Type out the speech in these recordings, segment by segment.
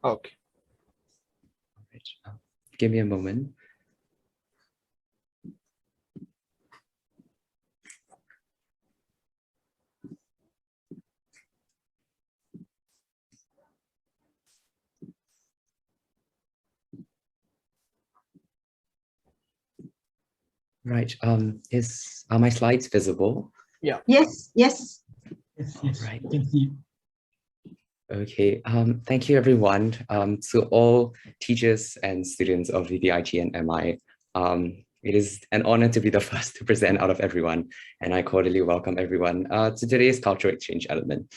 Okay. Right. Give me a moment. Right. Are my slides visible? Yeah. Yes, yes. Yes. Right. Okay. Thank you, everyone. To all teachers and students of VVIT and MI. It is an honor to be the first to present out of everyone, and I cordially welcome everyone to today's cultural exchange element.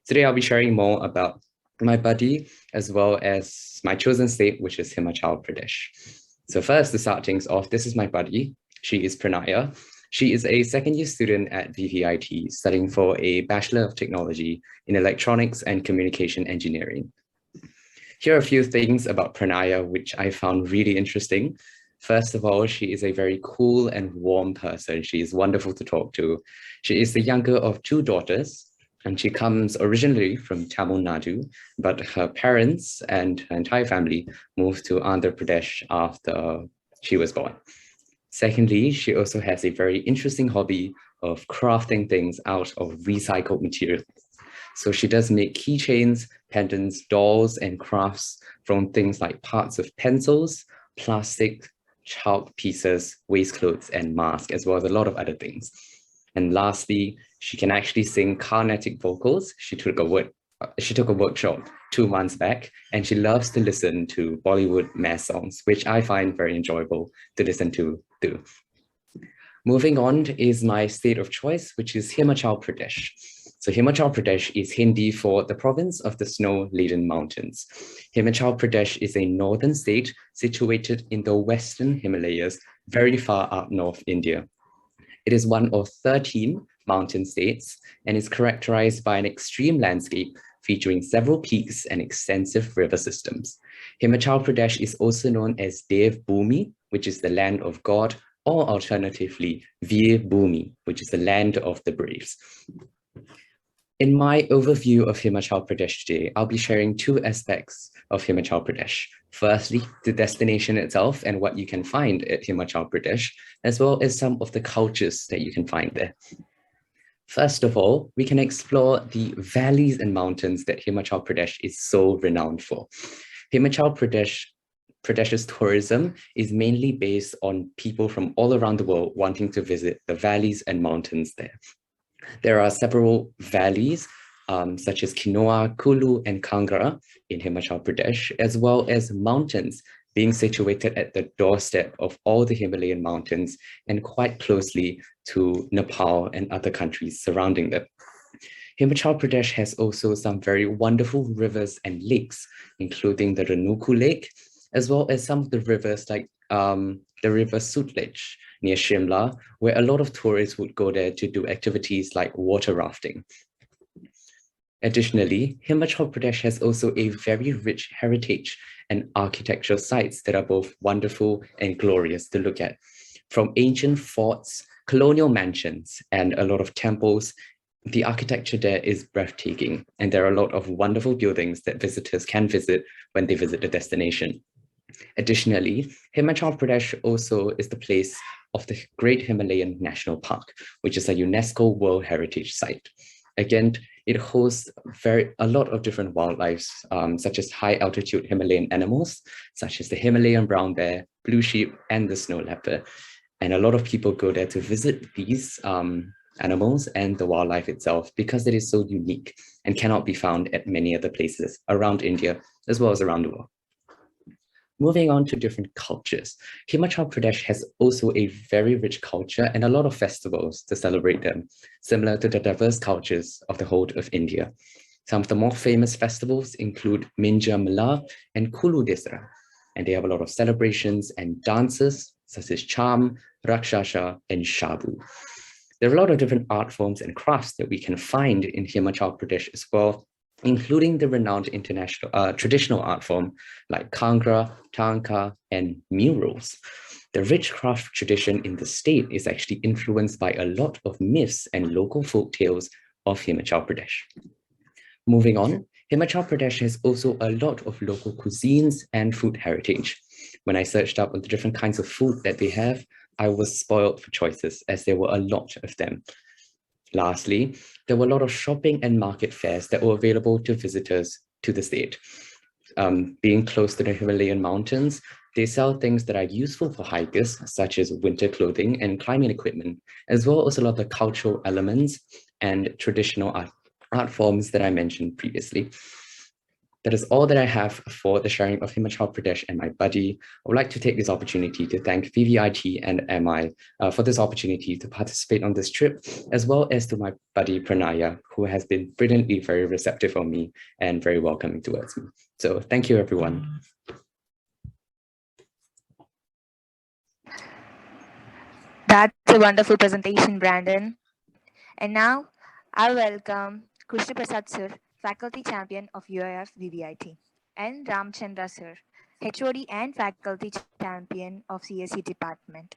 Today, I'll be sharing more about my buddy, as well as my chosen state, which is Himachal Pradesh. So first, to start things off, this is my buddy. She is Pranaya. She is a second-year student at VVIT, studying for a Bachelor of Technology in Electronics and Communication Engineering. Here are a few things about Pranaya, which I found really interesting. First of all, she is a very cool and warm person. She is wonderful to talk to. She is the younger of two daughters, and she comes originally from Tamil Nadu, but her parents and her entire family moved to Andhra Pradesh after she was born. Secondly, she also has a very interesting hobby of crafting things out of recycled material. So she does make keychains, pendants, dolls, and crafts from things like parts of pencils, plastic, chalk pieces, waste clothes, and masks, as well as a lot of other things. And lastly, she can actually sing Carnatic vocals. She took a workshop 2 months back, and she loves to listen to Bollywood mass songs, which I find very enjoyable to listen to too. Moving on is my state of choice, which is Himachal Pradesh. So Himachal Pradesh is Hindi for the province of the snow-laden mountains. Himachal Pradesh is a northern state situated in the western Himalayas, very far up north India. It is one of 13 mountain states and is characterized by an extreme landscape featuring several peaks and extensive river systems. Himachal Pradesh is also known as Dev Bhumi, which is the land of God, or alternatively, Veer Bhumi, which is the land of the braves. In my overview of Himachal Pradesh today, I'll be sharing two aspects of Himachal Pradesh. Firstly, the destination itself and what you can find at Himachal Pradesh, as well as some of the cultures that you can find there. First of all, we can explore the valleys and mountains that Himachal Pradesh is so renowned for. Himachal Pradesh's tourism is mainly based on people from all around the world wanting to visit the valleys and mountains there. There are several valleys, such as Kinoa, Kulu, and Kangra in Himachal Pradesh, as well as mountains being situated at the doorstep of all the Himalayan mountains and quite closely to Nepal and other countries surrounding them. Himachal Pradesh has also some very wonderful rivers and lakes, including the Renuku Lake, as well as some of the rivers like the river Sutlej near Shimla, where a lot of tourists would go there to do activities like water rafting. Additionally, Himachal Pradesh has also a very rich heritage and architectural sites that are both wonderful and glorious to look at. From ancient forts, colonial mansions, and a lot of temples, the architecture there is breathtaking, and there are a lot of wonderful buildings that visitors can visit when they visit the destination. Additionally, Himachal Pradesh also is the place of the Great Himalayan National Park, which is a UNESCO World Heritage Site. Again, it hosts a lot of different wildlife, such as high altitude Himalayan animals, such as the Himalayan brown bear, blue sheep, and the snow leopard. And a lot of people go there to visit these animals and the wildlife itself because it is so unique and cannot be found at many other places around India, as well as around the world. Moving on to different cultures, Himachal Pradesh has also a very rich culture and a lot of festivals to celebrate them, similar to the diverse cultures of the whole of India. Some of the more famous festivals include Minja Mela and Kulu Desra, and they have a lot of celebrations and dances such as Cham, Rakshasha, and Shabu. There are a lot of different art forms and crafts that we can find in Himachal Pradesh as well, including the renowned international traditional art form like Kangra, Tanka, and murals. The rich craft tradition in the state is actually influenced by a lot of myths and local folk tales of Himachal Pradesh. Moving on, Himachal Pradesh has also a lot of local cuisines and food heritage. When I searched up on the different kinds of food that they have, I was spoiled for choices as there were a lot of them. Lastly, there were a lot of shopping and market fairs that were available to visitors to the state. Being close to the Himalayan mountains, they sell things that are useful for hikers, such as winter clothing and climbing equipment, as well as a lot of the cultural elements and traditional art forms that I mentioned previously. That is all that I have for the sharing of Himachal Pradesh and my buddy. I would like to take this opportunity to thank VVIT and MI for this opportunity to participate on this trip, as well as to my buddy Pranaya, who has been brilliantly very receptive of me and very welcoming towards me. So thank you, everyone. That's a wonderful presentation, Brandon. And now I welcome Krishna Prasad Sir, Faculty Champion of UIF VVIT, and Ramchandra Sir, HOD and Faculty Champion of CSE Department.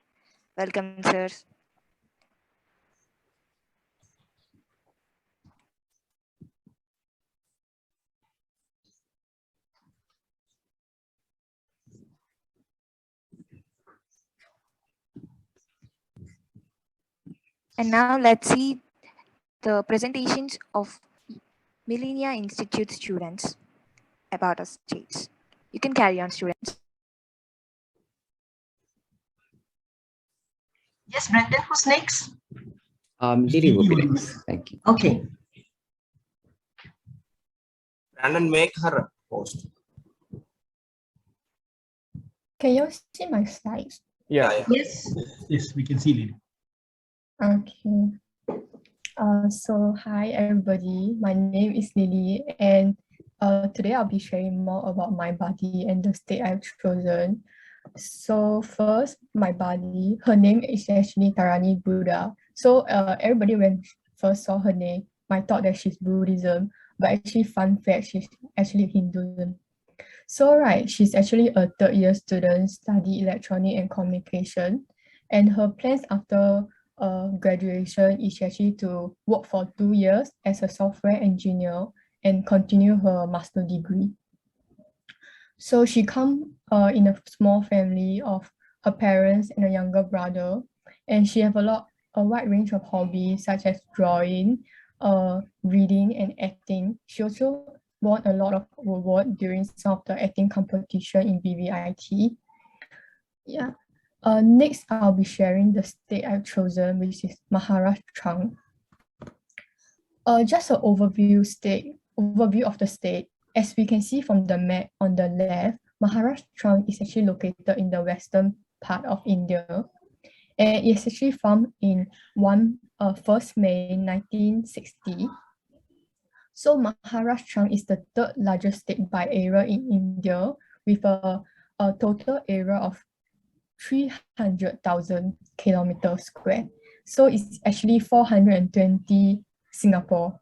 Welcome, sirs. And now let's see the presentations of Millennia Institute students about our states. You can carry on, students. Yes, Brandon, who's next? Lily will be next. Thank you. Okay. Brandon, make her post. Can you see my slides? Yeah. Yes. Yes, we can see Lily. Okay. So hi everybody, my name is Lily, and today I'll be sharing more about my body and the state I've chosen. So first, my body, her name is actually Tarani Buddha. So everybody when first saw her name might thought that she's Buddhism, but actually fun fact, she's actually Hinduism. So right, she's actually a third year student, study electronic and communication, and her plans after graduation is actually to work for 2 years as a software engineer and continue her master degree. So she come in a small family of her parents and a younger brother, and she have a wide range of hobbies such as drawing, reading and acting. She also won a lot of awards during some of the acting competition in VVIT. Yeah. Next, I'll be sharing the state I've chosen, which is Maharashtra. Just an overview of the state. As we can see from the map on the left, Maharashtra is actually located in the western part of India, and it's actually formed in 1st May 1960. So Maharashtra is the third largest state by area in India, with a total area of 300,000 kilometers square. So it's actually 420 Singapore.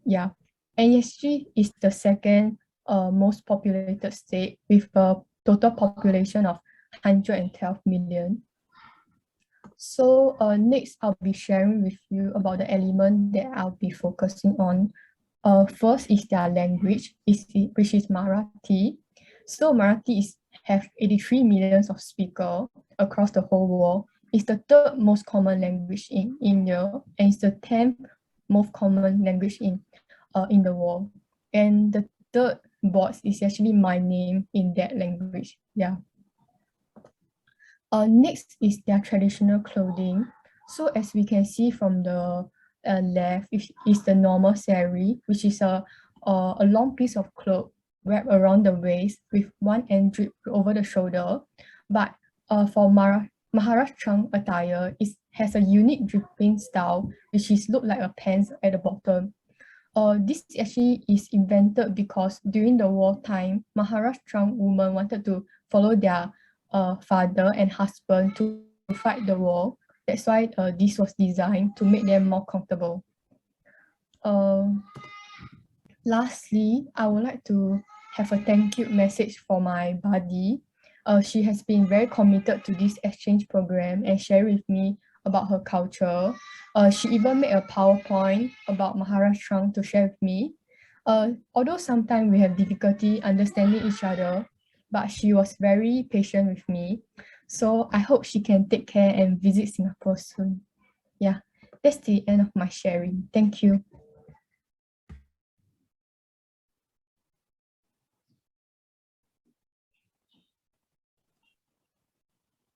Yeah. And actually is the second most populated state with a total population of 112 million. So next I'll be sharing with you about the element that I'll be focusing on. First is their language, which is Marathi. So Marathi have 83 million of speakers across the whole world. It's the third most common language in India, and it's the 10th most common language in the world. And the third box is actually my name in that language. Yeah. Next is their traditional clothing. So as we can see from the left, is the normal sari, which is a long piece of cloth wrapped around the waist with one end draped over the shoulder. But for Maharashtra attire, it has a unique dripping style, which is look like a pants at the bottom. This actually is invented because during the wartime, Maharashtra women wanted to follow their father and husband to fight the war. That's why this was designed to make them more comfortable. Lastly, I would like to have a thank you message for my buddy. She has been very committed to this exchange program and share with me about her culture. She even made a PowerPoint about Maharashtra to share with me. Although sometimes we have difficulty understanding each other, but she was very patient with me. So I hope she can take care and visit Singapore soon. Yeah, that's the end of my sharing. Thank you.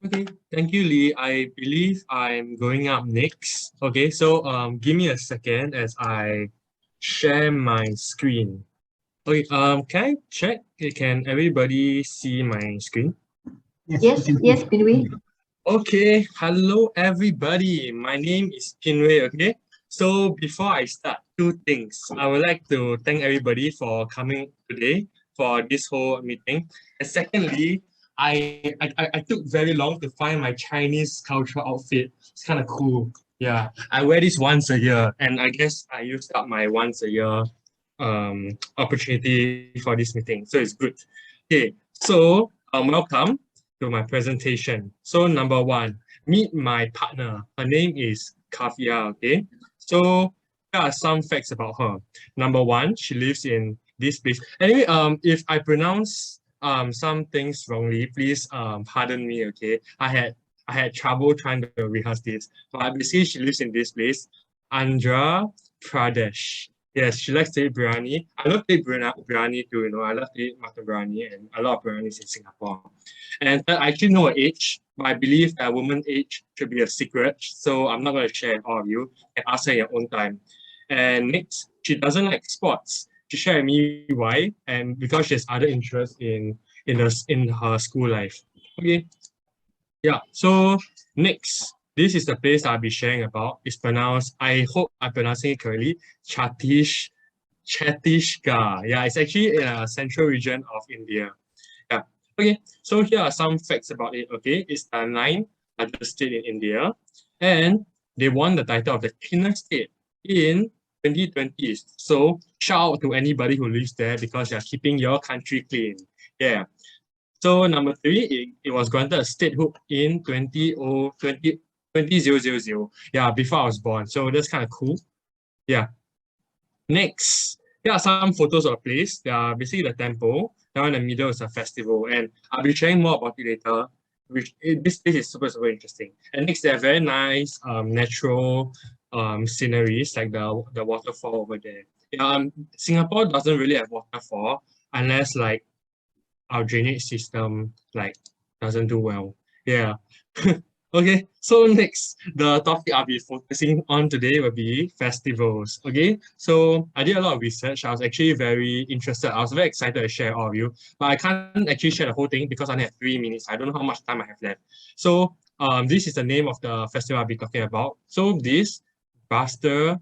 Okay, thank you, Lee. I believe I'm going up next. Okay, so give me a second as I share my screen. Okay, can I check? Can everybody see my screen? Yes, yes, Pinway. Okay, hello everybody. My name is Pinway, okay? So before I start, two things. I would like to thank everybody for coming today for this whole meeting. And secondly, I took very long to find my Chinese cultural outfit. It's kind of cool. Yeah, I wear this once a year, and I guess I used up my once a year opportunity for this meeting. So it's good. Okay, so welcome to my presentation. So number one, meet my partner. Her name is Kavya, okay? So here are some facts about her. Number one, she lives in this place. Anyway, if I pronounce some things wrongly, please pardon me, okay? I had trouble trying to rehearse this. But basically she lives in this place, Andhra Pradesh. Yes, she likes to eat biryani. I love to eat biryani too, you know. I love to eat mutton biryani and a lot of biryanis in Singapore. And I actually know her age, but I believe that a woman's age should be a secret. So I'm not going to share with all of you and ask her in your own time. And next, she doesn't like sports. She shared with me why, and because she has other interests in her school life. Okay. Yeah. So next, this is the place I'll be sharing about. It's pronounced, I hope I'm pronouncing it correctly, Chhattisgarh. Yeah, it's actually in a central region of India. Yeah. Okay, so here are some facts about it. Okay, it's the ninth largest state in India, and they won the title of the cleanest state in 2020. So shout out to anybody who lives there because you're keeping your country clean. Yeah. So number three, it was granted a statehood in 2000. Yeah, before I was born. So that's kind of cool. Yeah. Next, here are some photos of the place. They are basically the temple. Down in the middle is a festival, and I'll be sharing more about it later. This place is super, super interesting. And next, there are very nice natural sceneries like the waterfall over there. Yeah, Singapore doesn't really have waterfall unless like our drainage system like doesn't do well. Yeah. Okay, so next, the topic I'll be focusing on today will be festivals. Okay, so I did a lot of research. I was actually very interested. I was very excited to share all of you, but I can't actually share the whole thing because I only have 3 minutes. I don't know how much time I have left. So this is the name of the festival I'll be talking about. So this Buster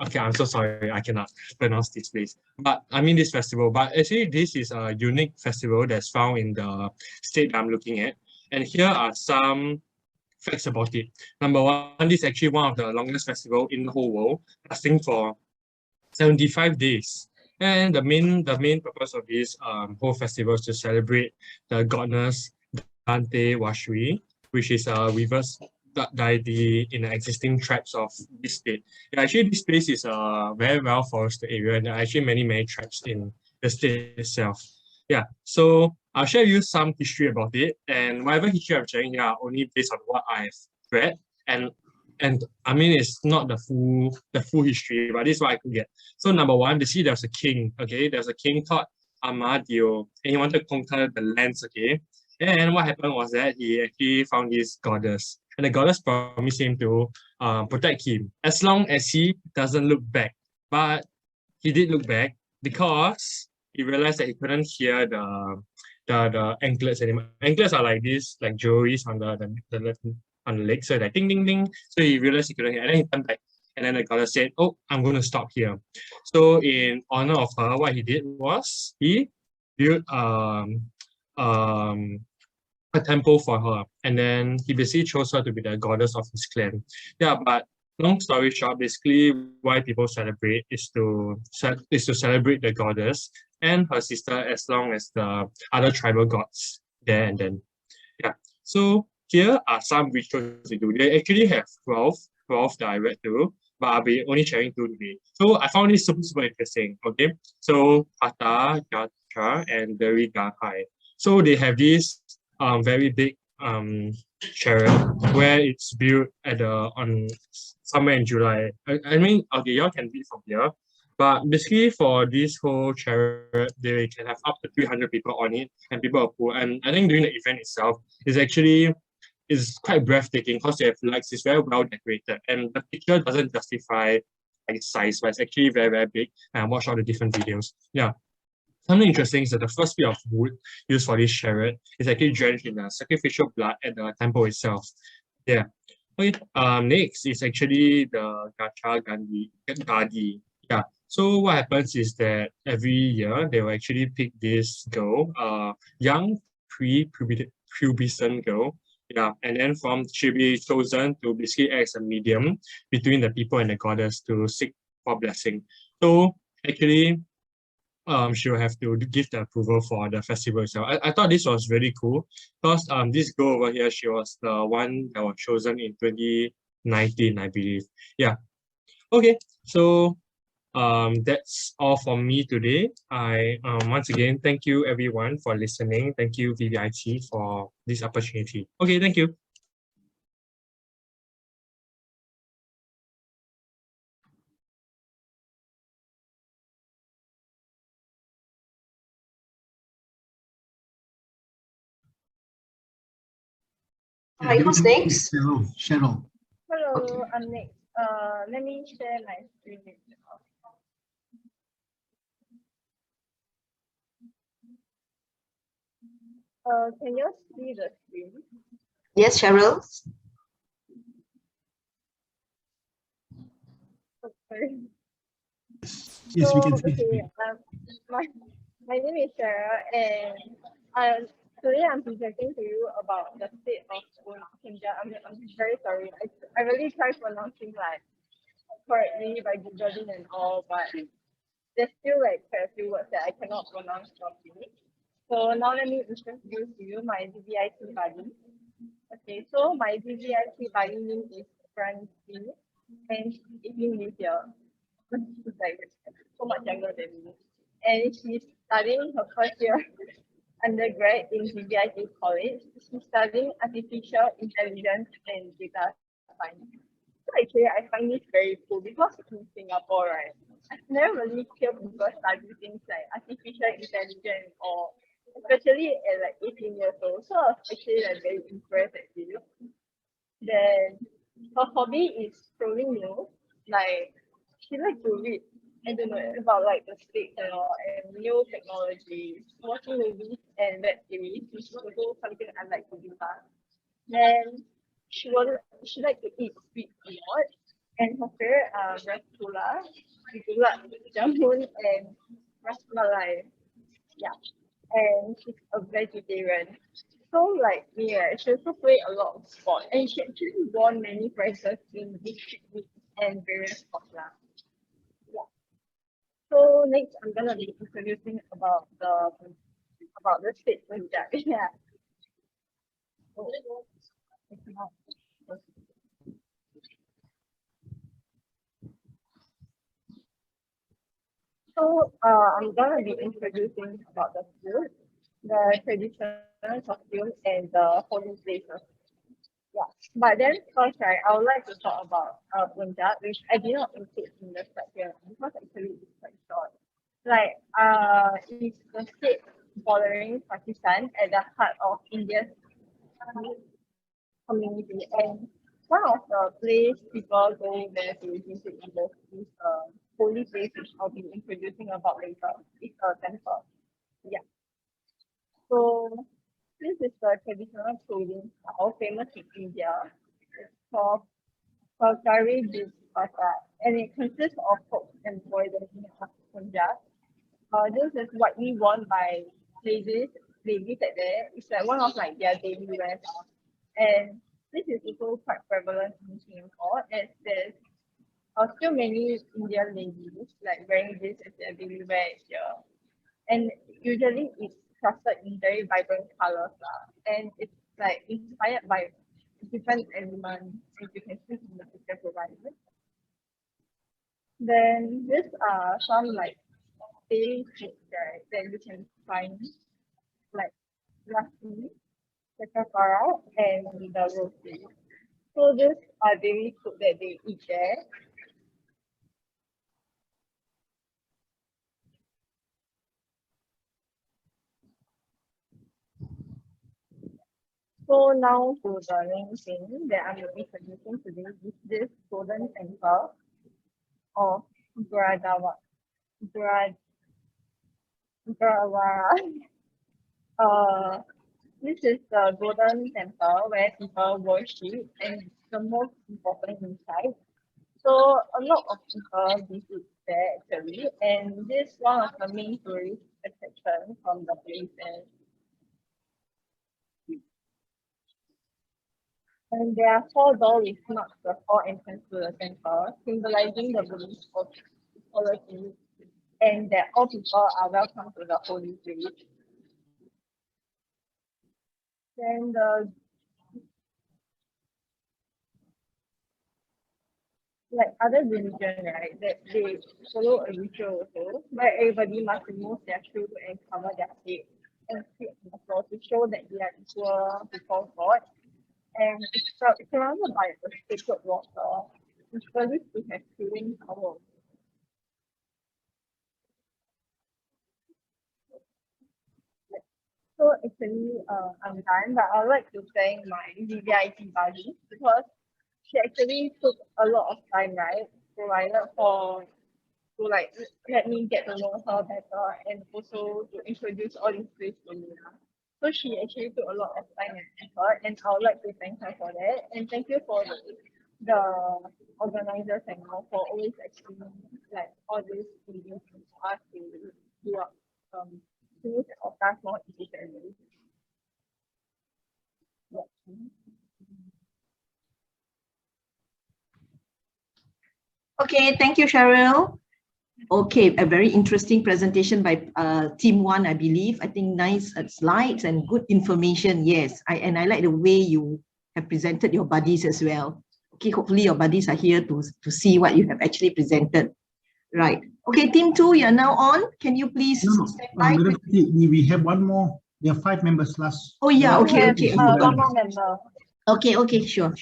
okay, I'm so sorry, I cannot pronounce this place. But I mean this festival. But actually, this is a unique festival that's found in the state that I'm looking at. And here are some facts about it. Number one, this is actually one of the longest festivals in the whole world, lasting for 75 days. And the main purpose of this whole festival is to celebrate the goddess Dante Washri, which is a reverse deity in the existing tribes of this state. Yeah, actually, this place is a very well forested area, and there are actually many tribes in the state itself. Yeah, so I'll share with you some history about it, and whatever history I'm sharing here are only based on what I've read, and I mean it's not the full history, but this is what I could get. So number one, you see there's a king. Okay, there's a king called Amadio, and he wanted to conquer the lands. Okay, and what happened was that he actually found this goddess, and the goddess promised him to protect him as long as he doesn't look back. But he did look back because he realized that he couldn't hear the anklets anymore. Anklets are like this, like jewelries on the left on the leg. So like ding ding ding. So he realized he couldn't hear, and then he turned back. And then the goddess said, "Oh, I'm going to stop here." So in honor of her, what he did was he built um a temple for her, and then he basically chose her to be the goddess of his clan. Yeah, but long story short, basically why people celebrate is to celebrate the goddess and her sister as long as the other tribal gods there. And then yeah, so here are some rituals they do. They actually have 12 that I read through, but I'll be only sharing 2 today. So I found this super interesting. Okay, so Hatha, Gatra, and Dari Gahai. So they have this very big chariot where it's built at on somewhere in July. I mean, okay, y'all can read from here. But basically, for this whole chariot, they can have up to 300 people on it, and people are poor. And I think during the event itself is quite breathtaking because they have lights. It's very well decorated, and the picture doesn't justify its size, but it's actually very big. And I watched all the different videos. Yeah. Something interesting is that the first bit of wood used for this chariot is actually drenched in the sacrificial blood at the temple itself. Yeah. Okay. Next is actually the Gadi. Yeah. So what happens is that every year they will actually pick this girl, young pre-pubescent girl. Yeah, and then she'll be chosen to basically act as a medium between the people and the goddess to seek for blessing. So actually, she'll have to give the approval for the festival itself. I thought this was really cool because this girl over here, she was the one that was chosen in 2019, I believe. Yeah. Okay, so that's all from me today. I once again thank you everyone for listening. Thank you VVIT for this opportunity. Okay, thank you. Hi, who's next? Cheryl. Hello, I'm next. Let me share my screen. Can you see the screen? Yes, Cheryl. Okay. Yes, we can see. Okay, my name is Sarah, and today I'm presenting to you about the state of Punjab. I'm very sorry. I really tried pronouncing like correctly by googling and all, but there's still like quite a few words that I cannot pronounce properly. So now let me introduce to you my VVIT buddy. Okay, so my VVIT buddy name is Francine, and she's in Malaysia. She's like so much younger than me, and she's studying her first year undergrad in VVIT college. She's studying artificial intelligence and data science. So actually, I find this very cool because in Singapore, right, I've never really heard people study things like artificial intelligence or especially at like 18 years old. So I was actually like very impressed at this. Then her hobby is scrolling news. Like she likes to read, I don't know, about like the states and all and new technologies, watching movies and web series, which is also something I like to do. Then she likes to eat sweet a lot. And her favorite are rasgulla, gulab jamun, and rasmalai. Yeah. And she's a vegetarian. So like me, right, she also play a lot of sport and she actually won many prizes in district meets and various sports. Yeah. So next I'm gonna be introducing about the state Punjab. Yeah. So I'm gonna be introducing about the food, the traditional costume, and the holy places. Yeah, but then first, right, I would like to talk about Punjab, which I did not include in the slide here because actually it's quite short. Like, it's the state bordering Pakistan at the heart of India's community, and one of the place people go there to visit is holy place, which I'll be introducing about later. It's a temple. Yeah. So this is the traditional clothing style famous in India. It's called Kalkari Dupatta, and it consists of folk embroidery of Punjab. This is widely worn by ladies at there. It's like one of like their daily wear. And this is also quite prevalent in Singapore as there's still many Indian ladies like wearing this as their daily wear here. And usually it's crafted in very vibrant colors. And it's like inspired by different elements, as you can see in the picture provided. Then these are some like daily foods, right, that you can find, like nasi, the kapara, and the roti. So these are daily food that they eat there. So now to the main thing that I'm introducing today is this golden temple of Guradawa. Gurad, Guradawara. Uh, this is the golden temple where people worship and it's the most important inside. So a lot of people visit there actually, and this is one of the main tourist attractions from the place. And there are four doors which mark the four entrances to the temple, symbolizing the belief of equality and that all people are welcome to the holy place. Then the like other religion, right, that they follow a ritual also, where everybody must remove their shoe and cover their head and sit on the floor to show that they are equal before God. And it's surrounded by a sacred water, which believed to have healing power. So actually, I'm done, but I would like to thank my VVIT buddy because she actually took a lot of time, right, provided for to like let me get to know her better and also to introduce all these places to me. So she actually took a lot of time and effort, and I would like to thank her for that. And thank you for the organizers and all for always explaining like all these videos for us to do up finish our task more efficiently. Yeah. Okay, thank you, Cheryl. Okay, a very interesting presentation by Team 1, I believe. I think nice slides and good information. Yes, I like the way you have presented your buddies as well. Okay, hopefully your buddies are here to see what you have actually presented. Right. Okay, Team 2, you are now on. Can you please stand by? We have one more. There are 5 members last. Oh yeah, okay. One more member. Okay, sure.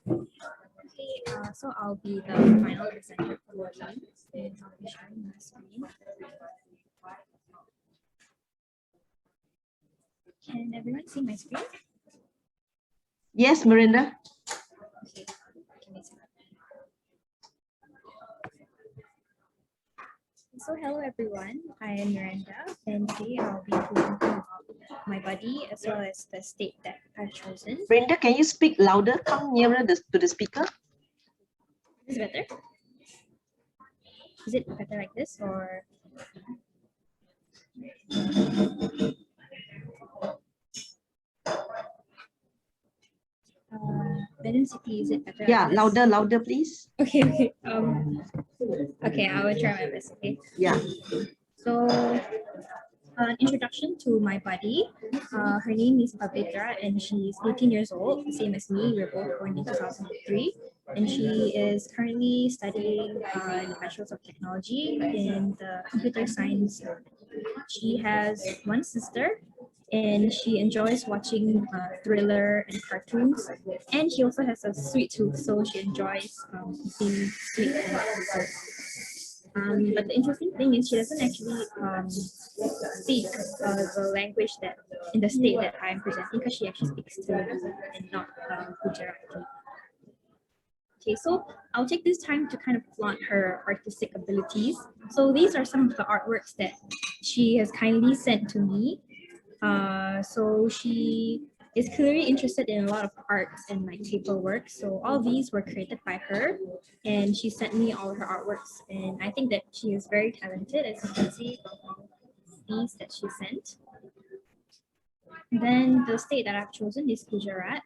Okay, so I'll be the final presenter for the and I'll be sharing my screen. Can everyone see my screen? Yes, Miranda. Okay. So hello everyone, I am Miranda and today I'll be presenting about my buddy as well as the state that I've chosen. Brenda, can you speak louder? Come nearer to the speaker. Is it better? Is it better like this or? Benin City, is it better? Yeah, like louder, please. Okay. Okay, I will try my best. Okay. Yeah. So, an introduction to my buddy. Her name is Pavitra and she's 18 years old, same as me. We're both born in 2003. And she is currently studying in the Bachelor of Technology in the computer science. She has one sister and she enjoys watching thriller and cartoons. And she also has a sweet tooth, so she enjoys eating sweet and desserts. But the interesting thing is she doesn't actually speak the language that in the state that I'm presenting because she actually speaks Telugu and not Gujarati. Okay, so I'll take this time to kind of flaunt her artistic abilities. So these are some of the artworks that she has kindly sent to me. So she is clearly interested in a lot of arts and like paperwork. So all these were created by her and she sent me all her artworks. And I think that she is very talented, as you can see from all these that she sent. Then the state that I've chosen is Gujarat.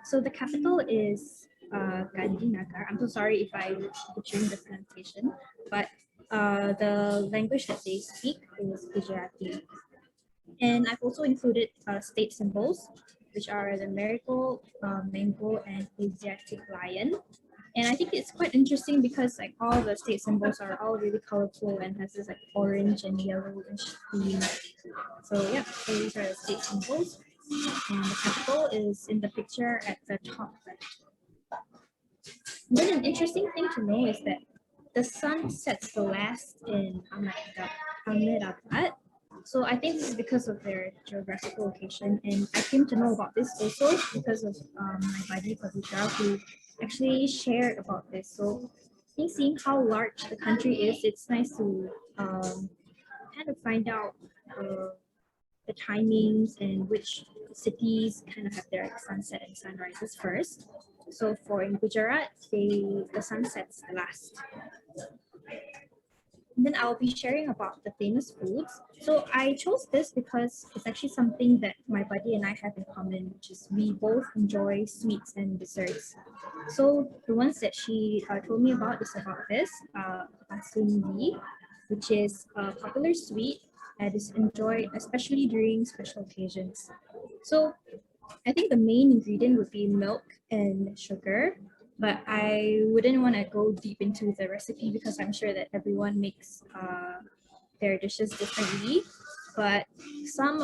So the capital is Gandhinagar. I'm so sorry if I'm butchering the pronunciation, but the language that they speak is Gujarati. And I've also included state symbols, which are the miracle, mango, and Asiatic lion. And I think it's quite interesting because like all the state symbols are all really colorful and has this like orange and yellowish theme. So yeah, so these are the state symbols. And the capital is in the picture at the top right. Then an interesting thing to know is that the sun sets the last in Ahmedabad. So I think this is because of their geographical location, and I came to know about this also because of my buddy Pavitra, who actually shared about this. So I think seeing how large the country is, it's nice to kind of find out the timings and which cities kind of have their like, sunset and sunrises first. So for in Gujarat, the sun sets last. And then I'll be sharing about the famous foods. So I chose this because it's actually something that my buddy and I have in common, which is we both enjoy sweets and desserts. So the ones that she told me about is about this, basundi, which is a popular sweet that is enjoyed especially during special occasions. So I think the main ingredient would be milk and sugar, but I wouldn't want to go deep into the recipe because I'm sure that everyone makes their dishes differently. But some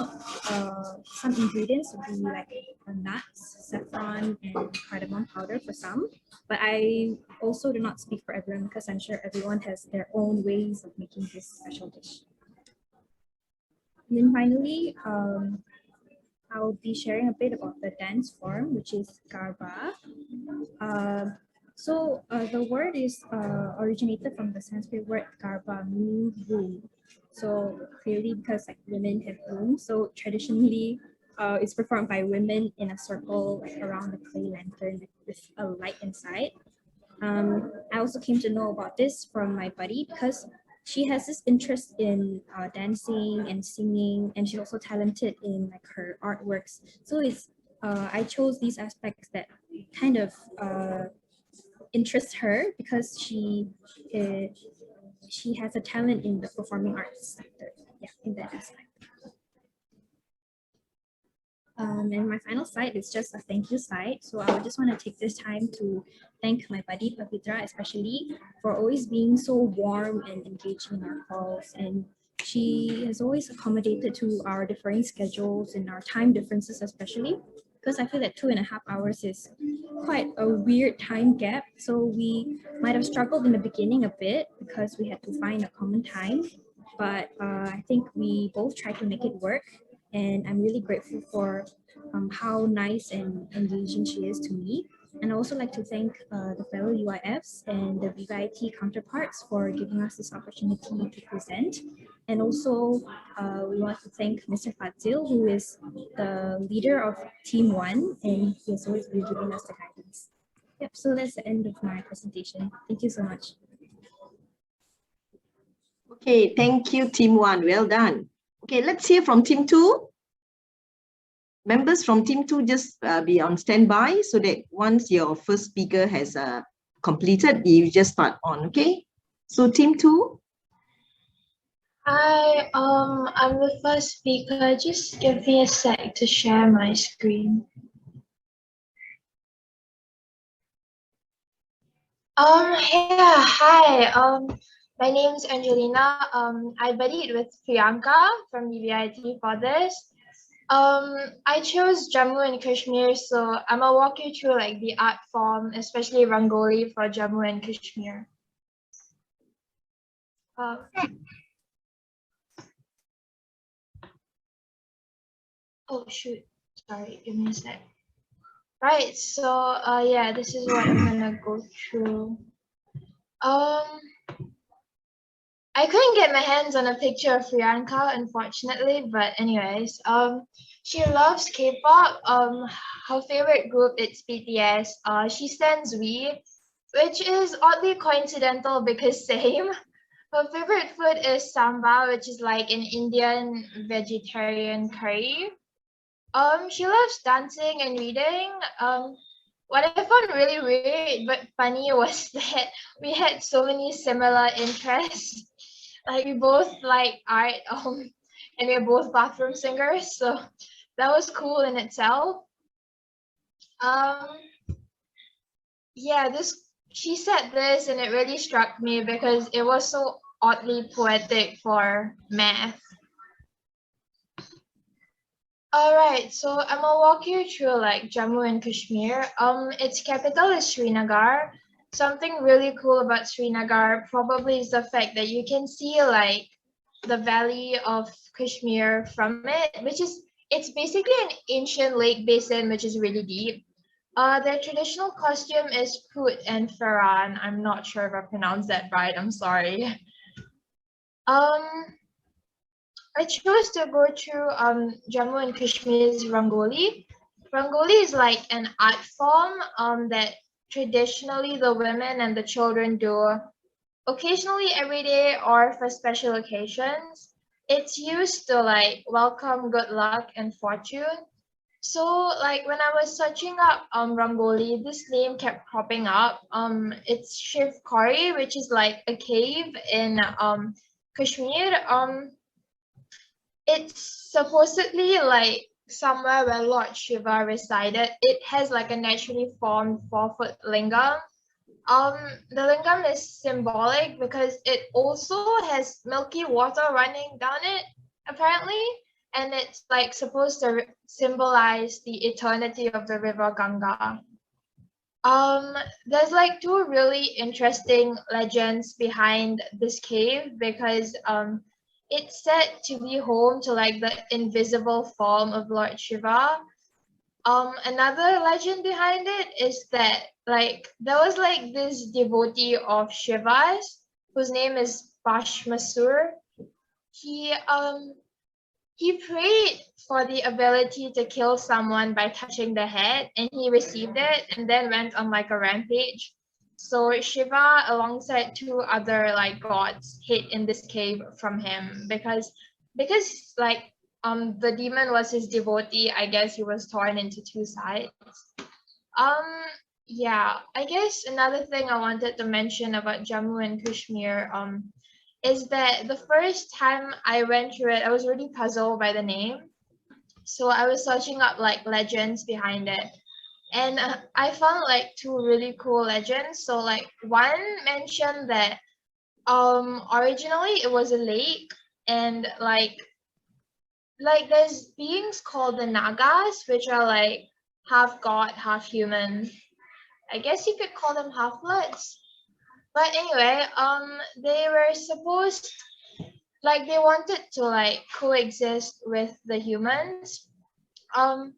ingredients would be like nuts, saffron, and cardamom powder for some. But I also do not speak for everyone because I'm sure everyone has their own ways of making this special dish. And then finally, I'll be sharing a bit about the dance form, which is Garba. The word is originated from the Sanskrit word Garba, meaning womb. So clearly because like women have womb, so traditionally it's performed by women in a circle like around the clay lantern with a light inside. I also came to know about this from my buddy because she has this interest in dancing and singing, and she's also talented in like her artworks. So it's I chose these aspects that kind of interest her because she has a talent in the performing arts sector. Yeah, in that aspect. And my final slide is just a thank you slide. So I just want to take this time to thank my buddy Pavitra especially for always being so warm and engaging in our calls. And she has always accommodated to our differing schedules and our time differences especially, because I feel that 2.5 hours is quite a weird time gap. So we might have struggled in the beginning a bit because we had to find a common time. But I think we both tried to make it work. And I'm really grateful for how nice and engaging she is to me. And I also like to thank the fellow UIFs and the VVIT counterparts for giving us this opportunity to present. And also we want to thank Mr. Fadzil, who is the leader of Team 1, and he has always been giving us the guidance. Yep, so that's the end of my presentation. Thank you so much. Okay, thank you, Team 1. Well done. Okay, let's hear from Team 2. Members from Team 2, just be on standby so that once your first speaker has completed, you just start on, okay? So Team 2. Hi, I'm the first speaker. Just give me a sec to share my screen. Yeah, hi. My name is Angelina. I buddied with Priyanka from VVIT for this. I chose Jammu and Kashmir, so I'm gonna walk you through like the art form, especially Rangoli for Jammu and Kashmir. Oh shoot, sorry, give me a sec. Right, so yeah, this is what I'm gonna go through. I couldn't get my hands on a picture of Priyanka, unfortunately, but anyways, she loves K-pop. Her favorite group is BTS. She stands V, which is oddly coincidental because same. Her favorite food is samba, which is like an Indian vegetarian curry. She loves dancing and reading. What I found really weird but funny was that we had so many similar interests. Like we both like art, and we're both bathroom singers, so that was cool in itself. Yeah, this she said this and it really struck me because it was so oddly poetic for math. All right, so I'm gonna walk you through like Jammu and Kashmir. Its capital is Srinagar. Something really cool about Srinagar probably is the fact that you can see like the valley of Kashmir from it, which is it's basically an ancient lake basin which is really deep. Their traditional costume is Put and Farran. I'm not sure if I pronounced that right. I'm sorry. Um, I chose to go to Jammu and Kashmir's Rangoli. Rangoli is like an art form that traditionally the women and the children do occasionally every day or for special occasions. It's used to like welcome good luck and fortune. So like when I was searching up Rangoli, this name kept cropping up. It's Shiv Kori, which is like a cave in Kashmir. It's supposedly like somewhere where Lord Shiva resided. It has like a naturally formed 4-foot lingam. The lingam is symbolic because it also has milky water running down it, apparently, and it's like supposed to symbolize the eternity of the river Ganga. There's like two really interesting legends behind this cave because it's said to be home to like the invisible form of Lord Shiva. Another legend behind it is that like there was like this devotee of Shiva's whose name is Bashmasur. He he prayed for the ability to kill someone by touching the head, and he received it and then went on like a rampage. So Shiva, alongside two other like gods, hid in this cave from him because like the demon was his devotee. I guess he was torn into two sides. Um yeah, I guess another thing I wanted to mention about Jammu and Kashmir is that the first time I went through it, I was really puzzled by the name. So I was searching up like legends behind it. And I found like two really cool legends. So like one mentioned that originally it was a lake and like there's beings called the Nagas, which are like half god, half human. I guess you could call them half-bloods. But anyway, they were supposed like they wanted to like coexist with the humans. Um,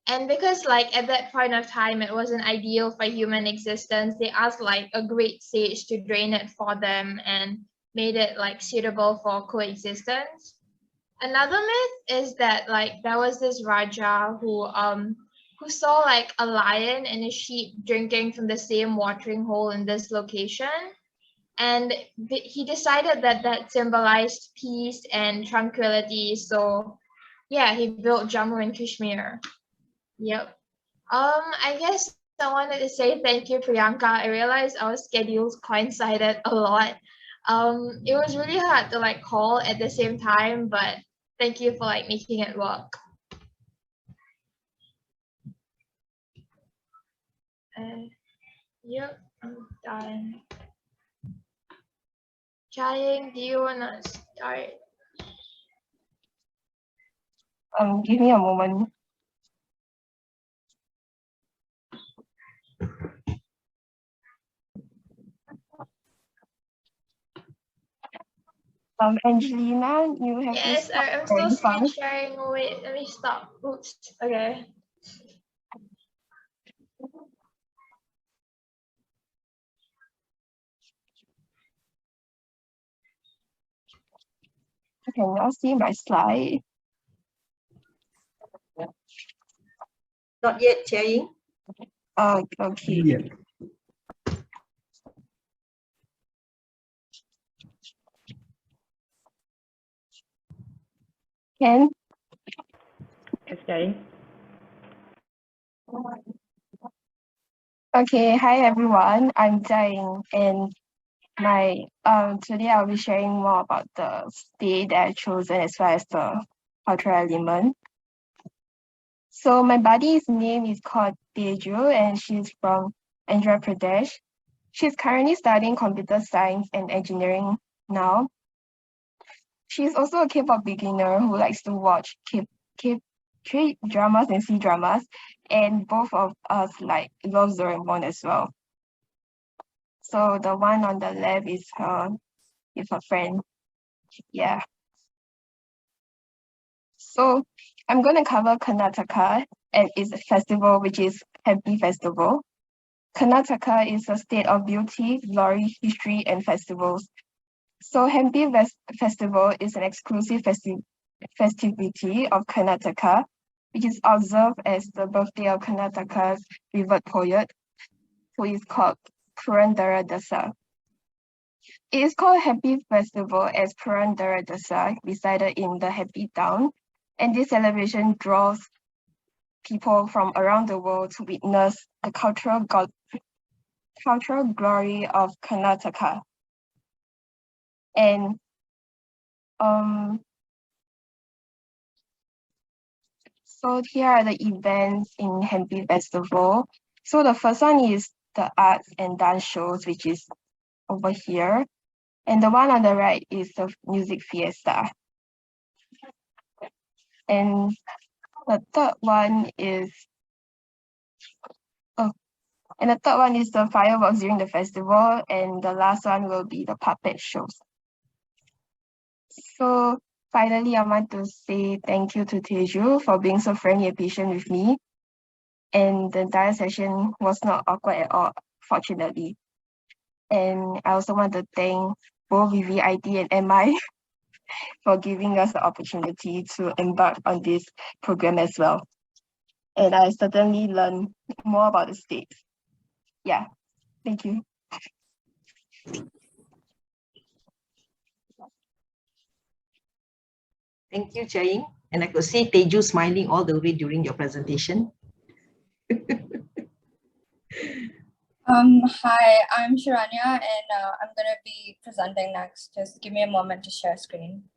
and because like at that point of time it wasn't ideal for human existence, they asked like a great sage to drain it for them and made it like suitable for coexistence. Another myth is that like there was this Raja who saw like a lion and a sheep drinking from the same watering hole in this location, and he decided that that symbolized peace and tranquility. So yeah, he built Jammu and Kashmir. Yep. I guess I wanted to say thank you, Priyanka. I realized our schedules coincided a lot. It was really hard to like call at the same time, but thank you for like making it work. Yep, I'm done. Chaying, do you wanna start? Give me a moment. Angelina, you have Yes, to stop I'm still very screen fast. sharing. Wait, let me stop. Oops. Okay. You can now see my slide. Not yet, Chair. Okay. Yeah. Ken? Okay. Okay, hi everyone. I'm Jiaying, and my today I'll be sharing more about the stay that I've chosen as well as the cultural element. So my buddy's name is called Teju, and she's from Andhra Pradesh. She's currently studying computer science and engineering now. She's also a K-pop beginner who likes to watch K-dramas and C-dramas, and both of us love Doraemon as well. So the one on the left is her friend. Yeah. So I'm going to cover Karnataka and its festival, which is Hampi Festival. Karnataka is a state of beauty, glory, history, and festivals. So Hampi Festival is an exclusive festivity of Karnataka, which is observed as the birthday of Karnataka's revered poet, who is called Purandara Dasa. It is called Happy Festival as Purandara Dasa resided in the Happy Town, and this celebration draws people from around the world to witness the cultural glory of Karnataka. And so here are the events in Hampi Festival. So the first one is the arts and dance shows, which is over here. And the one on the right is the music fiesta. And the third one is the fireworks during the festival, and the last one will be the puppet shows. So finally, I want to say thank you to Teju for being so friendly and patient with me. And the entire session was not awkward at all, fortunately. And I also want to thank both VVIT and MI for giving us the opportunity to embark on this program as well. And I certainly learned more about the states. Yeah, thank you. Thank you, Chaying. And I could see Teju smiling all the way during your presentation. Hi, I'm Sharanya, and I'm going to be presenting next. Just give me a moment to share screen.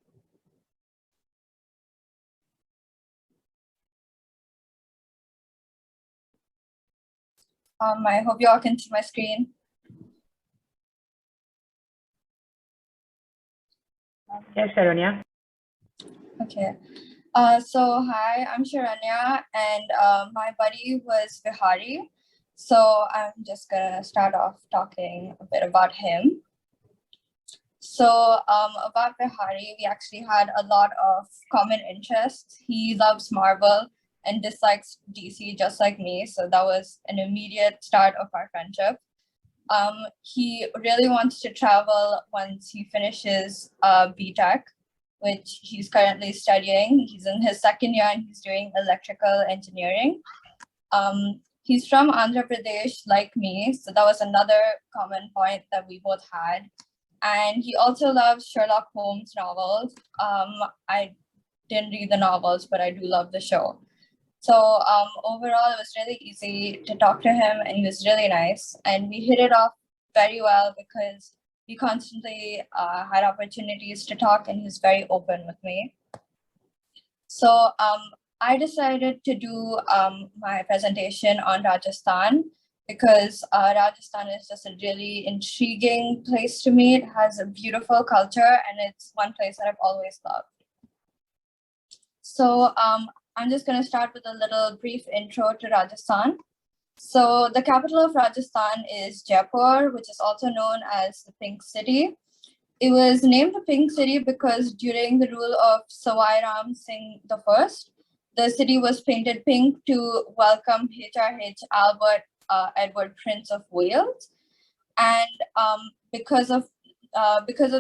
I hope you all can see my screen. Yes, Sharanya. Okay. So hi, I'm Sharanya, and my buddy was Vihari. So I'm just gonna start off talking a bit about him. So about Vihari, we actually had a lot of common interests. He loves Marvel and dislikes DC just like me. So that was an immediate start of our friendship. He really wants to travel once he finishes BTech, which he's currently studying. He's in his second year and he's doing electrical engineering. He's from Andhra Pradesh, like me, so that was another common point that we both had. And he also loves Sherlock Holmes novels. I didn't read the novels, but I do love the show. So overall, it was really easy to talk to him, and he was really nice. And we hit it off very well because we constantly had opportunities to talk, and he was very open with me. So I decided to do my presentation on Rajasthan because Rajasthan is just a really intriguing place to me. It has a beautiful culture, and it's one place that I've always loved. So I'm just going to start with a little brief intro to Rajasthan. So the capital of Rajasthan is Jaipur, which is also known as the Pink City. It was named the Pink City because during the rule of Sawai Ram Singh I, the city was painted pink to welcome HRH Albert Edward, Prince of Wales. And because of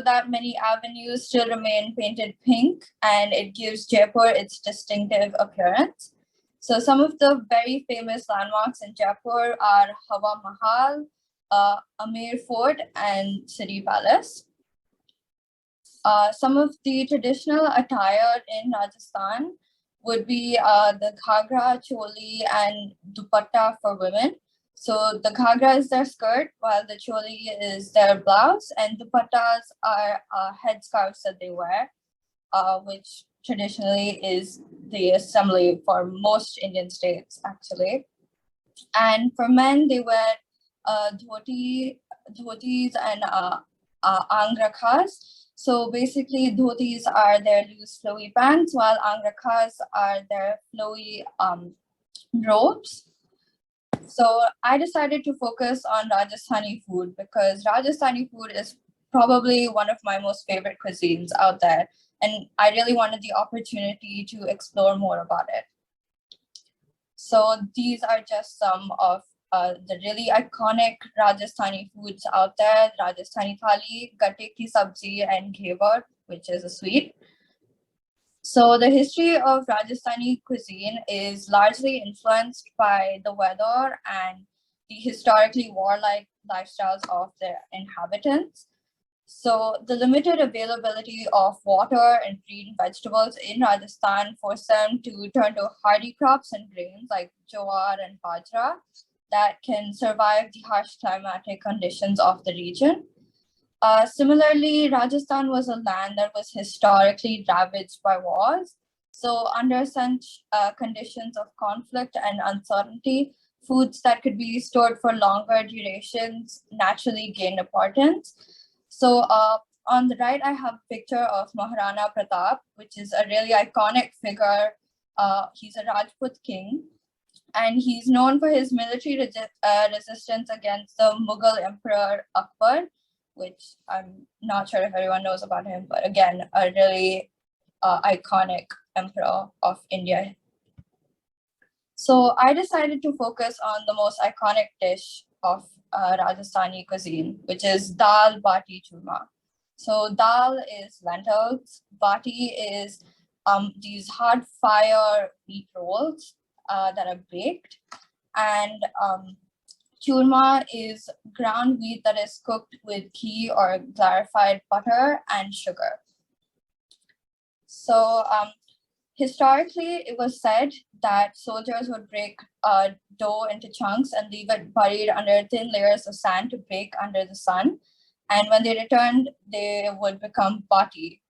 that, many avenues still remain painted pink, and it gives Jaipur its distinctive appearance. So some of the very famous landmarks in Jaipur are Hawa Mahal, Amir Fort, and City Palace. Some of the traditional attire in Rajasthan would be the ghagra, choli, and dupatta for women. So the ghagra is their skirt, while the choli is their blouse, and dupattas are headscarves that they wear, which traditionally is the assembly for most Indian states, actually. And for men, they wear dhotis and angrakhas. So basically, dhotis are their loose flowy pants, while angrakhas are their flowy robes. So I decided to focus on Rajasthani food because Rajasthani food is probably one of my most favorite cuisines out there. And I really wanted the opportunity to explore more about it. So these are just some of the really iconic Rajasthani foods out there: Rajasthani thali, gatte ki sabzi, and ghevar, which is a sweet. So the history of Rajasthani cuisine is largely influenced by the weather and the historically warlike lifestyles of their inhabitants. So the limited availability of water and green vegetables in Rajasthan forced them to turn to hardy crops and grains like jowar and bajra that can survive the harsh climatic conditions of the region. Similarly, Rajasthan was a land that was historically ravaged by wars. So under such conditions of conflict and uncertainty, foods that could be stored for longer durations naturally gained importance. So on the right, I have a picture of Maharana Pratap, which is a really iconic figure. He's a Rajput king, and he's known for his military resistance against the Mughal Emperor Akbar, which I'm not sure if everyone knows about him, but again, a really iconic emperor of India. So I decided to focus on the most iconic dish of Rajasthani cuisine, which is dal bati churma. So dal is lentils, bati is these hard fire wheat rolls that are baked, and churma is ground wheat that is cooked with ghee or clarified butter and sugar. So historically, it was said that soldiers would break dough into chunks and leave it buried under thin layers of sand to bake under the sun. And when they returned, they would become bati.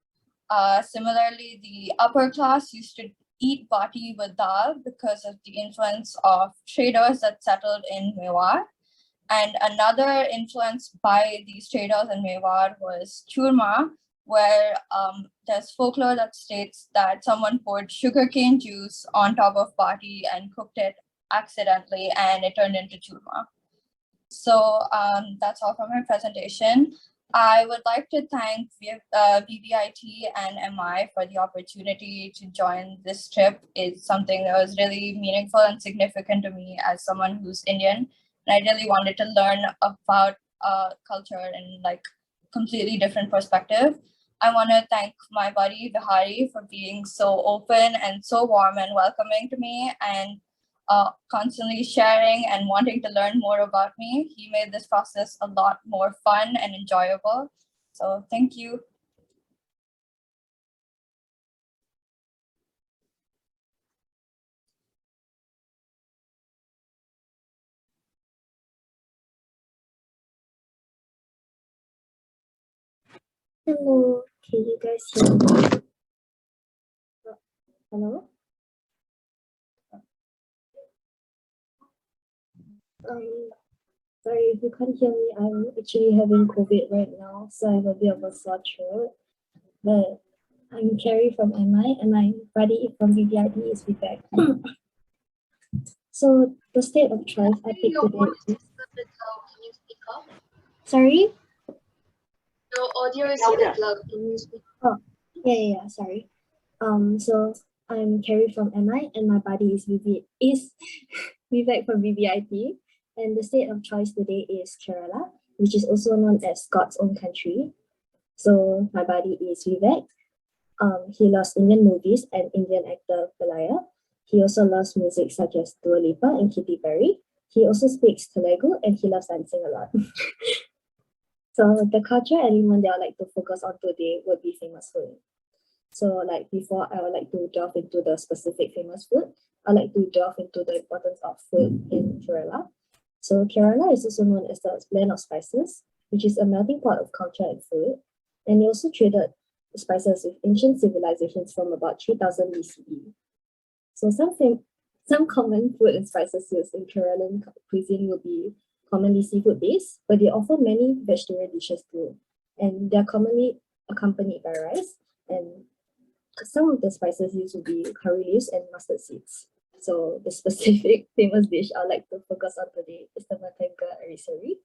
Similarly, the upper class used to eat bati with dal because of the influence of traders that settled in Mewar. And another influence by these traders in Mewar was churma, where there's folklore that states that someone poured sugarcane juice on top of bati and cooked it accidentally, and it turned into churma. So that's all from my presentation. I would like to thank VVIT and MI for the opportunity to join this trip. It's something that was really meaningful and significant to me as someone who's Indian. And I really wanted to learn about culture in like completely different perspective. I want to thank my buddy Vihari for being so open and so warm and welcoming to me, and constantly sharing and wanting to learn more about me. He made this process a lot more fun and enjoyable. So thank you. Hello, can you guys hear me? Hello? Sorry if you can't hear me. I'm actually having COVID right now, so I have a bit of a sore throat. But I'm Carrie from MI, and my buddy from VVIT is Vivek. So the state of choice I picked today. Sorry? No, audio is really loud. Can you speak? Oh, yeah, sorry. So I'm Carrie from MI, and my buddy is Vivek from VVIT. And the state of choice today is Kerala, which is also known as God's own country. So my buddy is Vivek. He loves Indian movies and Indian actor Palaya. He also loves music such as Dua Lipa and Katy Perry. He also speaks Telugu and he loves dancing a lot. So the cultural element that I'd like to focus on today would be famous food. So like before I would like to delve into the specific famous food, I'd like to delve into the importance of food in Kerala. So Kerala is also known as the land of spices, which is a melting pot of culture and food. And they also traded spices with ancient civilizations from about 3000 BCE. So some common food and spices used in Kerala cuisine will be commonly seafood based, but they offer many vegetarian dishes too. And they're commonly accompanied by rice. And some of the spices used to be curry leaves and mustard seeds. So the specific famous dish I'd like to focus on today is the matangka eriseri.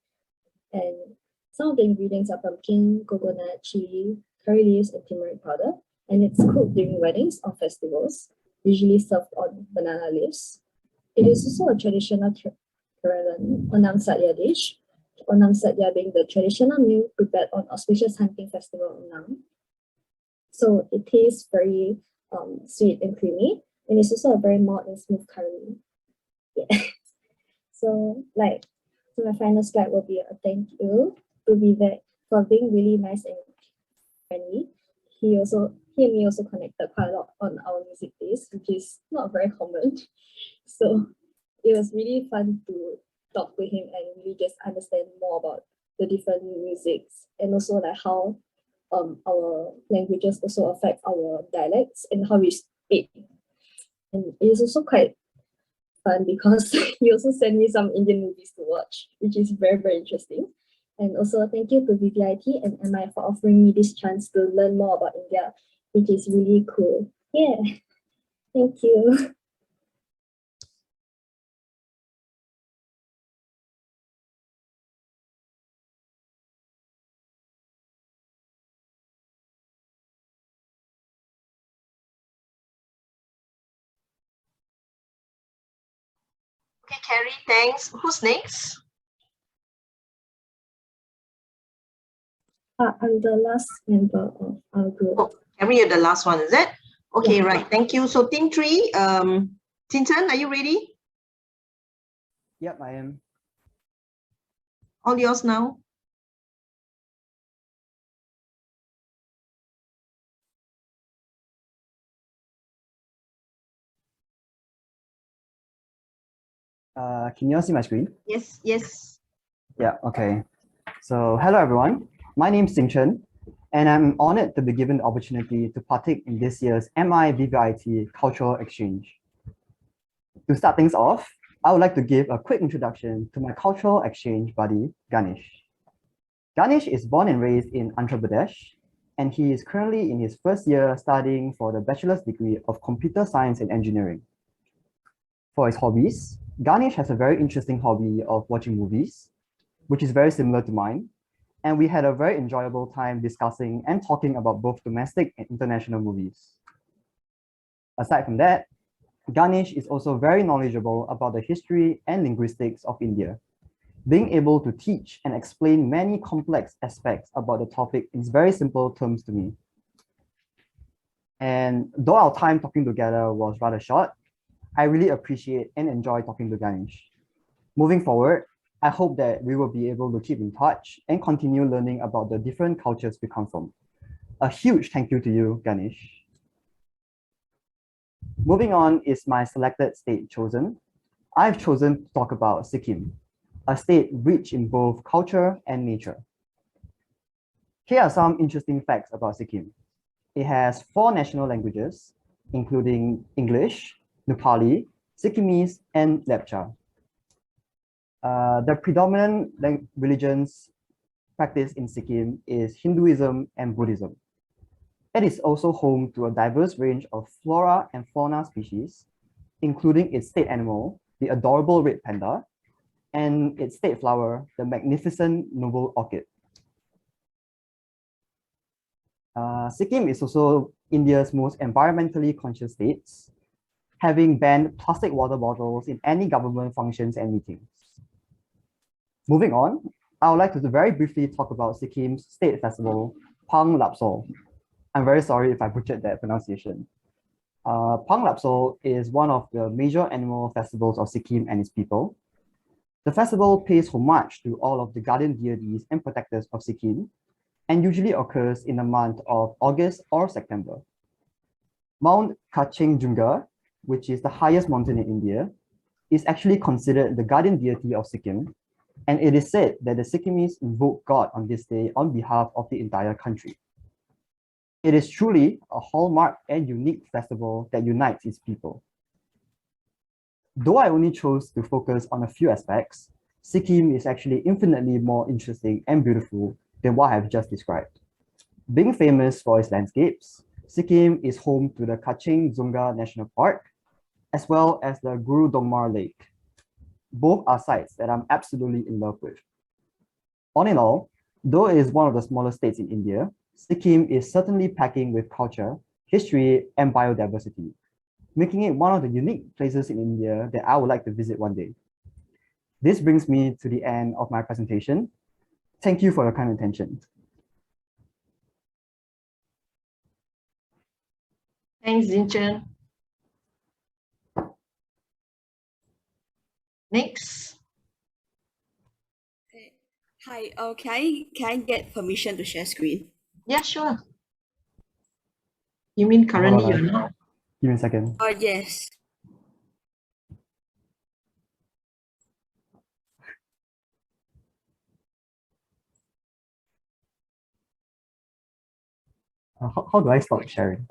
And some of the ingredients are pumpkin, coconut, chili, curry leaves, and turmeric powder. And it's cooked during weddings or festivals, usually served on banana leaves. It is also a traditional Kerala Onam Sadhya dish. Onam Sadhya being the traditional meal prepared on auspicious hunting festival Onam. So it tastes very sweet and creamy, and it's also a very mild and smooth curry. Yeah. So my final slide will be a thank you to Vivek for being really nice and friendly. He and me also connected quite a lot on our music days, which is not very common. So it was really fun to talk to him and really just understand more about the different musics, and also like how our languages also affect our dialects and how we speak. And it is also quite fun because he also sent me some Indian movies to watch, which is very, very interesting. And also thank you to VVIT and MI for offering me this chance to learn more about India, which is really cool. Yeah, thank you. Okay, Carrie, thanks. Who's next? I'm the last member of our group. Oh, Carrie, you're the last one, is it? Okay, Yeah. right. Thank you. So team 3, Tintin, are you ready? Yep, I am. All yours now. Can you all see my screen? Yes, yes. Yeah, okay. So hello everyone. My name is Sing Chen, and I'm honored to be given the opportunity to partake in this year's MI VVIT Cultural Exchange. To start things off, I would like to give a quick introduction to my cultural exchange buddy, Ganesh. Ganesh is born and raised in Andhra Pradesh, and he is currently in his first year studying for the bachelor's degree of Computer Science and Engineering. For his hobbies, Ganesh has a very interesting hobby of watching movies, which is very similar to mine, and we had a very enjoyable time discussing and talking about both domestic and international movies. Aside from that, Ganesh is also very knowledgeable about the history and linguistics of India, being able to teach and explain many complex aspects about the topic in very simple terms to me. And though our time talking together was rather short, I really appreciate and enjoy talking to Ganesh. Moving forward, I hope that we will be able to keep in touch and continue learning about the different cultures we come from. A huge thank you to you, Ganesh. Moving on is my selected state chosen. I've chosen to talk about Sikkim, a state rich in both culture and nature. Here are some interesting facts about Sikkim. It has 4 national languages, including English, Nepali, Sikkimese, and Lepcha. The predominant religions practiced in Sikkim is Hinduism and Buddhism. It is also home to a diverse range of flora and fauna species, including its state animal, the adorable red panda, and its state flower, the magnificent noble orchid. Sikkim is also India's most environmentally conscious state, having banned plastic water bottles in any government functions and meetings. Moving on, I would like to very briefly talk about Sikkim's state festival, Phang Lapsol. I'm very sorry if I butchered that pronunciation. Phang Lapsol is one of the major annual festivals of Sikkim and its people. The festival pays homage to all of the guardian deities and protectors of Sikkim, and usually occurs in the month of August or September. Mount Kacheng, which is the highest mountain in India, is actually considered the guardian deity of Sikkim, and it is said that the Sikkimese invoke God on this day on behalf of the entire country. It is truly a hallmark and unique festival that unites its people. Though I only chose to focus on a few aspects, Sikkim is actually infinitely more interesting and beautiful than what I've just described. Being famous for its landscapes, Sikkim is home to the Kaching Dzunga National Park, as well as the Guru Dongmar Lake. Both are sites that I'm absolutely in love with. All in all, though it is one of the smallest states in India, Sikkim is certainly packing with culture, history, and biodiversity, making it one of the unique places in India that I would like to visit one day. This brings me to the end of my presentation. Thank you for your kind attention. Thanks, Jinchen. Next. Hi, can I get permission to share screen? Yeah, sure. You mean currently you're not? Give me a second. Yes. How do I stop sharing?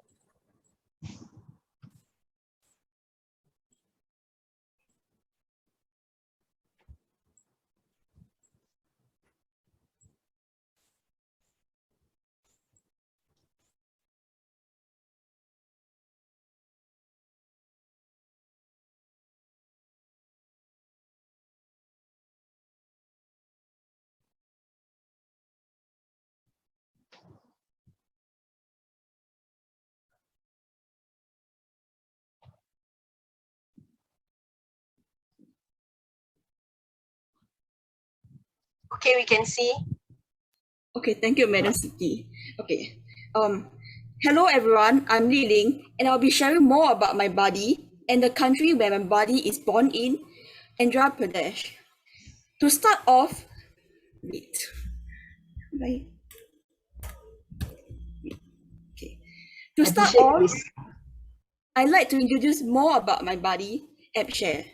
Okay, we can see. Okay, thank you, Madam Siti. Okay. Hello everyone, I'm Li Ling, and I'll be sharing more about my body and the country where my body is born in, Andhra Pradesh. To start off, I'd like to introduce more about my buddy, Abshare.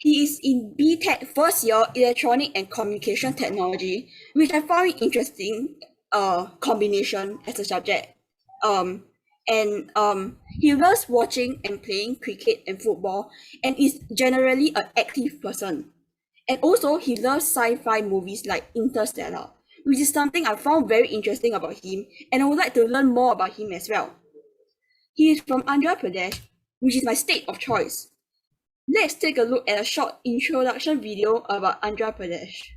He is in BTech first year Electronic and Communication Technology, which I found it interesting combination as a subject. He loves watching and playing cricket and football and is generally an active person. And also he loves sci-fi movies like Interstellar, which is something I found very interesting about him, and I would like to learn more about him as well. He is from Andhra Pradesh, which is my state of choice. Let's take a look at a short introduction video about Andhra Pradesh.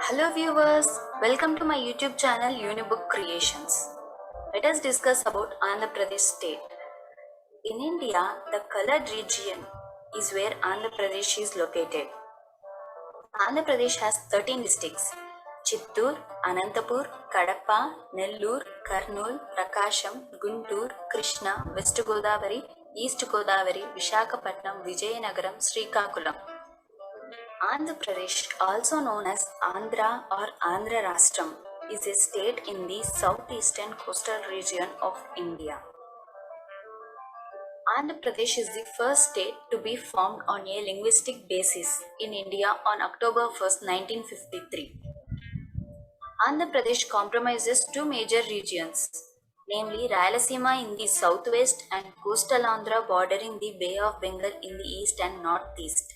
Hello viewers, welcome to my YouTube channel Unibook Creations. Let us discuss about Andhra Pradesh state. In India, the colored region is where Andhra Pradesh is located. Andhra Pradesh has 13 districts: Chittoor, Anantapur, Kadapa, Nellore, Kurnool, Prakasham, Guntur, Krishna, West Godavari, East Godavari, Visakhapatnam, Vijayanagaram, Srikakulam. Andhra Pradesh, also known as Andhra or Andhra Rashtra, is a state in the southeastern coastal region of India. Andhra Pradesh is the first state to be formed on a linguistic basis in India on October 1st, 1953. Andhra Pradesh comprises two major regions, namely Rayalaseema in the southwest and coastal Andhra bordering the Bay of Bengal in the east and northeast.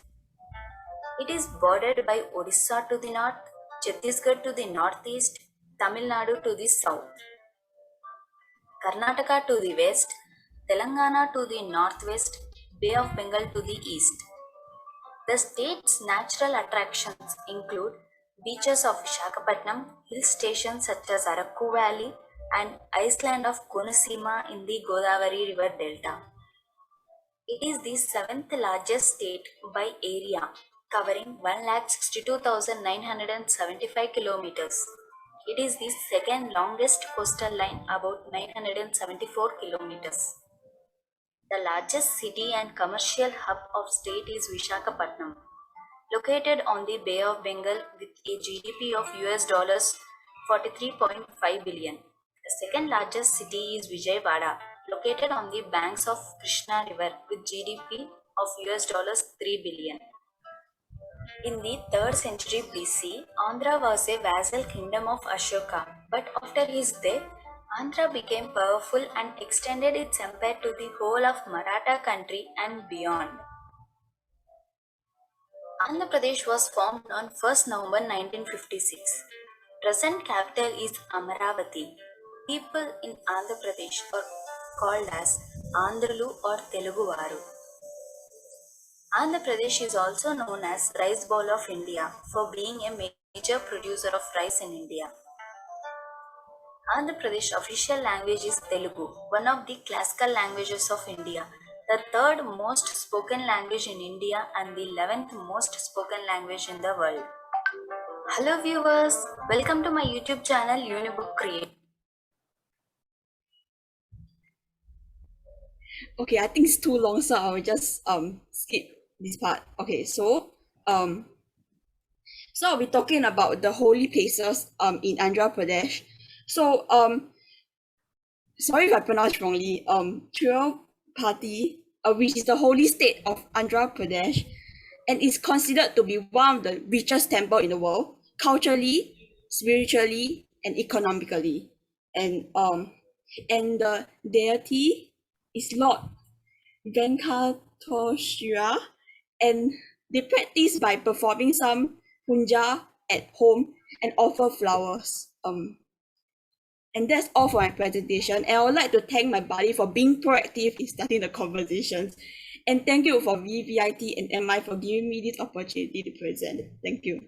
It is bordered by Odisha to the north, Chhattisgarh to the northeast, Tamil Nadu to the south, Karnataka to the west, Telangana to the northwest, Bay of Bengal to the east. The state's natural attractions include beaches of Visakhapatnam, hill stations such as Arakku Valley, and island of Konaseema in the Godavari River Delta. It is the seventh largest state by area, covering 1,62,975 kilometers. It is the second longest coastal line, about 974 kilometers. The largest city and commercial hub of state is Visakhapatnam, located on the Bay of Bengal with a GDP of $43.5 billion. The second largest city is Vijayawada, located on the banks of Krishna River with GDP of $3 billion. In the 3rd century BC, Andhra was a vassal kingdom of Ashoka, but after his death, Andhra became powerful and extended its empire to the whole of Maratha country and beyond. Andhra Pradesh was formed on 1st November 1956. Present capital is Amaravati. People in Andhra Pradesh are called as Andhralu or Teluguvaru. Andhra Pradesh is also known as Rice Bowl of India for being a major producer of rice in India. Andhra Pradesh official language is Telugu, one of the classical languages of India, the third most spoken language in India and the 11th most spoken language in the world. Hello viewers, welcome to my YouTube channel Unibook Create. Okay, I think it's too long, so I'll just skip this part. Okay, so I'll be talking about the holy places in Andhra Pradesh. So sorry if I pronounced wrongly. Tirupati, which is the holy state of Andhra Pradesh, and is considered to be one of the richest temple in the world, culturally, spiritually, and economically. And the deity is Lord Venkateshwara, and they practice by performing some puja at home and offer flowers. And that's all for my presentation. And I would like to thank my buddy for being proactive in starting the conversations. And thank you for VVIT and MI for giving me this opportunity to present. Thank you.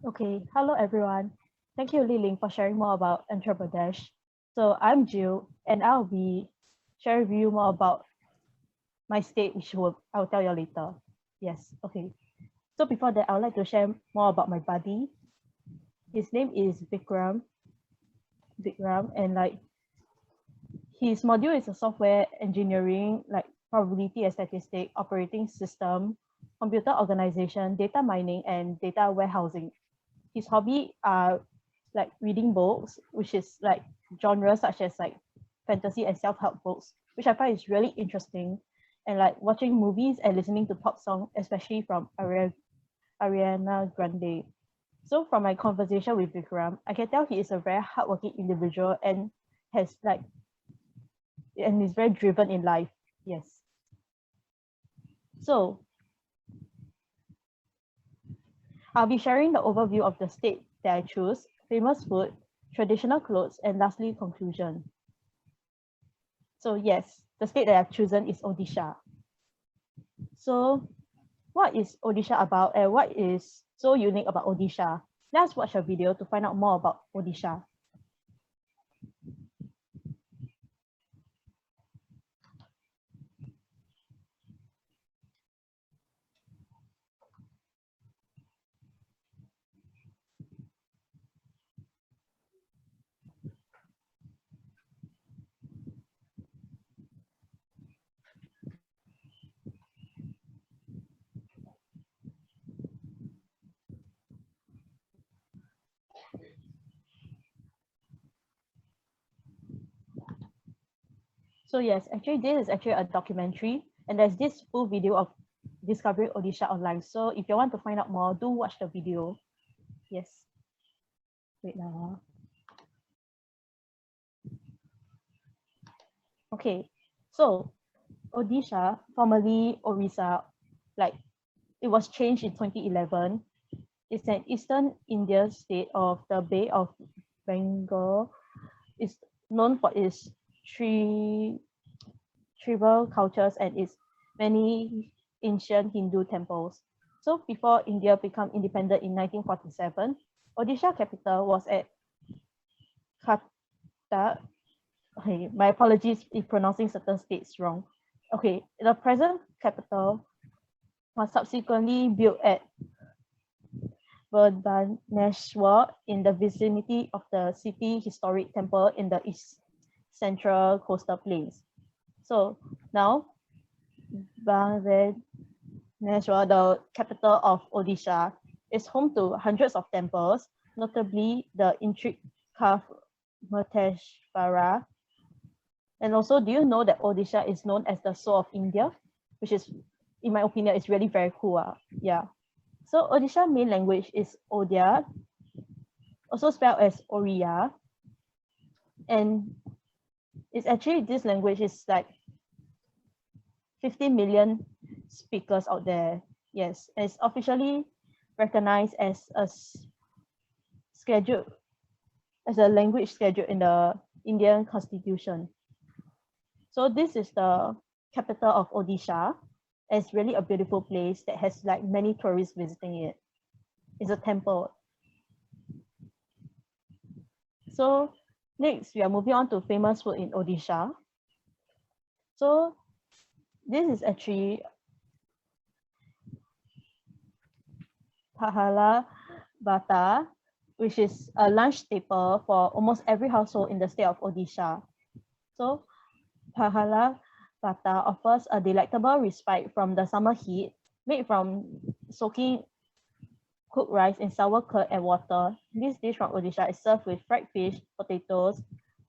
Okay, hello everyone. Thank you, Li Ling, for sharing more about Andhra Pradesh. So I'm Jill, and I'll be sharing with you more about my state, which I'll tell you later. Yes, okay. So before that, I would like to share more about my buddy. His name is Vikram, and his module is a software engineering, like probability and statistic, operating system, computer organization, data mining, and data warehousing. His hobby are like reading books, which is like genres such as like fantasy and self-help books, which I find is really interesting, and like watching movies and listening to pop songs, especially from Ariana Grande. So from my conversation with Vikram, I can tell he is a very hardworking individual and is very driven in life. Yes. So I'll be sharing the overview of the state that I choose, famous food, traditional clothes, and lastly, conclusion. So yes, the state that I've chosen is Odisha. So what is Odisha about and what is so unique about Odisha? Let's watch a video to find out more about Odisha. So yes, actually this is actually a documentary, and there's this full video of discovering Odisha online. So if you want to find out more, do watch the video. Yes. Wait now. Okay, so Odisha, formerly Orissa, like it was changed in 2011. It's an eastern Indian state of the Bay of Bengal. It's known for its tribal cultures and its many ancient Hindu temples. So before India became independent in 1947, Odisha capital was at Kata. Okay, my apologies if pronouncing certain states wrong. Okay, the present capital was subsequently built at Bhubaneswar in the vicinity of the city historic temple in the east central coastal plains. So now, Bhubaneswar, the capital of Odisha, is home to hundreds of temples, notably the intricate carved Murteshwara. And also, do you know that Odisha is known as the soul of India, which is, in my opinion, is really very cool. Yeah. So Odisha main language is Odia, also spelled as Oriya, and it's actually, this language is like 50 million speakers out there. Yes, it's officially recognized as a language schedule in the Indian constitution. So this is the capital of Odisha. It's really a beautiful place that has like many tourists visiting it. It's a temple. So next, we are moving on to famous food in Odisha. So this is actually pahala bata, which is a lunch staple for almost every household in the state of Odisha. So pahala bata offers a delectable respite from the summer heat, made from soaking cooked rice in sour curd and water. This dish from Odisha is served with fried fish, potatoes,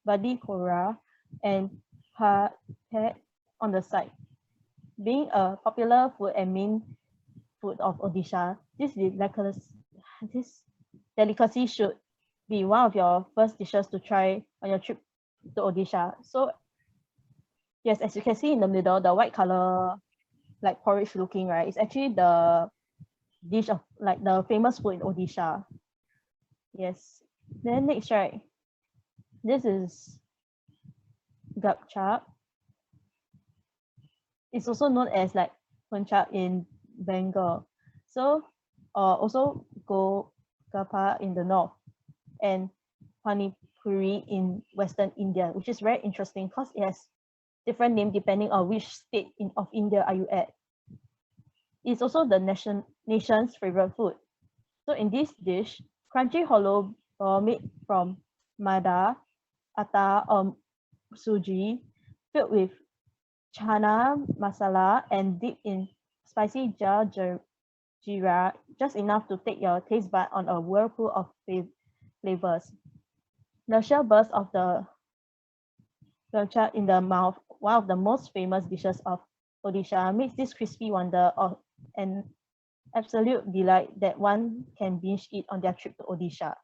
badi kora, and pate on the side. Being a popular food and main food of Odisha, this delicacy should be one of your first dishes to try on your trip to Odisha. So yes, as you can see in the middle, the white color, like porridge looking, right, it's actually the dish of like the famous food in Odisha. Yes. Then next, right, this is gapchap. It's also known as like punchap in Bengal. So also Golgappa in the north and Pani Puri in Western India, which is very interesting because it has different name depending on which state of India are you at. It's also the nation's favorite food. So in this dish, crunchy hollow ball made from maida, atta, or suji, filled with chana masala and dipped in spicy jeera, just enough to take your taste bud on a whirlpool of flavors. The sheer burst of the gapcha in the mouth, one of the most famous dishes of Odisha, makes this crispy wonder of an absolute delight that one can binge eat on their trip to Odisha.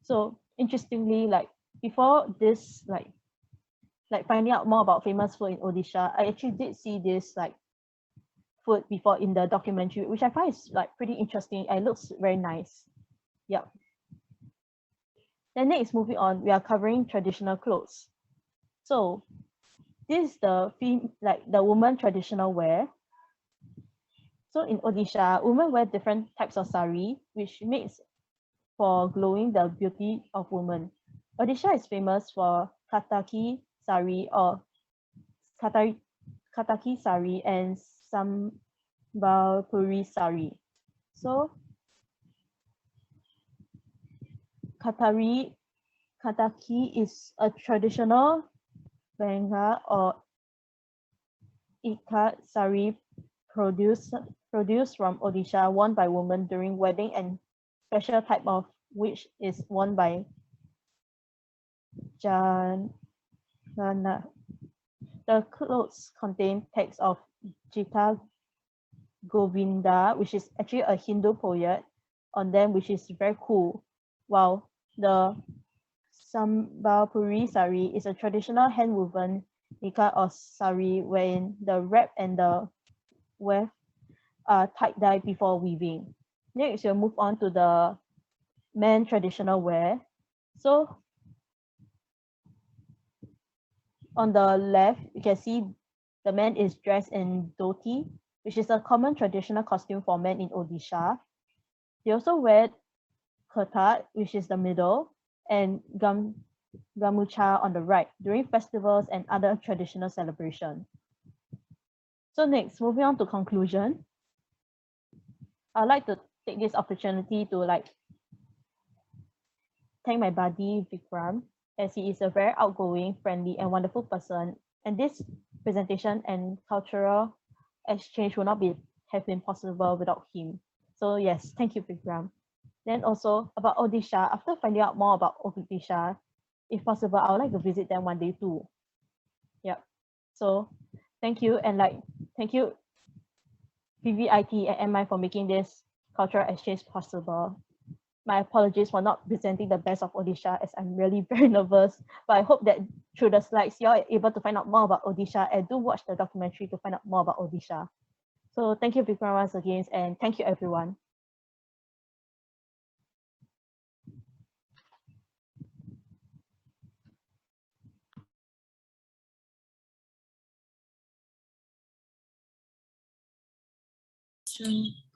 So interestingly, like before this, like finding out more about famous food in Odisha, I actually did see this like food before in the documentary, which I find is like pretty interesting and looks very nice. Yep. Then next, moving on, we are covering traditional clothes. So this is the woman traditional wear. So in Odisha, women wear different types of sari, which makes for glowing the beauty of women. Odisha is famous for Kataki sari or Kataki sari and Sambapuri sari. So Kataki is a traditional Bengal or ikat sari produced from Odisha, worn by women during wedding, and special type of which is worn by Janana. The clothes contain texts of Gita Govinda, which is actually a Hindu poet, on them, which is very cool. While the Sambapuri sari is a traditional hand-woven ikat or sari wherein the wrap and the weft are tie-dye before weaving. Next, we'll move on to the men traditional wear. So on the left, you can see the man is dressed in dhoti, which is a common traditional costume for men in Odisha. They also wear kurta, which is the middle, and gamucha on the right during festivals and other traditional celebrations. So next, moving on to conclusion, I'd like to take this opportunity to thank my buddy Vikram, as he is a very outgoing, friendly, and wonderful person. And this presentation and cultural exchange will not be have been possible without him. So yes, thank you, Vikram. Then also about Odisha, after finding out more about Odisha, if possible, I would like to visit them one day too. Yep. So thank you, and thank you VVIT and MI for making this cultural exchange possible. My apologies for not presenting the best of Odisha, as I'm really very nervous, but I hope that through the slides, you're able to find out more about Odisha, and do watch the documentary to find out more about Odisha. So thank you, Vikram, once again, and thank you, everyone.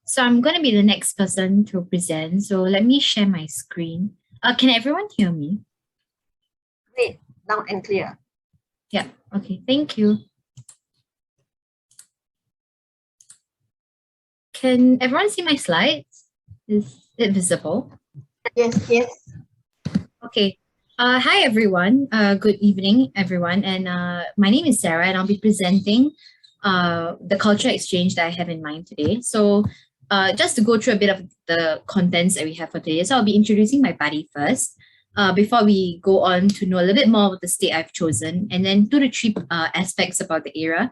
So I'm going to be the next person to present. So let me share my screen. Can everyone hear me? Great, loud and clear. Yeah, okay, thank you. Can everyone see my slides? Is it visible? Yes, yes. Okay. Hi, everyone. Good evening, everyone. And my name is Sarah, and I'll be presenting the culture exchange that I have in mind today. So just to go through a bit of the contents that we have for today. So I'll be introducing my buddy first, before we go on to know a little bit more about the state I've chosen, and then 2 to 3 aspects about the area,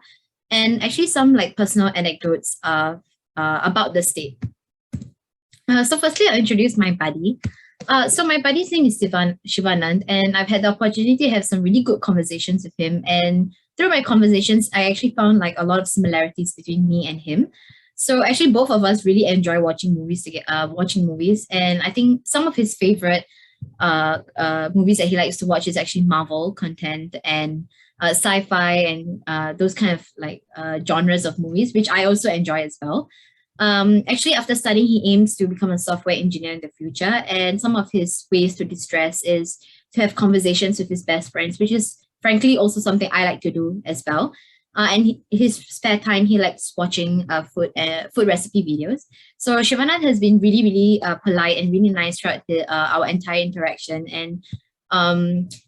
and actually some like personal anecdotes about the state. So firstly, I'll introduce my buddy. So my buddy's name is Shivanand, and I've had the opportunity to have some really good conversations with him. And through my conversations, I actually found like a lot of similarities between me and him. So actually, both of us really enjoy watching movies together. And I think some of his favorite movies that he likes to watch is actually Marvel content and sci-fi and those kind of like genres of movies, which I also enjoy as well. Actually, after studying, he aims to become a software engineer in the future, and some of his ways to distress is to have conversations with his best friends, which is frankly also something I like to do as well. And his spare time, he likes watching food recipe videos. So Shivanand has been really, really polite and really nice throughout our entire interaction, and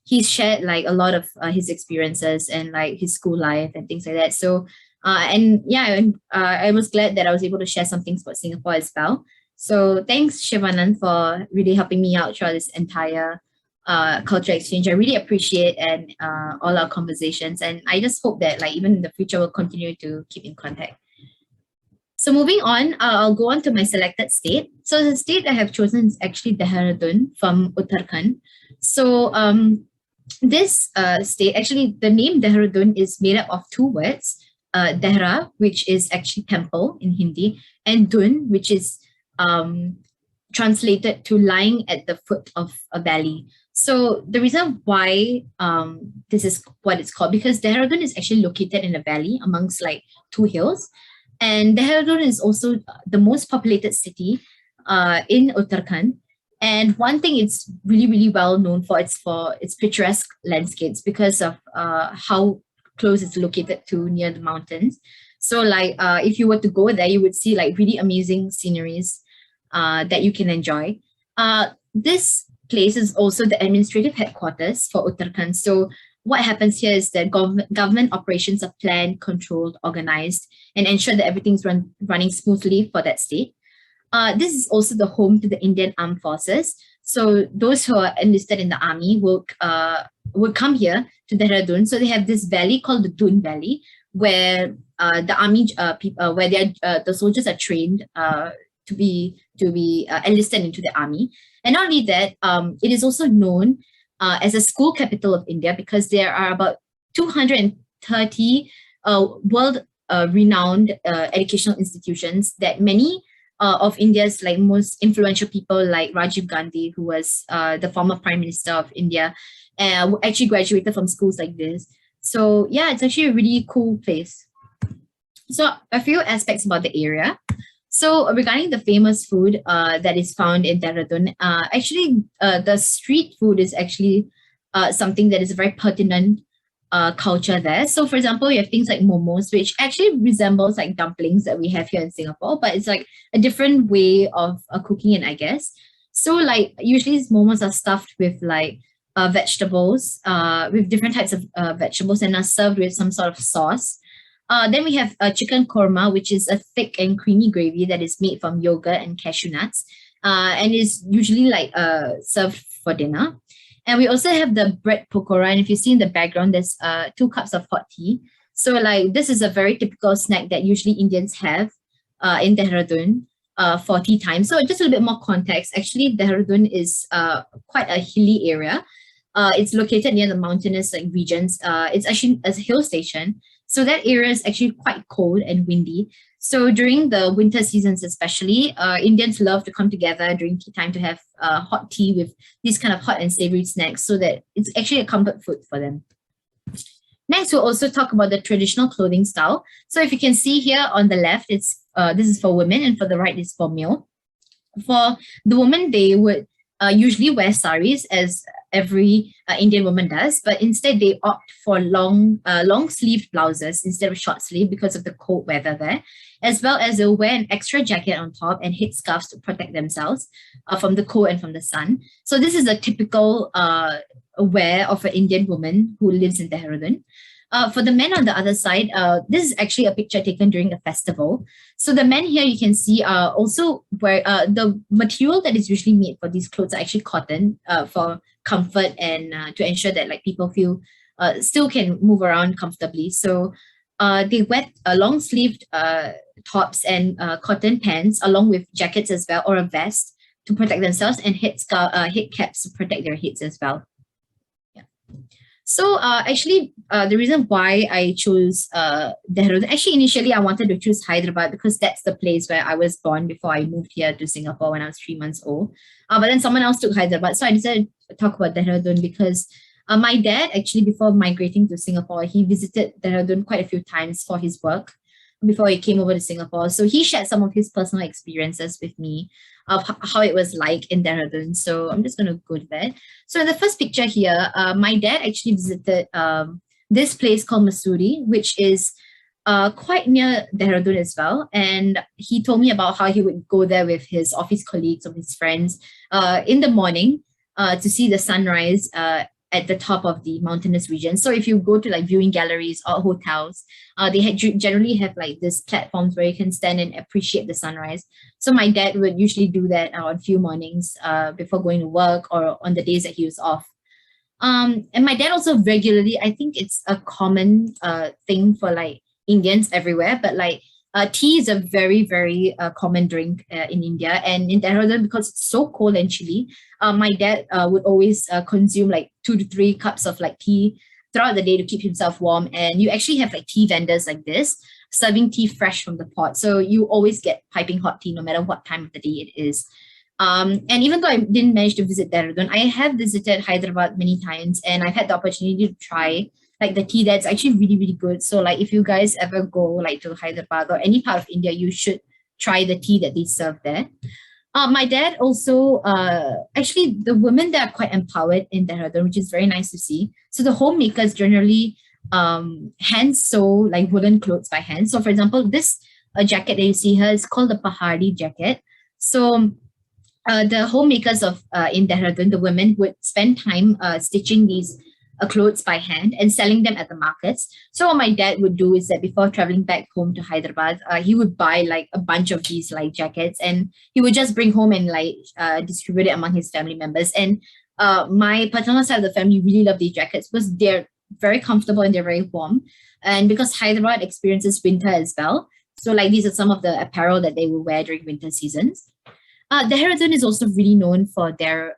he's shared like a lot of his experiences and like his school life and things like that. So I was glad that I was able to share some things about Singapore as well. So thanks, Shivanand, for really helping me out throughout this entire culture exchange. I really appreciate and all our conversations, and I just hope that like even in the future we'll continue to keep in contact. So moving on, I'll go on to my selected state. So the state I have chosen is actually Dehradun from Uttarakhand. So this state, actually the name Dehradun is made up of 2 words. Dehra, which is actually temple in Hindi, and Dun, which is translated to lying at the foot of a valley. So the reason why this is what it's called, because Dehradun is actually located in a valley amongst like 2 hills. And Dehradun is also the most populated city in Uttarakhand. And one thing it's really, really well known for its picturesque landscapes because of how close it's located to near the mountains. So like if you were to go there, you would see like really amazing sceneries that you can enjoy. This place is also the administrative headquarters for Uttarakhand. So what happens here is that government operations are planned, controlled, organized, and ensure that everything's running smoothly for that state. This is also the home to the Indian Armed Forces. So those who are enlisted in the army will come here to Dehradun. So they have this valley called the Dun Valley, where the army where the soldiers are trained to be enlisted into the army. And not only that, it is also known as a school capital of India because there are about 230 world renowned educational institutions that many of India's like most influential people like Rajiv Gandhi, who was the former Prime Minister of India, actually graduated from schools like this. So yeah, it's actually a really cool place. So a few aspects about the area. So regarding the famous food that is found in Dehradun, actually the street food is actually something that is a very pertinent culture there. So for example, you have things like momos, which actually resembles like dumplings that we have here in Singapore, but it's like a different way of cooking it, I guess. So like usually these momos are stuffed with like vegetables, with different types of vegetables, and are served with some sort of sauce. Then we have chicken korma, which is a thick and creamy gravy that is made from yogurt and cashew nuts, and is usually like served for dinner. And we also have the bread pakora, and if you see in the background, there's 2 cups of hot tea. So like this is a very typical snack that usually Indians have in Dehradun for tea time. So just a little bit more context. Actually, Dehradun is quite a hilly area. It's located near the mountainous like regions. It's actually a hill station. So that area is actually quite cold and windy. So during the winter seasons especially, Indians love to come together during tea time to have hot tea with these kind of hot and savory snacks so that it's actually a comfort food for them. Next, we'll also talk about the traditional clothing style. So if you can see here on the left, it's this is for women, and for the right is for male. For the women, they would usually wear saris, as every Indian woman does, but instead they opt for long sleeved blouses instead of short sleeve because of the cold weather there, as well as they'll wear an extra jacket on top and headscarves to protect themselves from the cold and from the sun. So this is a typical wear of an Indian woman who lives in Dehradun. For the men on the other side, this is actually a picture taken during a festival. So the men here you can see are also where the material that is usually made for these clothes are actually cotton for comfort and to ensure that like people feel still can move around comfortably. So they wear long sleeved tops and cotton pants along with jackets as well, or a vest to protect themselves, and head caps to protect their heads as well. So actually, the reason why I chose Dehradun, actually initially I wanted to choose Hyderabad because that's the place where I was born before I moved here to Singapore when I was 3 months old. But then someone else took Hyderabad. So I decided to talk about Dehradun because my dad, actually before migrating to Singapore, he visited Dehradun quite a few times for his work before he came over to Singapore. So he shared some of his personal experiences with me of how it was like in Dehradun. So I'm just going to go to that. So in the first picture here, my dad actually visited this place called Mussoorie, which is quite near Dehradun as well. And he told me about how he would go there with his office colleagues or his friends in the morning to see the sunrise at the top of the mountainous region. So if you go to like viewing galleries or hotels, they generally have like this platforms where you can stand and appreciate the sunrise. So my dad would usually do that on a few mornings before going to work or on the days that he was off. And my dad also regularly, I think it's a common thing for like Indians everywhere, but like tea is a very, very common drink in India. And in Dehradun, because it's so cold and chilly, my dad would always consume like 2 to 3 cups of like tea throughout the day to keep himself warm. And you actually have like tea vendors like this, serving tea fresh from the pot. So you always get piping hot tea no matter what time of the day it is. And even though I didn't manage to visit Dehradun, I have visited Hyderabad many times, and I've had the opportunity to try like the tea that's actually really, really good. So like if you guys ever go like to Hyderabad or any part of India, you should try the tea that they serve there. My dad also, actually the women there are quite empowered in Dehradun, which is very nice to see. So the homemakers generally hand sew like woolen clothes by hand. So for example, this jacket that you see here is called the Pahari jacket. So the homemakers of in Dehradun, the women would spend time stitching these clothes by hand and selling them at the markets. So what my dad would do is that before traveling back home to Hyderabad, he would buy like a bunch of these like jackets, and he would just bring home and like distribute it among his family members. And my paternal side of the family really love these jackets because they're very comfortable and they're very warm. And because Hyderabad experiences winter as well, so like these are some of the apparel that they will wear during winter seasons. Dehradun is also really known for their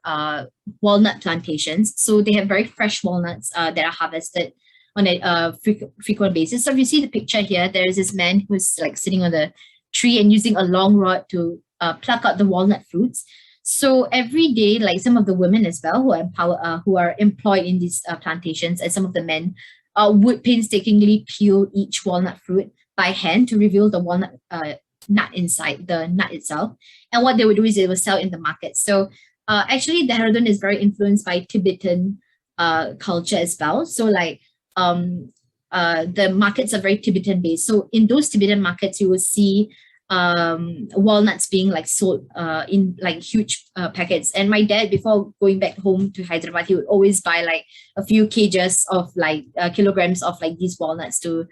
walnut plantations. So they have very fresh walnuts that are harvested on a frequent basis. So if you see the picture here, there is this man who's like sitting on the tree and using a long rod to pluck out the walnut fruits. So every day, like some of the women as well who are employed in these plantations, and some of the men would painstakingly peel each walnut fruit by hand to reveal the walnut nut inside the nut itself. And what they would do is they would sell in the market. So actually Dehradun is very influenced by Tibetan culture as well. So like the markets are very Tibetan based. So in those Tibetan markets, you will see walnuts being like sold in like huge packets. And my dad, before going back home to Hyderabad, he would always buy like a few kgs of like kilograms of like these walnuts to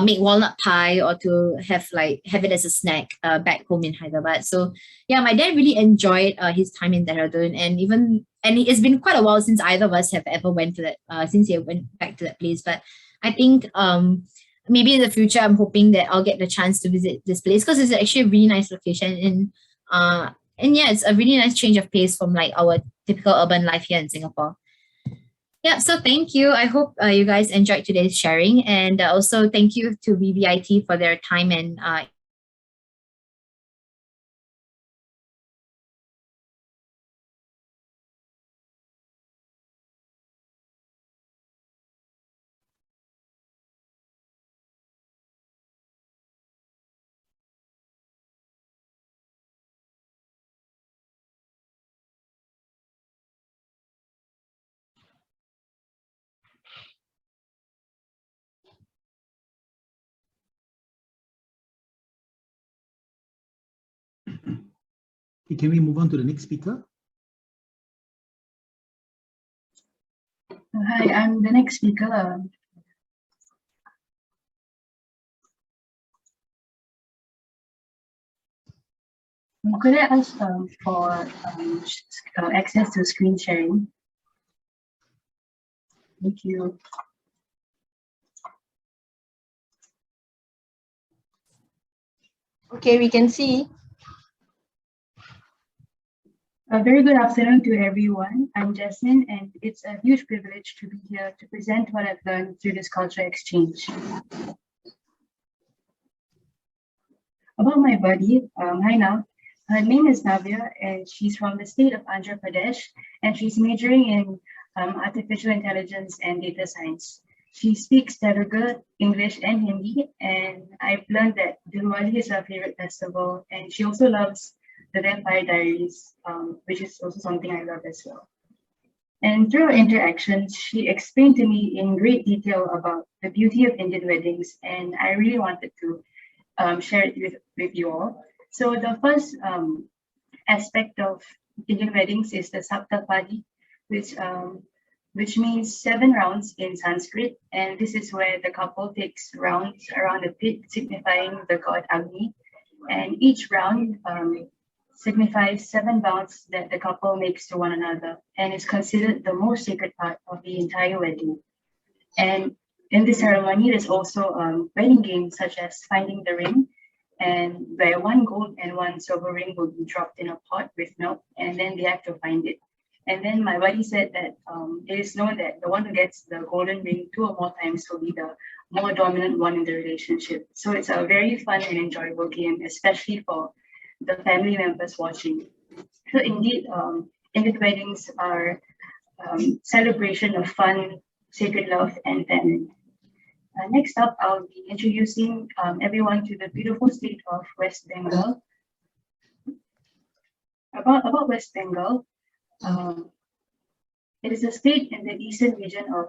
make walnut pie or to have it as a snack back home in Hyderabad. So yeah, my dad really enjoyed his time in Dehradun, and it's been quite a while since either of us have ever went to that since he went back to that place. But I think maybe in the future I'm hoping that I'll get the chance to visit this place because it's actually a really nice location, and yeah, it's a really nice change of pace from like our typical urban life here in Singapore. Yeah, so thank you. I hope you guys enjoyed today's sharing, and also thank you to VVIT for their time and Can we move on to the next speaker? Hi, I'm the next speaker. Could I ask for access to screen sharing? Thank you. Okay, we can see. A very good afternoon to everyone. I'm Jasmine, and it's a huge privilege to be here to present what I've learned through this culture exchange. About my buddy, hi now. Her name is Navya, and she's from the state of Andhra Pradesh, and she's majoring in artificial intelligence and data science. She speaks Telugu, English, and Hindi, and I've learned that Diwali is her favorite festival, and she also loves the Vampire Diaries, which is also something I love as well. And through our interactions, she explained to me in great detail about the beauty of Indian weddings, and I really wanted to share it with you all. So the first aspect of Indian weddings is the Saptapadi, which means 7 rounds in Sanskrit, and this is where the couple takes rounds around the pit, signifying the god Agni, and each round signifies 7 vows that the couple makes to one another, and is considered the most sacred part of the entire wedding. And in this ceremony, there's also wedding games such as finding the ring, and where 1 gold and 1 silver ring will be dropped in a pot with milk, and then they have to find it. And then my buddy said that it is known that the one who gets the golden ring 2 or more times will be the more dominant one in the relationship. So it's a very fun and enjoyable game, especially for the family members watching. So indeed, Indian weddings are celebration of fun, sacred love, and family. Next up, I'll be introducing everyone to the beautiful state of West Bengal. About West Bengal, it is a state in the eastern region of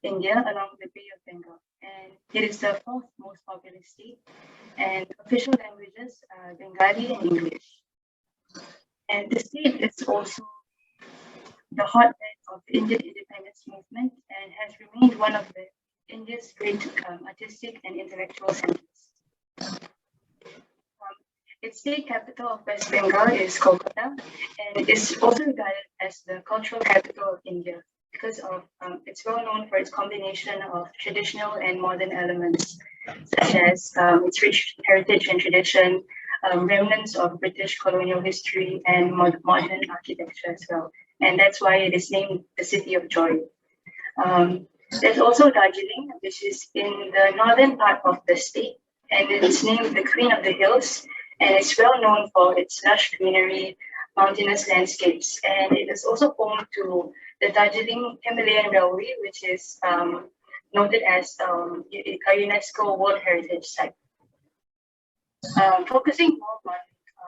India along the Bay of Bengal, and it is the 4th most populous state, and official languages are Bengali and English. And the state is also the hotbed of the Indian independence movement and has remained one of India's great artistic and intellectual centers. Its state capital of West Bengal is Kolkata, and it is also regarded as the cultural capital of India because of it's well known for its combination of traditional and modern elements, such as its rich heritage and tradition, remnants of British colonial history, and modern architecture as well. And that's why it is named the City of Joy. There's also Darjeeling, which is in the northern part of the state, and it's named the Queen of the Hills, and it's well known for its lush greenery, mountainous landscapes, and it is also home to the Darjeeling Himalayan Railway, which is noted as a UNESCO World Heritage Site. Focusing more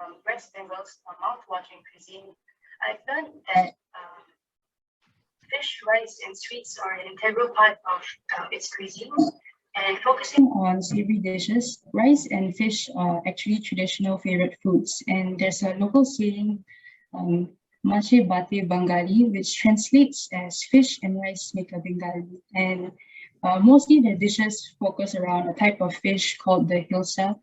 on West Bengal's mouth-watering cuisine, I've learned that fish, rice, and sweets are an integral part of its cuisine. And focusing on savory dishes, rice and fish are actually traditional favorite foods. And there's a local saying, Mache Bate Bengali, which translates as fish and rice make a Bengali. And Mostly the dishes focus around a type of fish called the hilsa,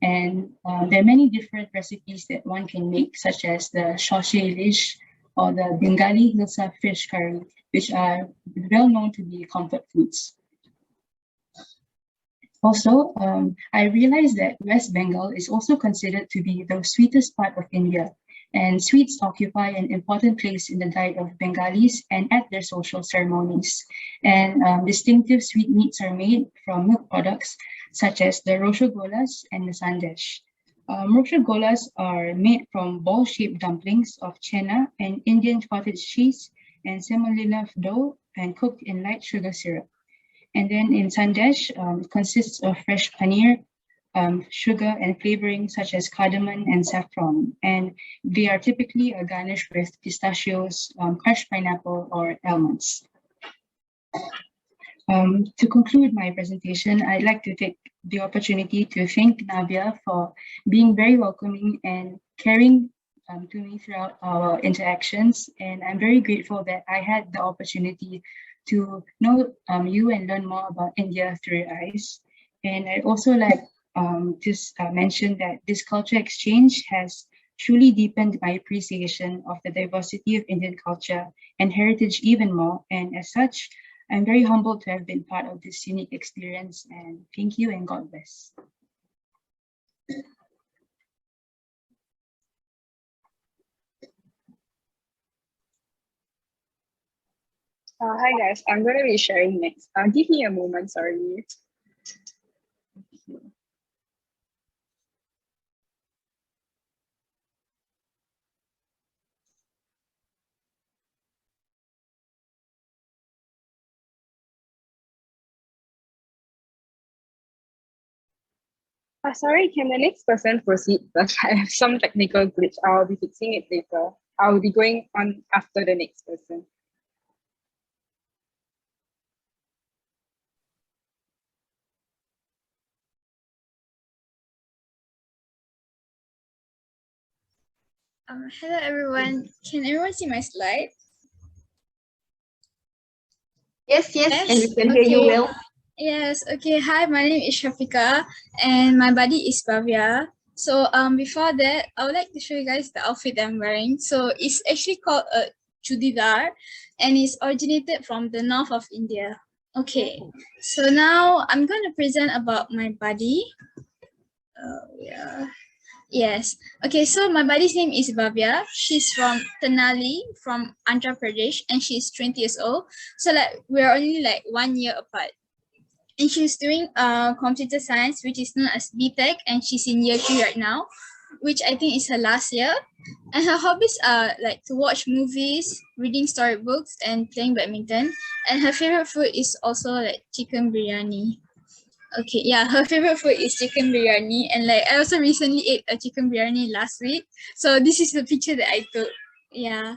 and there are many different recipes that one can make, such as the shoshe ilish or the Bengali hilsa fish curry, which are well known to be comfort foods. Also, I realized that West Bengal is also considered to be the sweetest part of India, and sweets occupy an important place in the diet of Bengalis and at their social ceremonies. And distinctive sweetmeats are made from milk products such as the roshogolas and the sandesh. Roshogolas are made from ball-shaped dumplings of chena and Indian cottage cheese and semolina dough and cooked in light sugar syrup. And then in sandesh, consists of fresh paneer, sugar and flavoring such as cardamom and saffron. And they are typically garnished with pistachios, crushed pineapple, or almonds. To conclude my presentation, I'd like to take the opportunity to thank Navya for being very welcoming and caring to me throughout our interactions. And I'm very grateful that I had the opportunity to know you and learn more about India through your eyes. And I'd also like to mention that this culture exchange has truly deepened my appreciation of the diversity of Indian culture and heritage even more. And as such, I'm very humbled to have been part of this unique experience, and thank you and God bless. Hi guys, I'm going to be sharing next. Give me a moment, sorry. Sorry, can the next person proceed? But I have some technical glitch. I'll be fixing it later. I'll be going on after the next person. Hello everyone. Can everyone see my slide? Yes, and we can hear you well. Yes, okay. Hi, my name is Shafika and my buddy is Bhavya. So before that, I would like to show you guys the outfit I'm wearing. So it's actually called a chudidar and it's originated from the north of India. Okay, so now I'm going to present about my buddy. Yes. Okay, so my buddy's name is Bhavya. She's from Tenali, from Andhra Pradesh, and she's 20 years old. So like we're only like 1 year apart. And she's doing computer science, which is known as BTech, and she's in year 3 right now, which I think is her last year. And her hobbies are like to watch movies, reading storybooks, and playing badminton. And her favorite food is also like chicken biryani. Okay, yeah, her favorite food is chicken biryani, and like I also recently ate a chicken biryani last week. So this is the picture that I took. Yeah,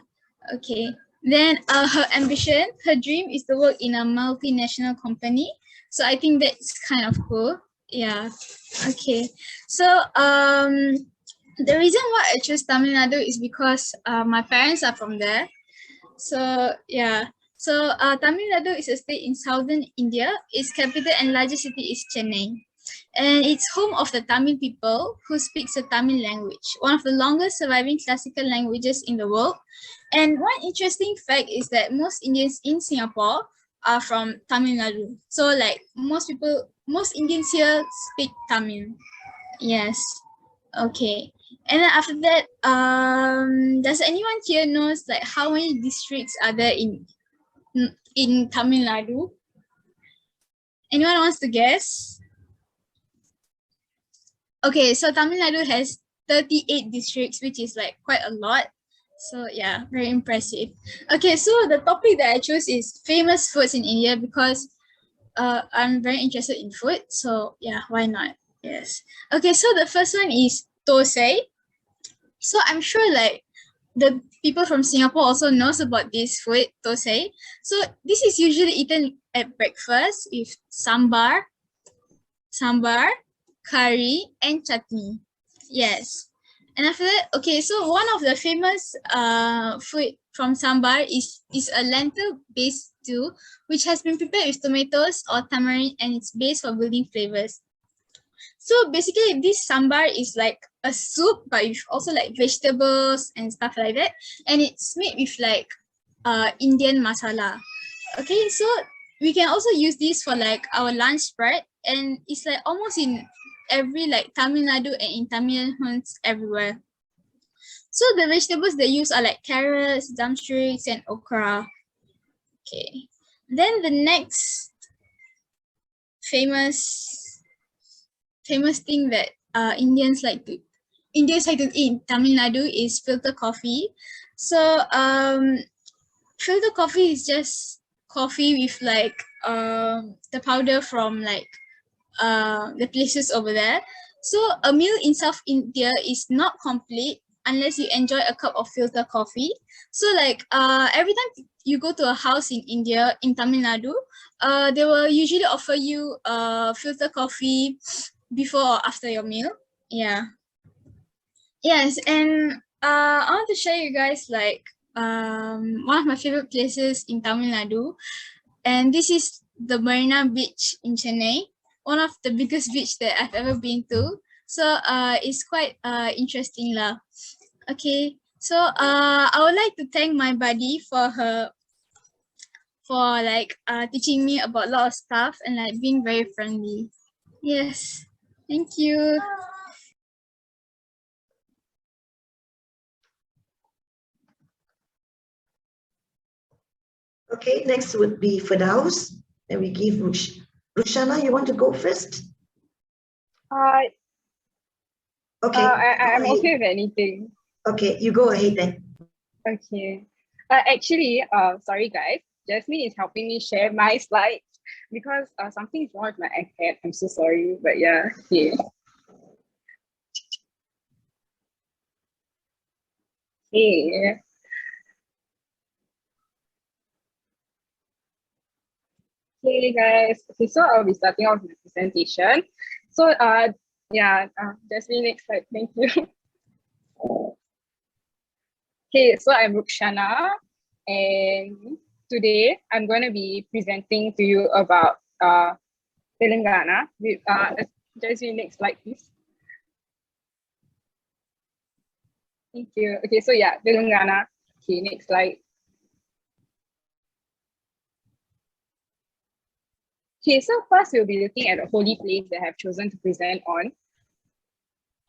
okay. Then her ambition, her dream is to work in a multinational company. So I think that's kind of cool. Yeah. Okay. So the reason why I chose Tamil Nadu is because my parents are from there. So yeah. So Tamil Nadu is a state in southern India. Its capital and largest city is Chennai. And it's home of the Tamil people who speaks the Tamil language, one of the longest surviving classical languages in the world. And one interesting fact is that most Indians in Singapore are from Tamil Nadu. So like most Indians here speak Tamil. Yes. Okay. And then after that, does anyone here knows like how many districts are there in Tamil Nadu? Anyone wants to guess? Okay, so Tamil Nadu has 38 districts, which is like quite a lot. So yeah, very impressive. Okay, so the topic that I chose is famous foods in India because I'm very interested in food. So yeah, why not? Yes. Okay, so the first one is thosai. So I'm sure like the people from Singapore also knows about this food, thosai. So this is usually eaten at breakfast with sambar, curry, and chutney. Yes. And after that, okay, so one of the famous food from sambar is a lentil-based stew, which has been prepared with tomatoes or tamarind, and it's based for building flavors. So basically, this sambar is like a soup, but with also like vegetables and stuff like that, and it's made with like Indian masala. Okay, so we can also use this for like our lunch spread, and it's like almost in every like Tamil Nadu and in Tamil homes everywhere. So the vegetables they use are like carrots, drumsticks, and okra. Okay, then the next famous thing that Indians like to eat in Tamil Nadu is filter coffee. So filter coffee is just coffee with like the powder from like the places over there. So a meal in South India is not complete unless you enjoy a cup of filter coffee. So like every time you go to a house in India, in Tamil Nadu, they will usually offer you filter coffee before or after your meal. Yeah. Yes, and I want to show you guys like one of my favorite places in Tamil Nadu, and this is the Marina Beach in Chennai, one of the biggest beach that I've ever been to. So it's quite interesting lah. Okay, so I would like to thank my buddy for like teaching me about a lot of stuff and like being very friendly. Yes, thank you. Okay, next would be Firdaus. Then we give Rushana, you want to go first? Okay. I'm okay with anything. Okay, you go ahead then. Okay. Actually, sorry guys, Jasmine is helping me share my slides because something is wrong with my iPad. I'm so sorry, but yeah. Okay. Okay. Hey guys, okay, so I'll be starting off with the presentation. So yeah, Jasmine, next slide, thank you. Okay, so I'm Rukshana, and today I'm going to be presenting to you about Telangana. Jasmine, next slide, please. Thank you. Okay, so yeah, Telangana. Okay, next slide. Okay, so first we'll be looking at a holy place that I have chosen to present on.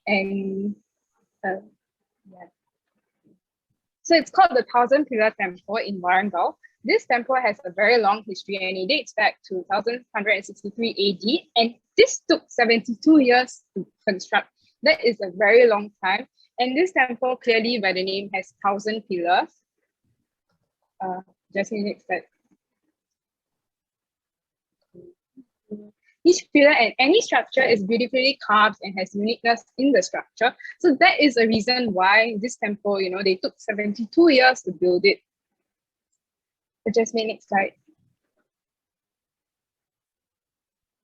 And yeah. So it's called the Thousand Pillar Temple in Warangal. This temple has a very long history and it dates back to 1163 AD. And this took 72 years to construct. That is a very long time. And this temple clearly by the name has 1,000 pillars. Just next slide. Each pillar and any structure is beautifully carved and has uniqueness in the structure. So that is a reason why this temple, they took 72 years to build it. Just next slide.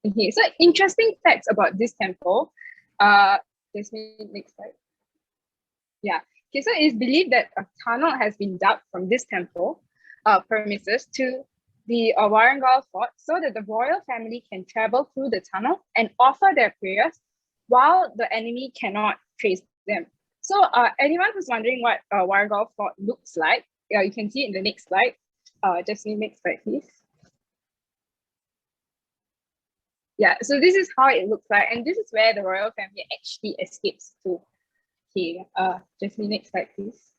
Okay, so interesting facts about this temple. Just next slide. Yeah. Okay, so it is believed that a tunnel has been dug from this temple premises to the Warangal fort so that the royal family can travel through the tunnel and offer their prayers while the enemy cannot trace them. So anyone who's wondering what Warangal fort looks like, you can see it in the next slide. Just next slide, please. Yeah, so this is how it looks like, and this is where the royal family actually escapes to. Okay, just next slide, please.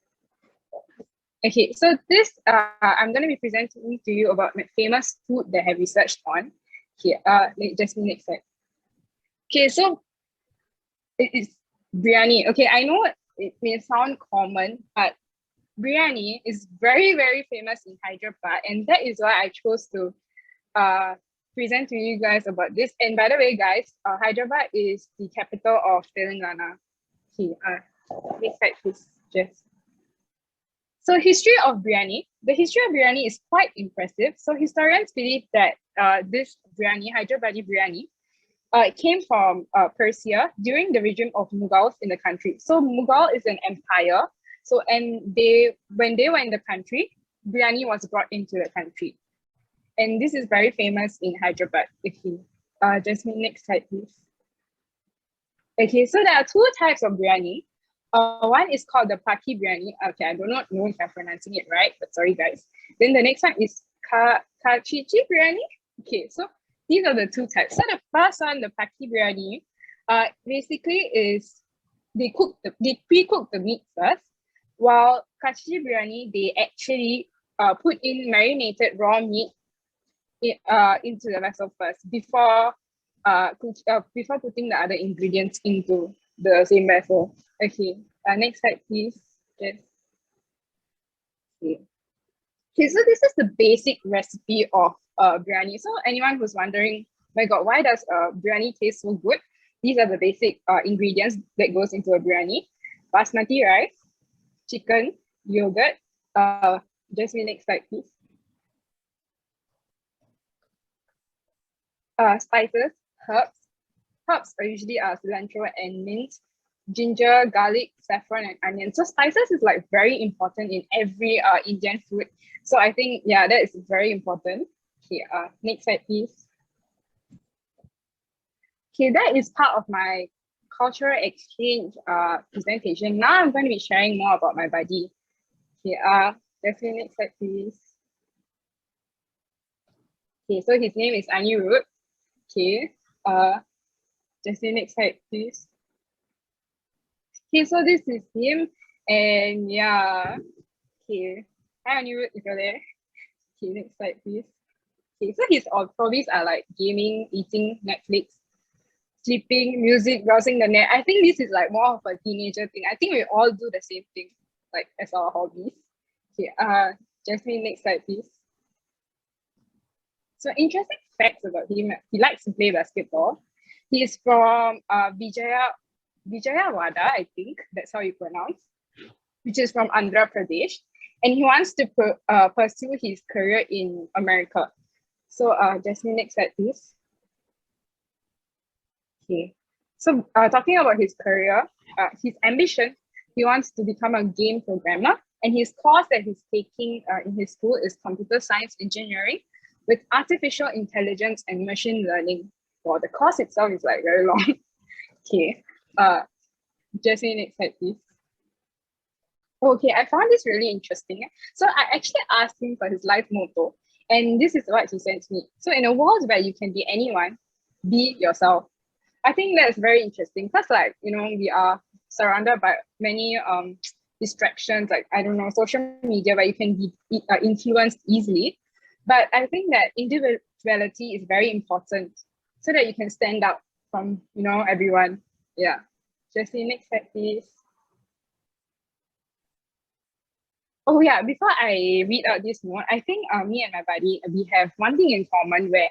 Okay, so this, I'm going to be presenting to you about my famous food that I have researched on. Okay, just next slide. Okay, so it is biryani. Okay, I know it may sound common, but biryani is very, very famous in Hyderabad, and that is why I chose to present to you guys about this. And by the way, guys, Hyderabad is the capital of Telangana. Okay, next slide, please, Jess. So history of biryani. The history of biryani is quite impressive. So historians believe that this biryani, Hyderabadi biryani, came from Persia during the regime of Mughals in the country. So Mughal is an empire. So when they were in the country, biryani was brought into the country. And this is very famous in Hyderabad. Okay, Jasmine, next slide, please. Okay, so there are two types of biryani. One is called the Paki biryani. Okay, I do not know if I'm pronouncing it right, but sorry guys. Then the next one is Kachichi biryani. Okay, so these are the two types. So the first one, the Paki biryani, basically is they pre-cook the meat first, while Kachichi biryani, they actually put in marinated raw meat into the vessel first before putting the other ingredients into the same vessel. Okay, next slide, please. Yes. Okay. Okay, so this is the basic recipe of biryani. So anyone who's wondering, my God, why does biryani taste so good? These are the basic ingredients that goes into a biryani: basmati rice, chicken, yogurt. Jasmine, next slide, please. Spices, herbs. Herbs are usually cilantro and mint, ginger, garlic, saffron, and onion. So spices is like very important in every Indian food. So I think, yeah, that is very important. Okay, next slide, please. Okay, that is part of my cultural exchange presentation. Now I'm going to be sharing more about my buddy. Okay, definitely next slide, please. Okay, so his name is Anirudh. Okay, just the next slide, please. Okay, so this is him, and yeah. Okay, hi Anirudh, if you're there. Okay, next slide, please. Okay, so his hobbies are like gaming, eating, Netflix, sleeping, music, browsing the net. I think this is like more of a teenager thing. I think we all do the same thing, like as our hobbies. Okay, Jasmine, next slide, please. So interesting facts about him. He likes to play basketball. He is from Vijayawada, I think that's how you pronounce, which is from Andhra Pradesh, and he wants to pursue his career in America. So, Jasmine, next slide, please. Okay. So, talking about his career, his ambition, he wants to become a game programmer, and his course that he's taking in his school is computer science engineering with artificial intelligence and machine learning. Well, the course itself is like very long. Okay. Jasmine, next slide, please. Okay, I found this really interesting. So I actually asked him for his life motto, and this is what he sent me. So in a world where you can be anyone, be yourself. I think that's very interesting because, like, you know, we are surrounded by many distractions, like, I don't know, social media, where you can be influenced easily. But I think that individuality is very important so that you can stand out from, you know, everyone. Yeah. Jessie, next slide, please. Oh yeah, before I read out this note, I think me and my buddy, we have one thing in common where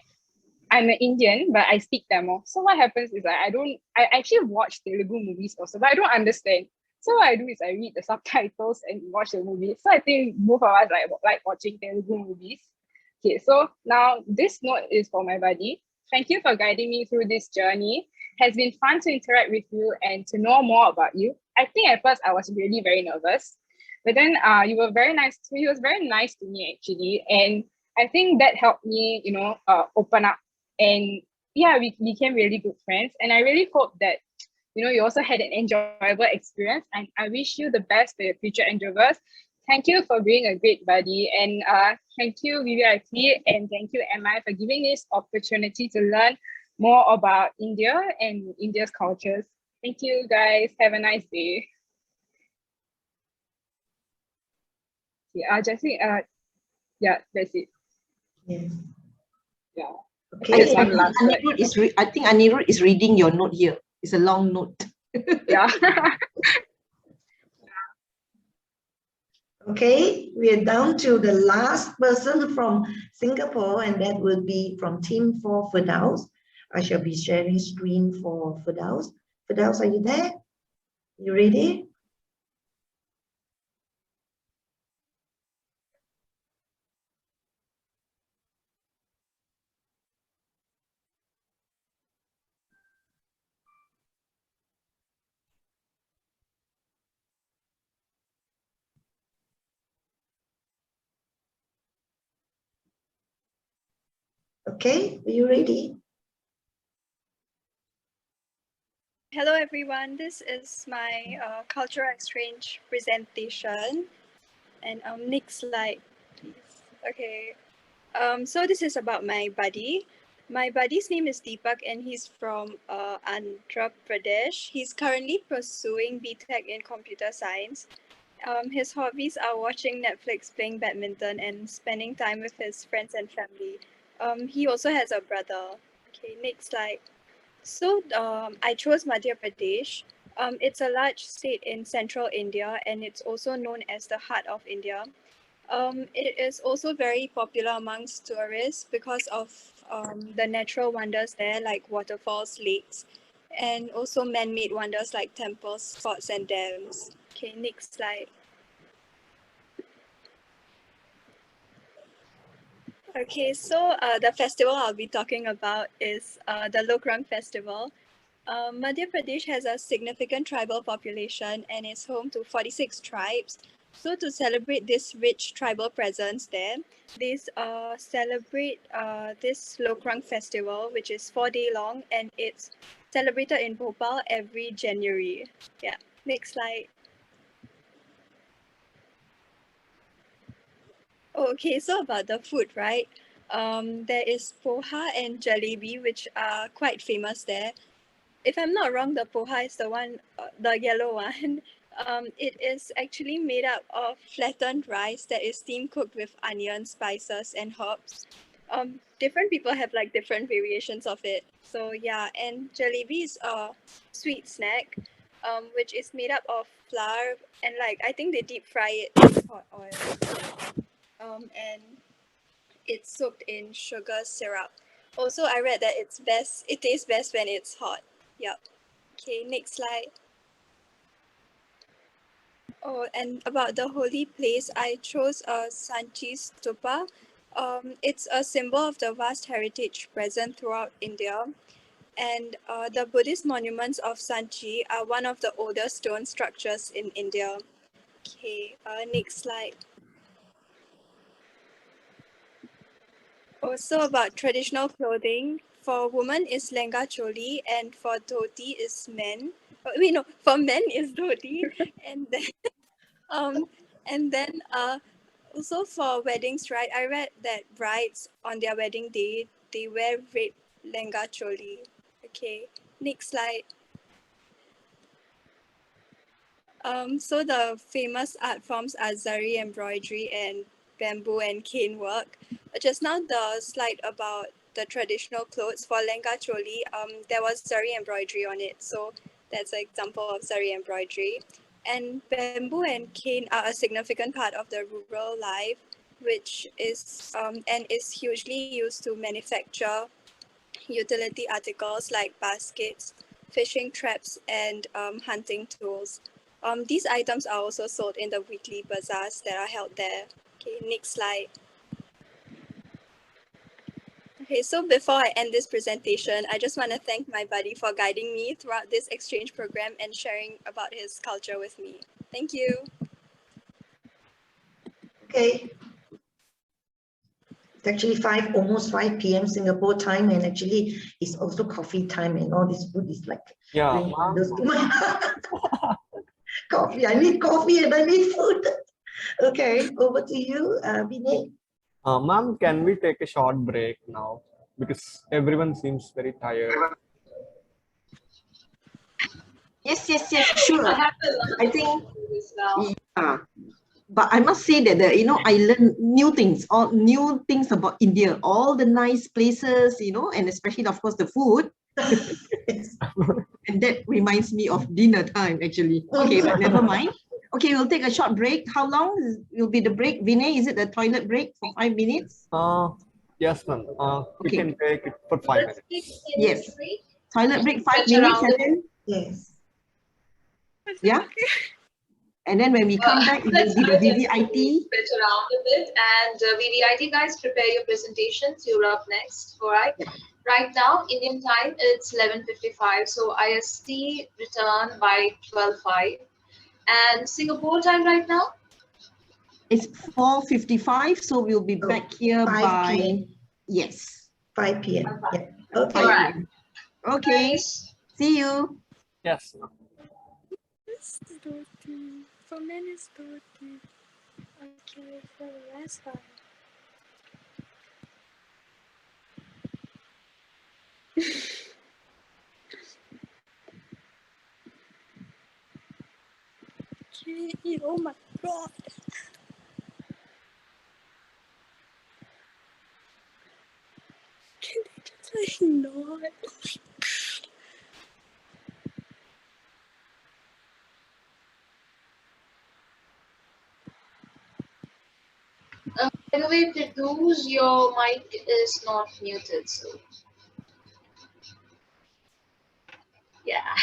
I'm an Indian, but I speak Tamil. So what happens is like I actually watch Telugu movies also, but I don't understand. So what I do is I read the subtitles and watch the movie. So I think both of us like watching Telugu movies. Okay, so now this note is for my buddy. Thank you for guiding me through this journey. Has been fun to interact with you and to know more about you. I think at first I was really very nervous, but then you were very nice. He was very nice to me actually, and I think that helped me, you know, open up. And yeah, we became really good friends. And I really hope that, you know, you also had an enjoyable experience. And I wish you the best for your future endeavors. Thank you for being a great buddy. And thank you, VVIT, and thank you, MI, for giving this opportunity to learn more about India and India's cultures. Thank you, guys. Have a nice day. Yeah, Jessie, yeah, that's it. Yes. Yeah. Okay, I think Anirudh is reading your note here. It's a long note. Yeah. Okay, we are down to the last person from Singapore, and that will be from Team 4 Firdaus. I shall be sharing screen for Firdaus. Firdaus, are you there? You ready? Okay, are you ready? Hello everyone, this is my cultural exchange presentation. And next slide, please. Okay, so this is about my buddy. My buddy's name is Deepak and he's from Andhra Pradesh. He's currently pursuing BTech in computer science. His hobbies are watching Netflix, playing badminton, and spending time with his friends and family. He also has a brother. Okay, next slide. So I chose Madhya Pradesh. It's a large state in central India and it's also known as the heart of India. It is also very popular amongst tourists because of the natural wonders there like waterfalls, lakes, and also man-made wonders like temples, forts, and dams. Okay, next slide. Okay, so the festival I'll be talking about is the Lokrang Festival. Madhya Pradesh has a significant tribal population and is home to 46 tribes. So to celebrate this rich tribal presence there, they celebrate this Lokrang Festival, which is 4 day long and it's celebrated in Bhopal every January. Yeah, next slide. Okay, so about the food, right? There is poha and jalebi, which are quite famous there. If I'm not wrong, the poha is the one, the yellow one. It is actually made up of flattened rice that is steam cooked with onions, spices, and herbs. Different people have like different variations of it. So yeah, and jalebi is a sweet snack, which is made up of flour and like I think they deep fry it in hot oil. And it's soaked in sugar syrup. Also, I read that it tastes best when it's hot. Yep. Okay, next slide. Oh, and about the holy place, I chose Sanchi Stupa. It's a symbol of the vast heritage present throughout India. And the Buddhist monuments of Sanchi are one of the oldest stone structures in India. Okay, next slide. Also about traditional clothing, for women is lenga choli and for dhoti is men. Wait, no, for men is dhoti, and then um and then also for weddings, right? I read that brides on their wedding day they wear red lenga choli. Okay, next slide. So the famous art forms are zari embroidery and bamboo and cane work. Just now the slide about the traditional clothes for lenga choli, there was zari embroidery on it. So that's an example of zari embroidery. And bamboo and cane are a significant part of the rural life, which is and is hugely used to manufacture utility articles like baskets, fishing traps, and hunting tools. These items are also sold in the weekly bazaars that are held there. Okay, next slide. Okay, so before I end this presentation, I just want to thank my buddy for guiding me throughout this exchange program and sharing about his culture with me. Thank you. Okay. It's actually almost 5 p.m. Singapore time, and actually it's also coffee time, and all this food is like coffee. I need coffee and I need food. Okay, over to you, Vinay. Ma'am, can we take a short break now? Because everyone seems very tired. Yes, sure. I think, yeah. But I must say that I learned new things about India, all the nice places, and especially of course the food. And that reminds me of dinner time actually. Okay, but never mind. Okay, we'll take a short break. How long will be the break? Vinay, is it the toilet break for 5 minutes? Yes, ma'am. We can take it for 5 minutes. Yes. Toilet break 5 minutes and then yes. Yeah. And then when we come back, it will be the VVIT. Switch around a bit, and VVIT guys, prepare your presentations. You're up next. All right. Right now, Indian time, it's 11:55. So IST return by 12:05. And Singapore time right now? It's 4:55. So we'll be back here by, yes. 5 p.m. Yeah. Okay. All right. Okay. Nice. See you. Yes. For men it's dirty. Okay, for the last one. Okay, oh my god. Can they just like not? By the way, Firdoos, your mic is not muted, so yeah.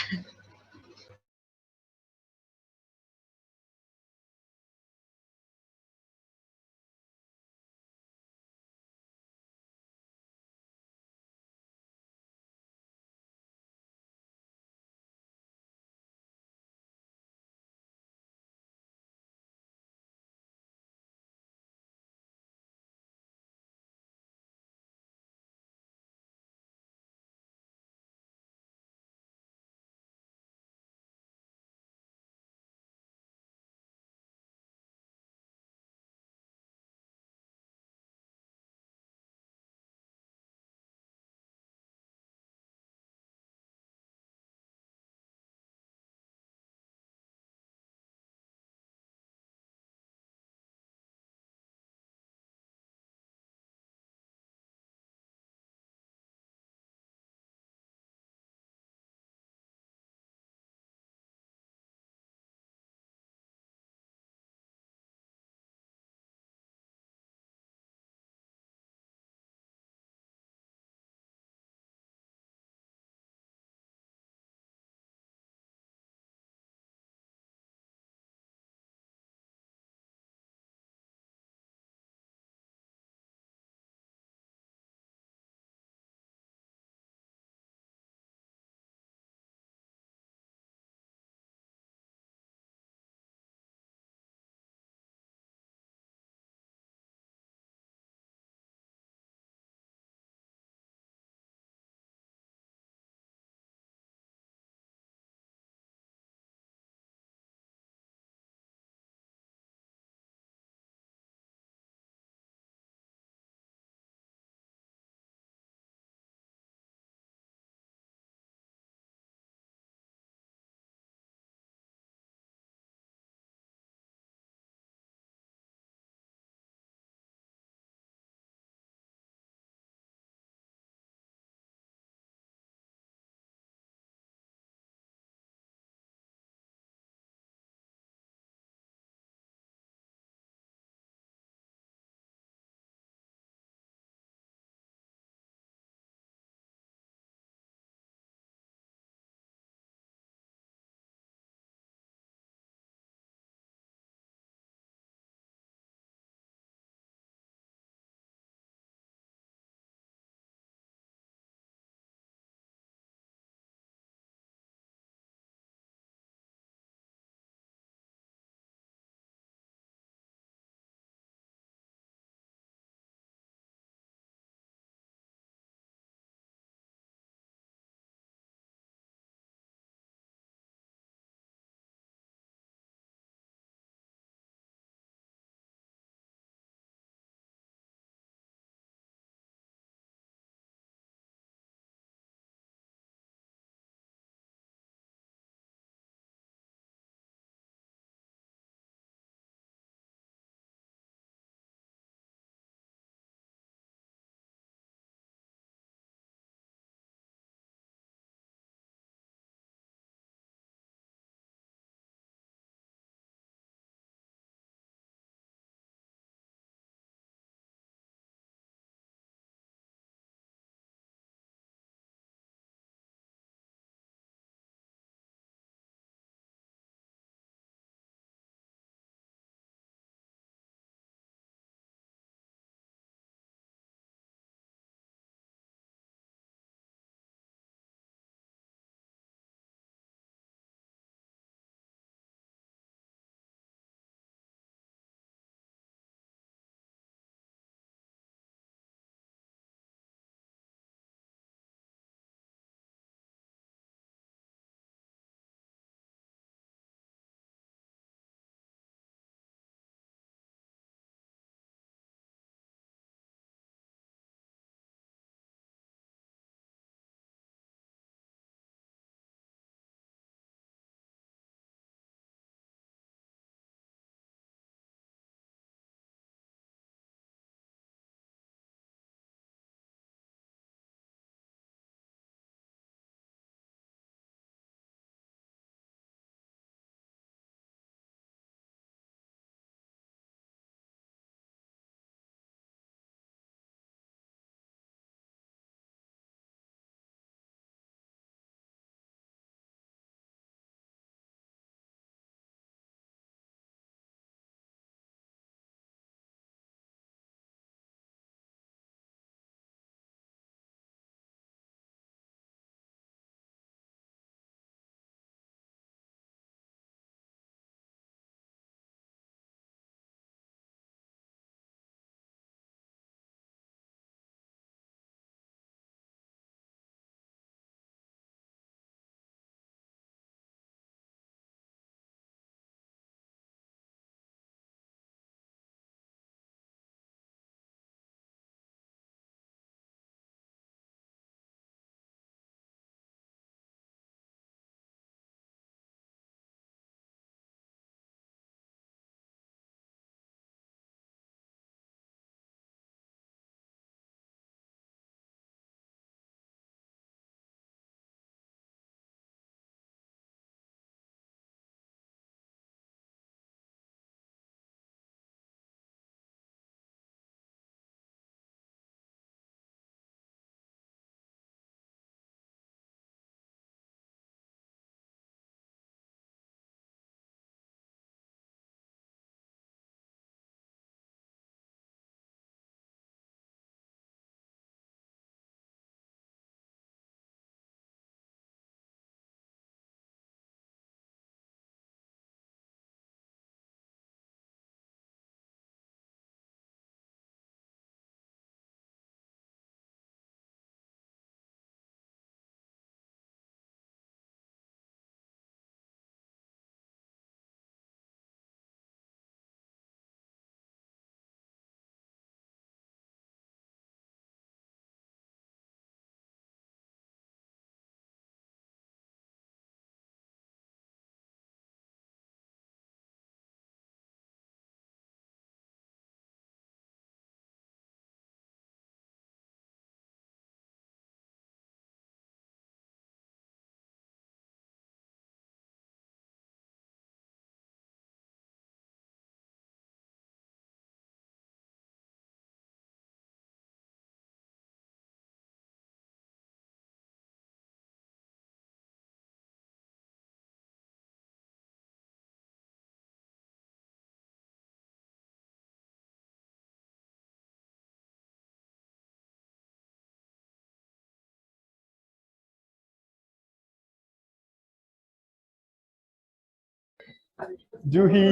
Juhi.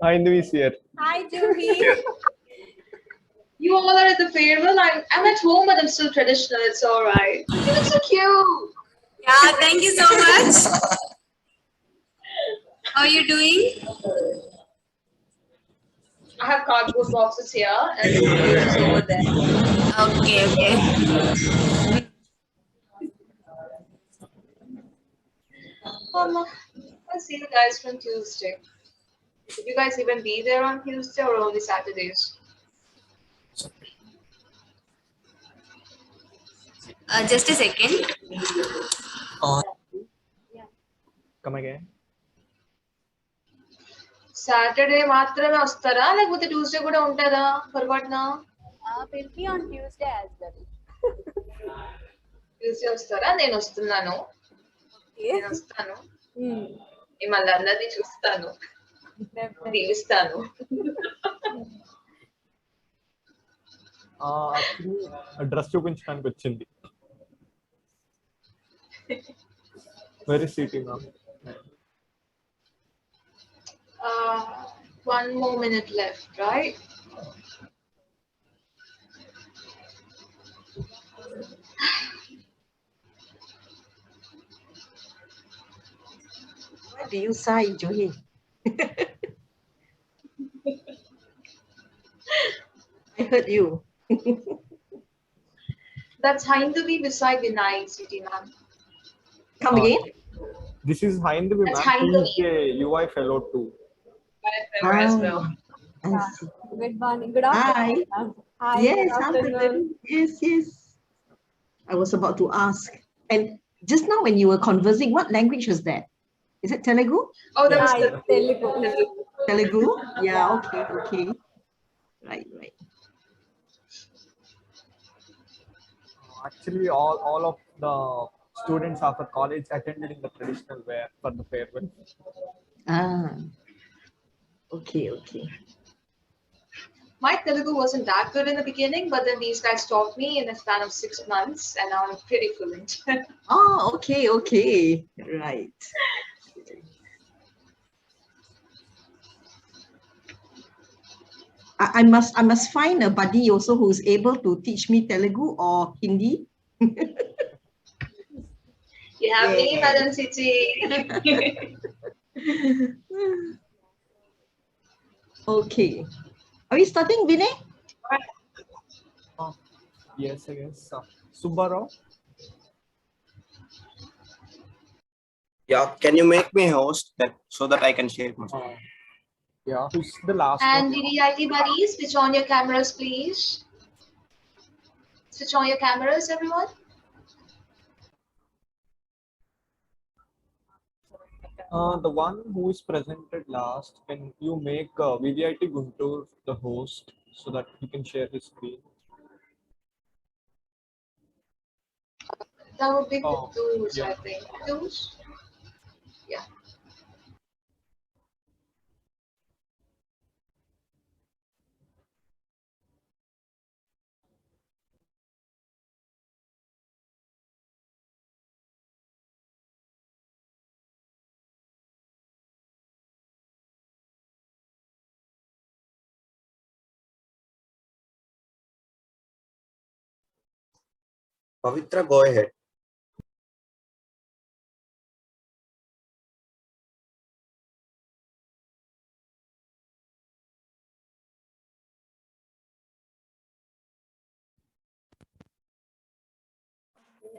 Hindu is here. Hi, Juhi. You all are at the farewell. I'm at home, but I'm still traditional. It's all right. You look so cute. Yeah, thank you so much. How are you doing? I have cardboard boxes here and it's over there. Okay, okay. I'll see you guys from Tuesday. Will you guys even be there on Tuesday or only Saturdays? Just a second. Come again. Saturday మాత్రమే వస్తారా లేకపోతే Tuesday కూడా ఉంటుందా? పొరపాటున We'll be on Tuesday as well. Tuesday వస్తారా? నేను వస్తున్నాను. నేను వస్తాను. మిమ్మల్ని అందరినీ చూస్తాను. దీవిస్తాను. డ్రెస్ చూపించడానికి వచ్చింది. Very city ma'am. 1 more minute left, right? Why do you sigh, Juhi? I heard you. That's Hinduvi beside the night, city ma'am. Come again? This is Hinduvi That's ma'am. Hinduvi. She is a UI fellow too. As well. Good morning. Good afternoon. Hi. Yes, Good afternoon. Yes, yes. I was about to ask. And just now when you were conversing, what language was that? Is it Telugu? Oh, that was Telugu. Telugu? Yeah, okay, okay. Right. Actually, all of the students after college attended in the traditional wear for the farewell. Okay. My Telugu wasn't that good in the beginning, but then these guys taught me in a span of 6 months, and now I'm pretty fluent. Oh, okay. Right. I must find a buddy also who's able to teach me Telugu or Hindi. You have me, Madam Siti. Okay. Are we starting, Vinay? Yes, I guess. Subbarao. Yeah, can you make me host so that I can share my screen? Yeah, who's the last And one? VVIT buddies, switch on your cameras, please. Switch on your cameras, everyone. The one who is presented last, can you make VVIT Guntur the host so that he can share his screen? That would be Oh, Kutus, yeah. I think. Kutus? Yeah. Pavitra, go ahead.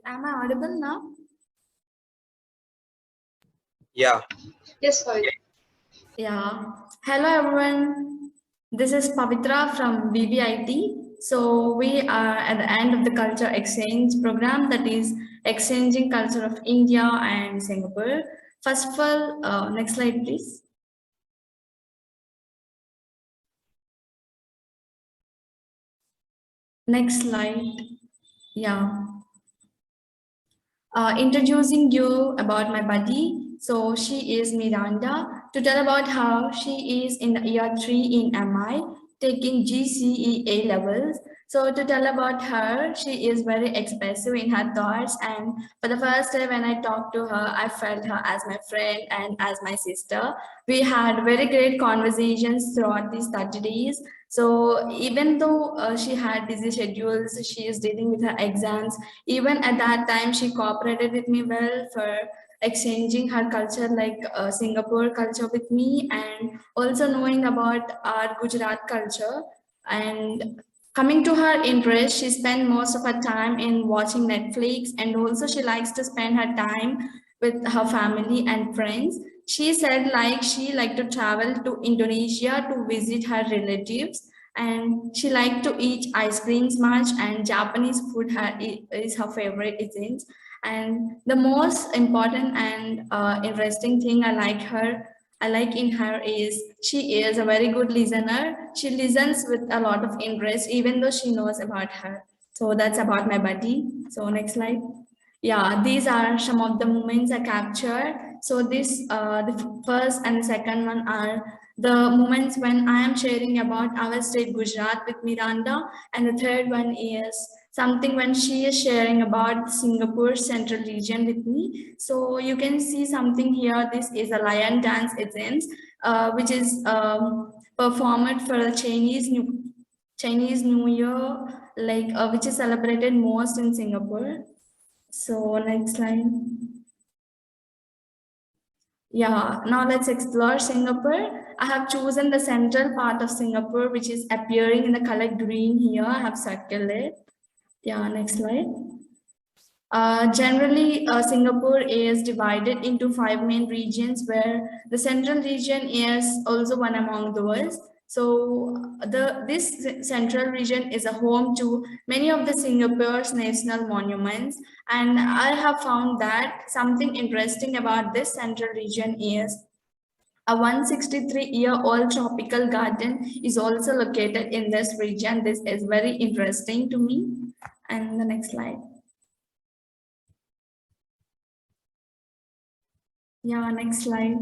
Am I audible now? Yeah. Yes, sorry. Yeah. Hello, everyone. This is Pavitra from VVIT. So we are at the end of the culture exchange program, that is exchanging culture of India and Singapore. First of all, next slide, please. Next slide. Yeah. Introducing you about my buddy. So she is Miranda, to tell about how she is in year 3 in MI, taking GCE A levels. So to tell about her, she is very expressive in her thoughts, and for the first time when I talked to her, I felt her as my friend and as my sister. We had very great conversations throughout these 30 days. So even though she had busy schedules, she is dealing with her exams. Even at that time, she cooperated with me well for exchanging her culture, like Singapore culture with me, and also knowing about our Gujarat culture. And coming to her interest, she spent most of her time in watching Netflix, and also she likes to spend her time with her family and friends. She said like she liked to travel to Indonesia to visit her relatives, and she liked to eat ice creams much, and Japanese food is her favorite isn't. And the most important and interesting thing I like in her is she is a very good listener. She listens with a lot of interest, even though she knows about her. So that's about my buddy. So next slide. Yeah, these are some of the moments I captured. So the first and the second one are the moments when I am sharing about our state Gujarat with Miranda, and the third one is something when she is sharing about Singapore central region with me. So you can see something here. This is a lion dance event, which is performed for the Chinese New Year, like which is celebrated most in Singapore. So next slide. Yeah, now let's explore Singapore. I have chosen the central part of Singapore, which is appearing in the color green here. I have circled it. Yeah, next slide. Generally, Singapore is divided into 5 main regions, where the central region is also one among those. So this central region is a home to many of the Singapore's national monuments, and I have found that something interesting about this central region is a 163-year-old tropical garden is also located in this region. This is very interesting to me. And the next slide. Yeah, next slide.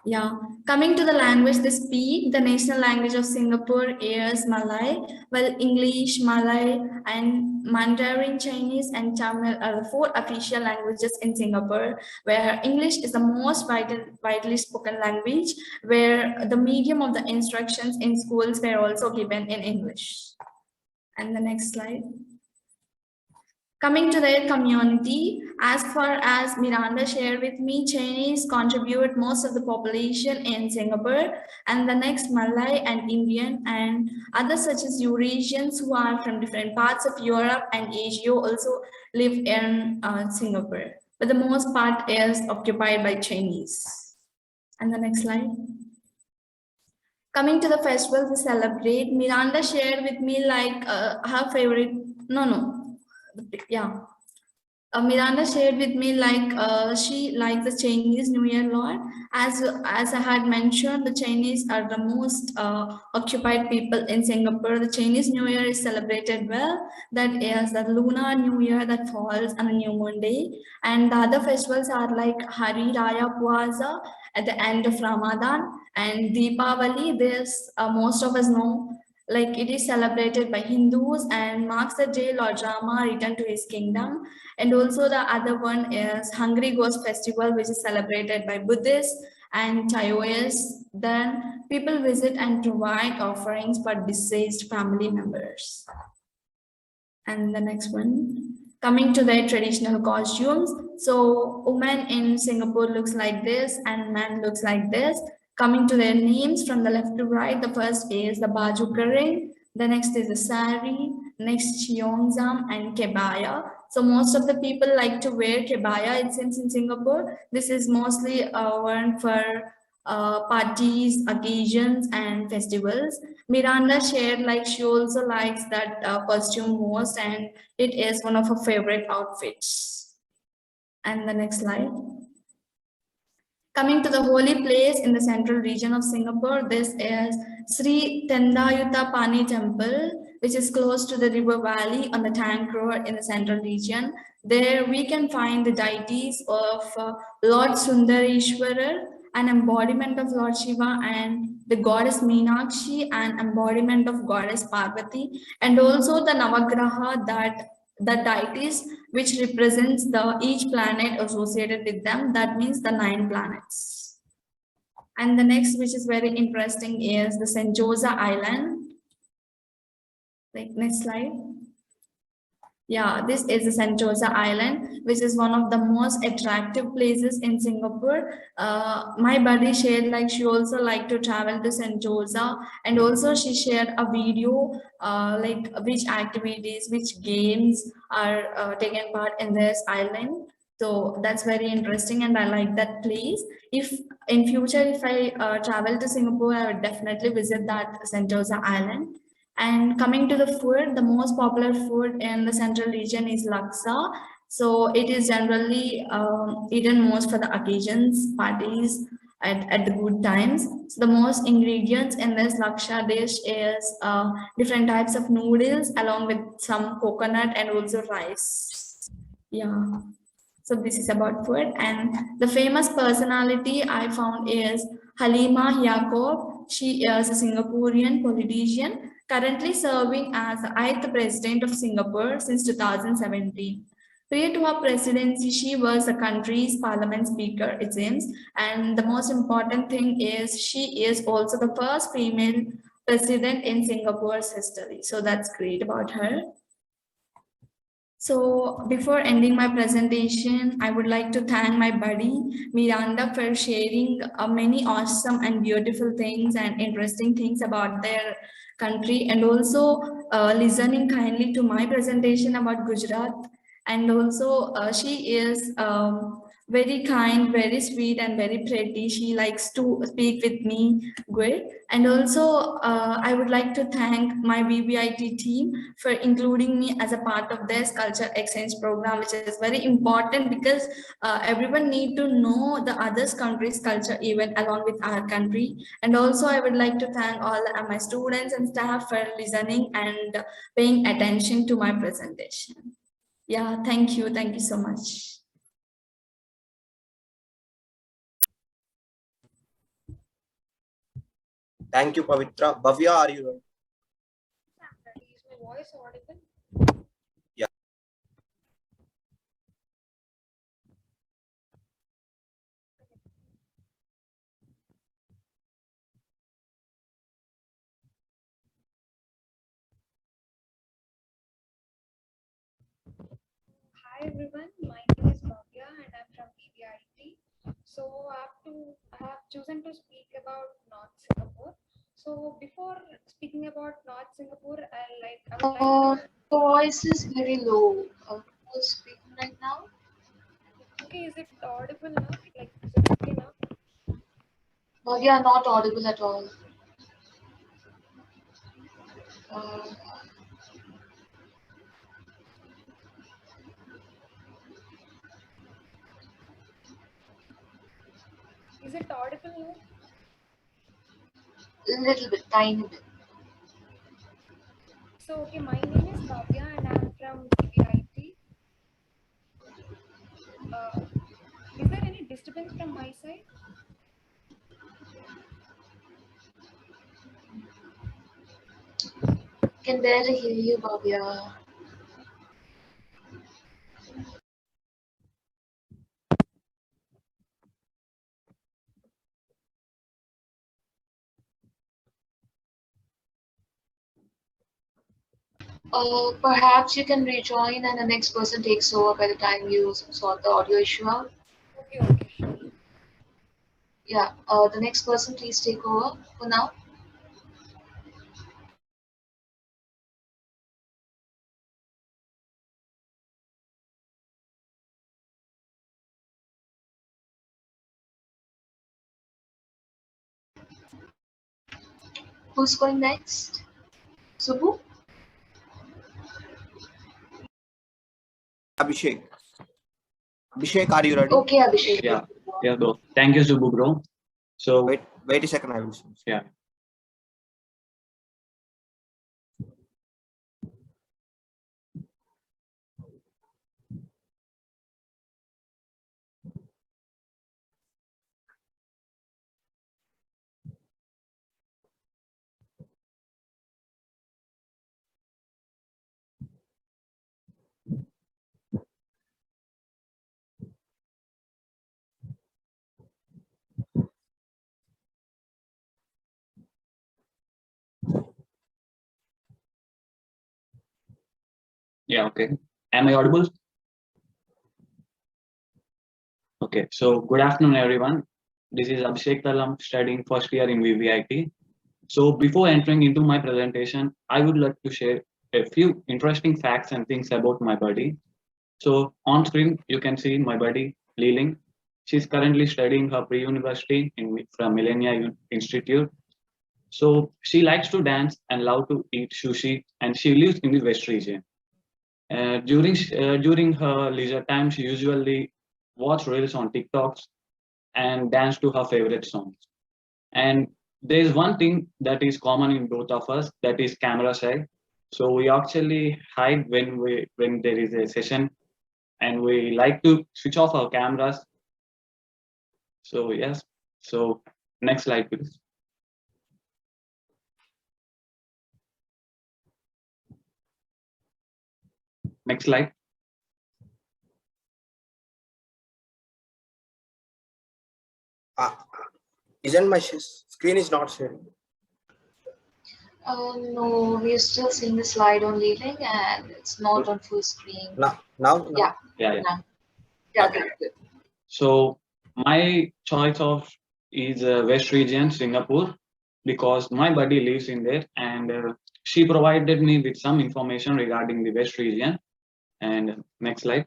Yeah, coming to the language they speak, the national language of Singapore is Malay, while English, Malay, and Mandarin Chinese and Tamil are the 4 official languages in Singapore, where English is the most widely spoken language, where the medium of the instructions in schools were also given in English. And the next slide. Coming to their community, as far as Miranda shared with me, Chinese contribute most of the population in Singapore, and the next Malay and Indian, and others such as Eurasians who are from different parts of Europe and Asia also live in Singapore. But the most part is occupied by Chinese. And the next slide. Coming to the festival we celebrate, Miranda shared with me like her favorite, Miranda shared with me like she likes the Chinese New Year a lot. As I had mentioned, the Chinese are the most occupied people in Singapore. The Chinese New Year is celebrated well. That is the Lunar New Year that falls on a new moon day. And the other festivals are like Hari Raya Puasa at the end of Ramadan, and Deepavali. This most of us know. Like it is celebrated by Hindus and marks the day Lord Rama returned to his kingdom. And also the other one is Hungry Ghost Festival, which is celebrated by Buddhists and Taoists. Then people visit and provide offerings for deceased family members. And the next one, coming to their traditional costumes. So women in Singapore looks like this and men looks like this. Coming to their names from the left to right, the first is the Baju Kering, the next is the Sari, next Cheongsam and Kebaya. So most of the people like to wear Kebaya, it seems, in Singapore. This is mostly worn for parties, occasions and festivals. Miranda shared like she also likes that costume most, and it is one of her favorite outfits. And the next slide. Coming to the holy place in the central region of Singapore, this is Sri Tendayuta Pani Temple, which is close to the river valley on the Tank Road in the central region. There we can find the deities of Lord Sundareshwarar, an embodiment of Lord Shiva, and the goddess Meenakshi, an embodiment of goddess Parvati, and also the Navagraha, that the deities which represents each planet associated with them. That means the 9 planets. And the next, which is very interesting, is the Sentosa Island. Like, next slide. Yeah, this is the Sentosa Island, which is one of the most attractive places in Singapore. My buddy shared like she also like to travel to Sentosa, and also she shared a video like which activities, which games are taken part in this island. So that's very interesting, and I like that place. If in future, if I travel to Singapore, I would definitely visit that Sentosa Island. And coming to the food, the most popular food in the central region is laksa. So it is generally eaten most for the occasions, parties, at the good times. So the most ingredients in this laksa dish is different types of noodles along with some coconut and also rice. Yeah. So this is about food. And the famous personality I found is Halima Yacob. She is a Singaporean politician, currently serving as the 8th president of Singapore since 2017. Prior to her presidency, she was the country's parliament speaker, it seems. And the most important thing is she is also the first female president in Singapore's history. So that's great about her. So before ending my presentation, I would like to thank my buddy Miranda for sharing many awesome and beautiful things and interesting things about their country, and also listening kindly to my presentation about Gujarat. And also she is very kind, very sweet, and very pretty. She likes to speak with me good. And also I would like to thank my VVIT team for including me as a part of this culture exchange program, which is very important because everyone need to know the other country's culture even along with our country. And also I would like to thank all my students and staff for listening and paying attention to my presentation. Yeah, thank you. Thank you so much. Thank you, Pavitra. Bhavya, are you ready? Is my voice audible? Yeah. Hi everyone, my name is Bhavya and I'm from VVIT. So I have chosen to speak about North Singapore. So before speaking about North Singapore, I would like to. The voice is very low. Who's speaking right now? Okay, is it audible now? Like, is it okay now? Yeah, not audible at all. Is it audible now? A little bit, tiny bit. So okay, my name is Bhavya and I'm from VVIT. Is there any disturbance from my side? Can barely hear you, Bhavya. Perhaps you can rejoin and the next person takes over by the time you sort the audio issue out. Okay, sure. Yeah, the next person please take over for now. Who's going next? Subbu? Abhishek. Abhishek, are you ready? Okay, Abhishek. Yeah, bro. Thank you, Subbu, bro. So wait a second, I will see. Yeah. Yeah, okay. Am I audible? Okay, so good afternoon, everyone. This is Abhishek Talam, studying first year in VVIT. So before entering into my presentation, I would like to share a few interesting facts and things about my buddy. So on screen, you can see my buddy, Leeling. She's currently studying her pre-university from Millennia Institute. So she likes to dance and love to eat sushi, and she lives in the West region. During her leisure time, she usually watch reels on TikToks and dance to her favorite songs. And there is one thing that is common in both of us, that is camera shy. So we actually hide when there is a session, and we like to switch off our cameras. So yes. So next slide, please. Next slide. Isn't my screen is not sharing? No, we're still seeing the slide on leaving and it's not on full screen. Now? Yeah. Yeah. Now. Yeah, okay, good. So my choice of is West region, Singapore, because my buddy lives in there, and she provided me with some information regarding the West region. And next slide.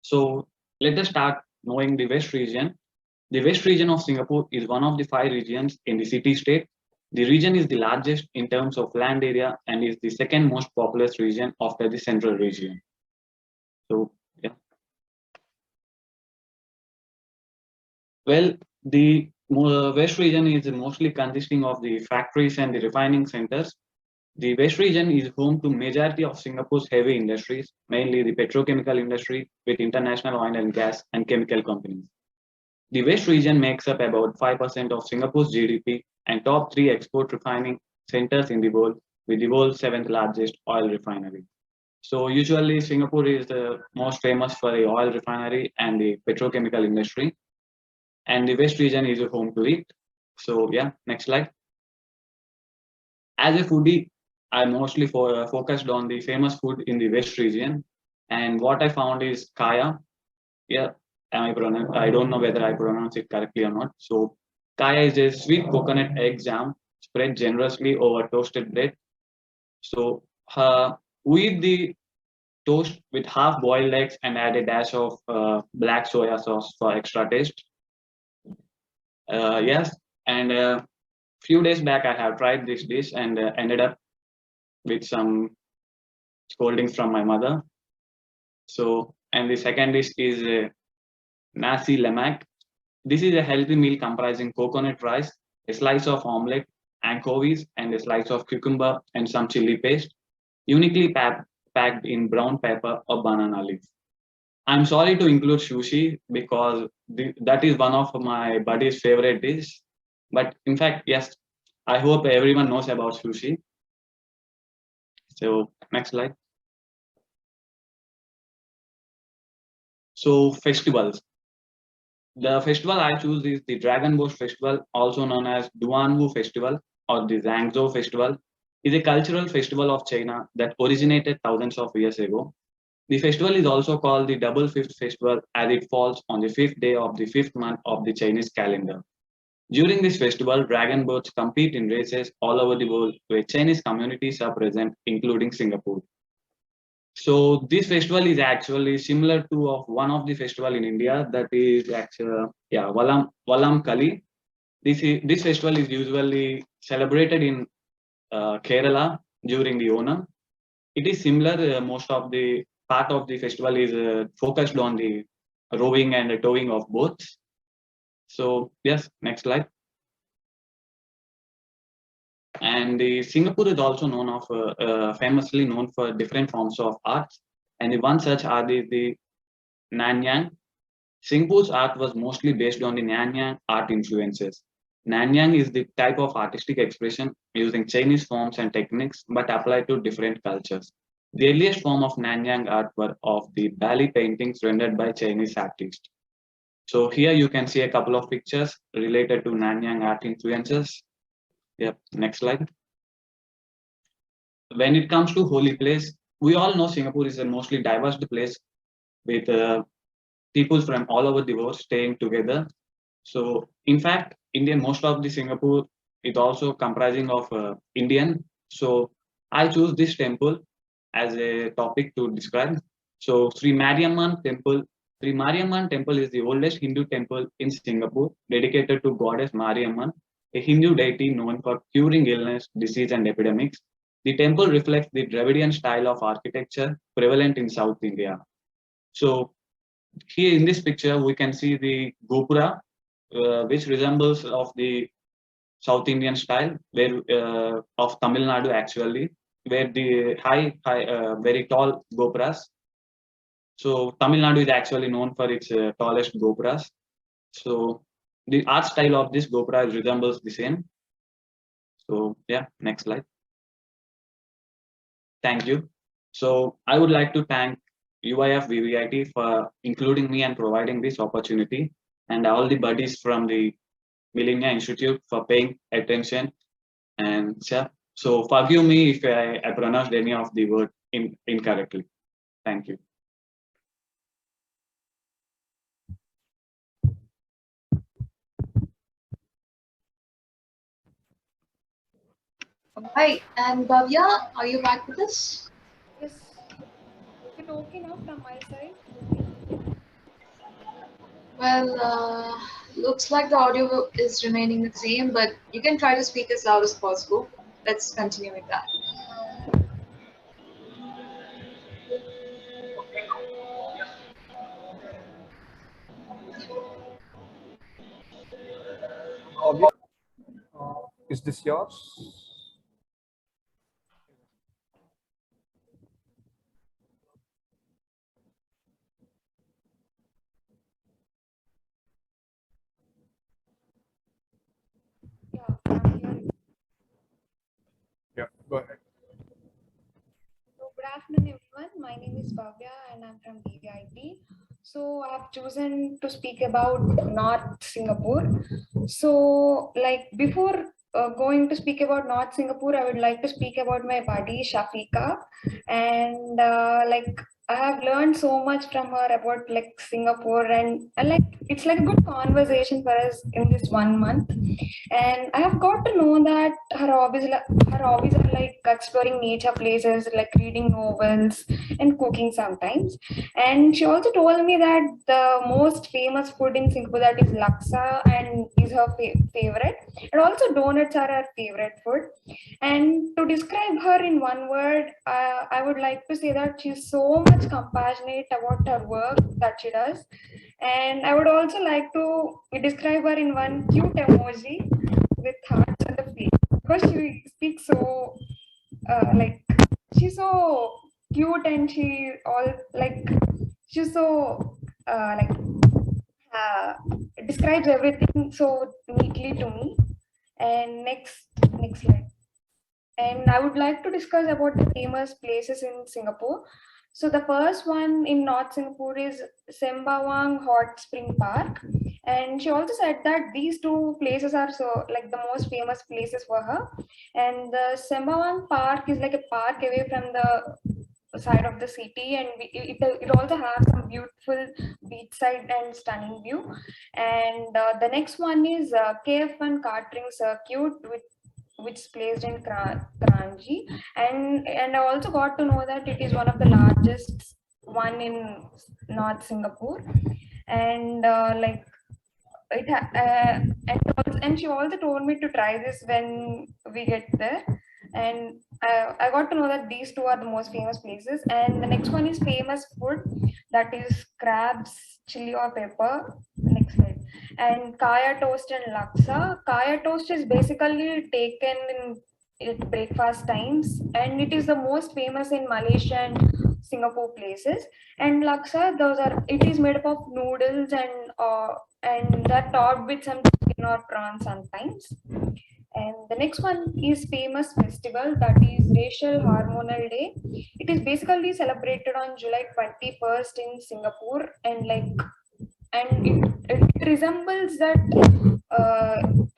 So let us start knowing the West region. The West region of Singapore is one of the 5 regions in the city-state. The region is the largest in terms of land area and is the second most populous region after the central region. So, yeah. Well, the West region is mostly consisting of the factories and the refining centers. The West region is home to majority of Singapore's heavy industries, mainly the petrochemical industry with international oil and gas and chemical companies. The West region makes up about 5% of Singapore's GDP and top 3 export refining centers in the world, with the world's 7th largest oil refinery. So usually Singapore is the most famous for the oil refinery and the petrochemical industry, and the West region is home to it. So yeah, next slide. As a foodie, I mostly focused on the famous food in the West region, and what I found is kaya. Yeah, I don't know whether I pronounce it correctly or not. So kaya is a sweet coconut egg jam spread generously over toasted bread. So we eat the toast with half-boiled eggs and add a dash of black soya sauce for extra taste. Yes, and a few days back I have tried this dish and ended up with some scoldings from my mother. So, and the second dish is Nasi Lemak. This is a healthy meal comprising coconut rice, a slice of omelette, anchovies, and a slice of cucumber and some chili paste, uniquely packed in brown pepper or banana leaf. I'm sorry to include sushi because that is one of my buddy's favorite dish. But in fact, yes, I hope everyone knows about sushi. So next slide. So festivals. The festival I choose is the Dragon Boat Festival, also known as Duanwu Festival or the Zhangzhou Festival. Is a cultural festival of China that originated thousands of years ago. The festival is also called the Double Fifth Festival as it falls on the 5th day of the 5th month of the Chinese calendar. During this festival, dragon boats compete in races all over the world where Chinese communities are present, including Singapore. So this festival is actually similar to one of the festival in India, that is actually Valam Kali. This festival is usually celebrated in Kerala during the Onam. It is similar. Most of the part of the festival is focused on the rowing and towing of boats. So yes, next slide. And the Singapore is also known famously known for different forms of arts, and the one such are the Nanyang. Singapore's art was mostly based on the Nanyang art influences. Nanyang is the type of artistic expression using Chinese forms and techniques but applied to different cultures. The earliest form of Nanyang art were of the Bali paintings rendered by Chinese artists. So here you can see a couple of pictures related to Nanyang art influences. Yep, next slide. When it comes to holy place, we all know Singapore is a mostly diverse place with people from all over the world staying together. So in fact, most of the Singapore is also comprising of Indian. So I choose this temple as a topic to describe. So Sri Mariamman Temple. Sri Mariamman Temple is the oldest Hindu temple in Singapore, dedicated to goddess Mariamman, a Hindu deity known for curing illness, disease, and epidemics. The temple reflects the Dravidian style of architecture prevalent in South India. So here in this picture, we can see the Gopura, which resembles of the South Indian style, where of Tamil Nadu actually, where the very tall Gopuras. So Tamil Nadu is actually known for its tallest Gopuras. So the art style of this Gopura resembles the same. So yeah, next slide. Thank you. So I would like to thank UIF VVIT for including me and providing this opportunity, and all the buddies from the Millennia Institute for paying attention. And yeah, so forgive me if I pronounced any of the word incorrectly. Thank you. Hi, and Bhavya, are you back with us? Yes. Is it okay now from my side? Well, looks like the audio is remaining the same, but you can try to speak as loud as possible. Let's continue with that. Is this yours? Yeah, go ahead. So good afternoon, everyone. My name is Bhavya and I'm from VVIT. So I've chosen to speak about North Singapore. So like before going to speak about North Singapore, I would like to speak about my buddy Shafika. And like I have learned so much from her about like Singapore, and like it's like a good conversation for us in this 1 month. And I have got to know that her hobbies are like exploring nature places, like reading novels and cooking sometimes. And she also told me that the most famous food in Singapore, that is laksa, and is her favorite. And also donuts are her favorite food. And to describe her in one word, I would like to say that she's so much compassionate about her work that she does. And I would also like to describe her in one cute emoji with hearts on the face, because she speaks so like she's so cute, and she's so describes everything so neatly to me. And next slide. And I would like to discuss about the famous places in Singapore. So the first one in North Singapore is Sembawang Hot Spring Park. And she also said that these two places are so like the most famous places for her. And the Sembawang Park is like a park away from the side of the city, and it also has some beautiful beachside and stunning view. And the next one is KF1 Kartring Circuit, which is placed in Kranji, and I also got to know that it is one of the largest one in North Singapore. And like it and she also told me to try this when we get there. And I got to know that these two are the most famous places. And the next one is famous food, that is crabs, chili or pepper. Next slide. And kaya toast and laksa. Kaya toast is basically taken in breakfast times, and it is the most famous in Malaysia and Singapore places. And laksa, it is made up of noodles, and they're topped with some chicken or prawns sometimes. And the next one is famous festival, that is Racial Hormonal Day. It is basically celebrated on July 21st in Singapore, and and it resembles that,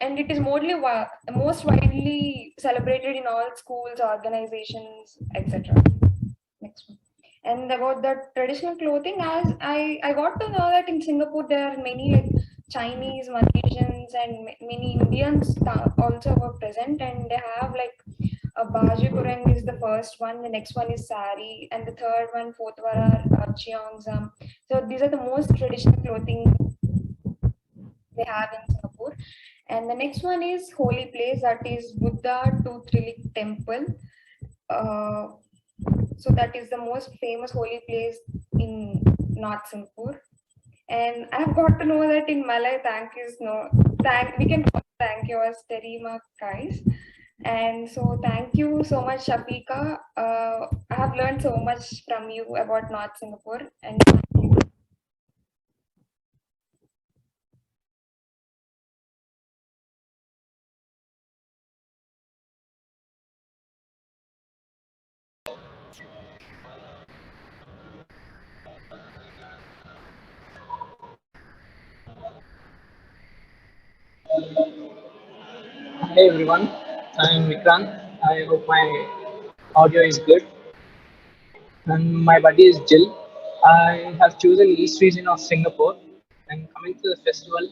and it is most widely celebrated in all schools, organizations, etc. Next one. And about the traditional clothing, as I got to know that in Singapore there are many like Chinese, Malaysians, and many Indians also were present, and they have like a baju kurang is the first one, the next one is sari, and the third one, fourth one are cheongsam. So these are the most traditional clothing they have in Singapore. And the next one is holy place, that is Buddha Tooth Relic Temple. So that is the most famous holy place in North Singapore. And I have got to know that in Malay, we can call thank you as terima guys. And so thank you so much, Shafika. I have learned so much from you about North Singapore, and thank you. Hey everyone, I'm Vikrant. I hope my audio is good. And my buddy is Jill. I have chosen East region of Singapore. And coming to the festival,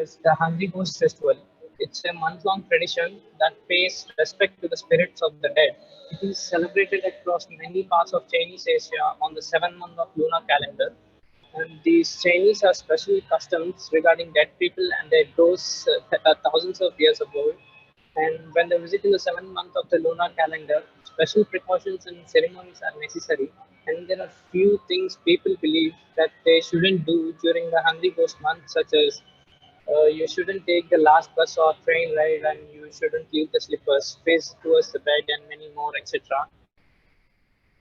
it's the Hungry Ghost Festival. It's a month-long tradition that pays respect to the spirits of the dead. It is celebrated across many parts of Chinese Asia on the 7th month of lunar calendar. And these Chinese have special customs regarding dead people and their ghosts thousands of years ago. And when they visit in the 7th month of the lunar calendar, special precautions and ceremonies are necessary. And there are few things people believe that they shouldn't do during the Hungry Ghost month, such as you shouldn't take the last bus or train ride, and you shouldn't leave the slippers, face towards the bed, and many more, etc.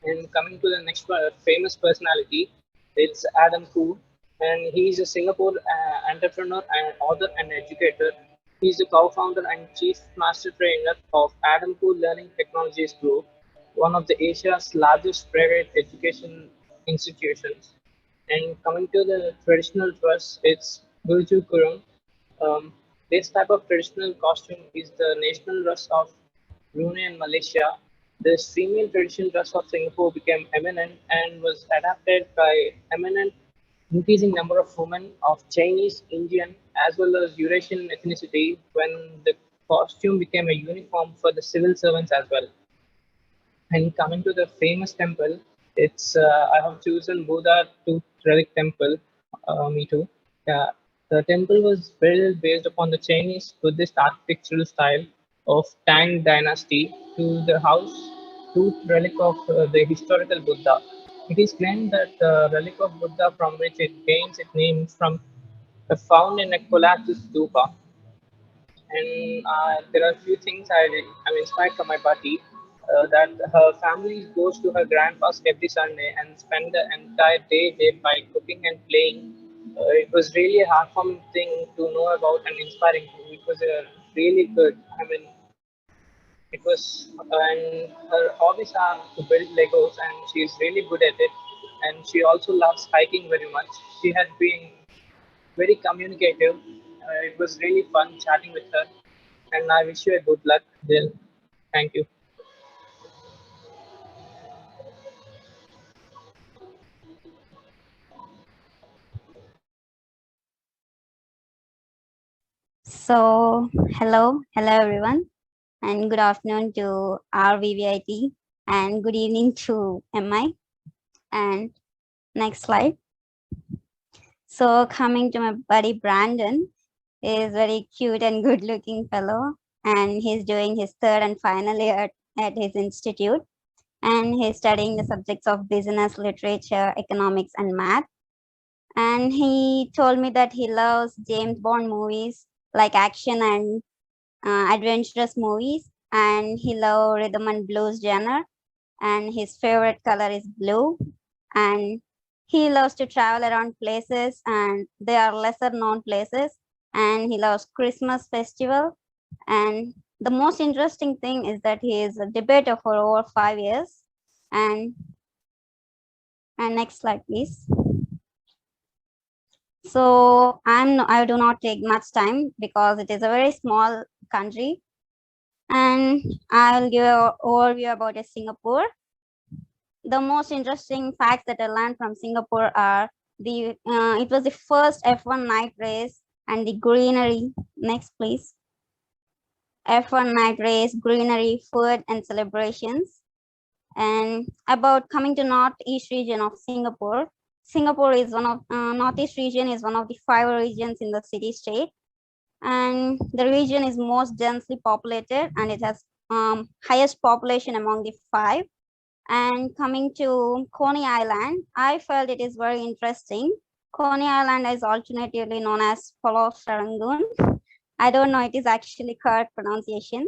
And coming to the next famous personality, it's Adam Khoo, and he's a Singapore entrepreneur and author and educator. He's the co-founder and chief master trainer of Adam Khoo Learning Technologies Group, one of the Asia's largest private education institutions. And coming to the traditional dress, it's Baju Kurung. This type of traditional costume is the national dress of Brunei and Malaysia. This female traditional dress of Singapore became eminent and was adapted by eminent increasing number of women of Chinese, Indian, as well as Eurasian ethnicity when the costume became a uniform for the civil servants as well. And coming to the famous temple, it's I have chosen Buddha Tooth Relic Temple. Me too. Yeah, the temple was built based upon the Chinese Buddhist architectural style of Tang Dynasty to the house tooth relic of the historical Buddha. It is claimed that the relic of Buddha from which it gains its name from found in a collapsed stupa. And there are a few things I'm inspired from my buddy, that her family goes to her grandpa's every Sunday and spend the entire day there by cooking and playing. It was really a heartwarming thing to know about and inspiring. It was really good. I mean, it was, and her hobbies are to build Legos, and she's really good at it. And she also loves hiking very much. She had been very communicative. It was really fun chatting with her, and I wish you a good luck, Jill. Thank you. So, hello everyone, and good afternoon to our VVIT, and good evening to MI. And next slide. So, coming to my buddy Brandon, is very cute and good looking fellow, and he's doing his third and final year at his institute, and he's studying the subjects of business, literature, economics, and math. And he told me that he loves James Bond movies, like action and adventurous movies, and he loves rhythm and blues genre, and his favorite color is blue, and he loves to travel around places, and they are lesser known places, and he loves Christmas festival. And the most interesting thing is that he is a debater for over 5 years. And next slide please. So I do not take much time because it is a very small country, and I'll give an overview about Singapore. The most interesting facts that I learned from Singapore are it was the first F1 night race and the greenery. Next, please. F1 night race, greenery, food, and celebrations. And about coming to northeast region of Singapore. Singapore is one of northeast region is one of the 5 regions in the city state, and the region is most densely populated, and it has highest population among the 5. And coming to Coney Island, I felt it is very interesting. Coney Island is alternatively known as Pulau Serangoon. I don't know it is actually correct pronunciation.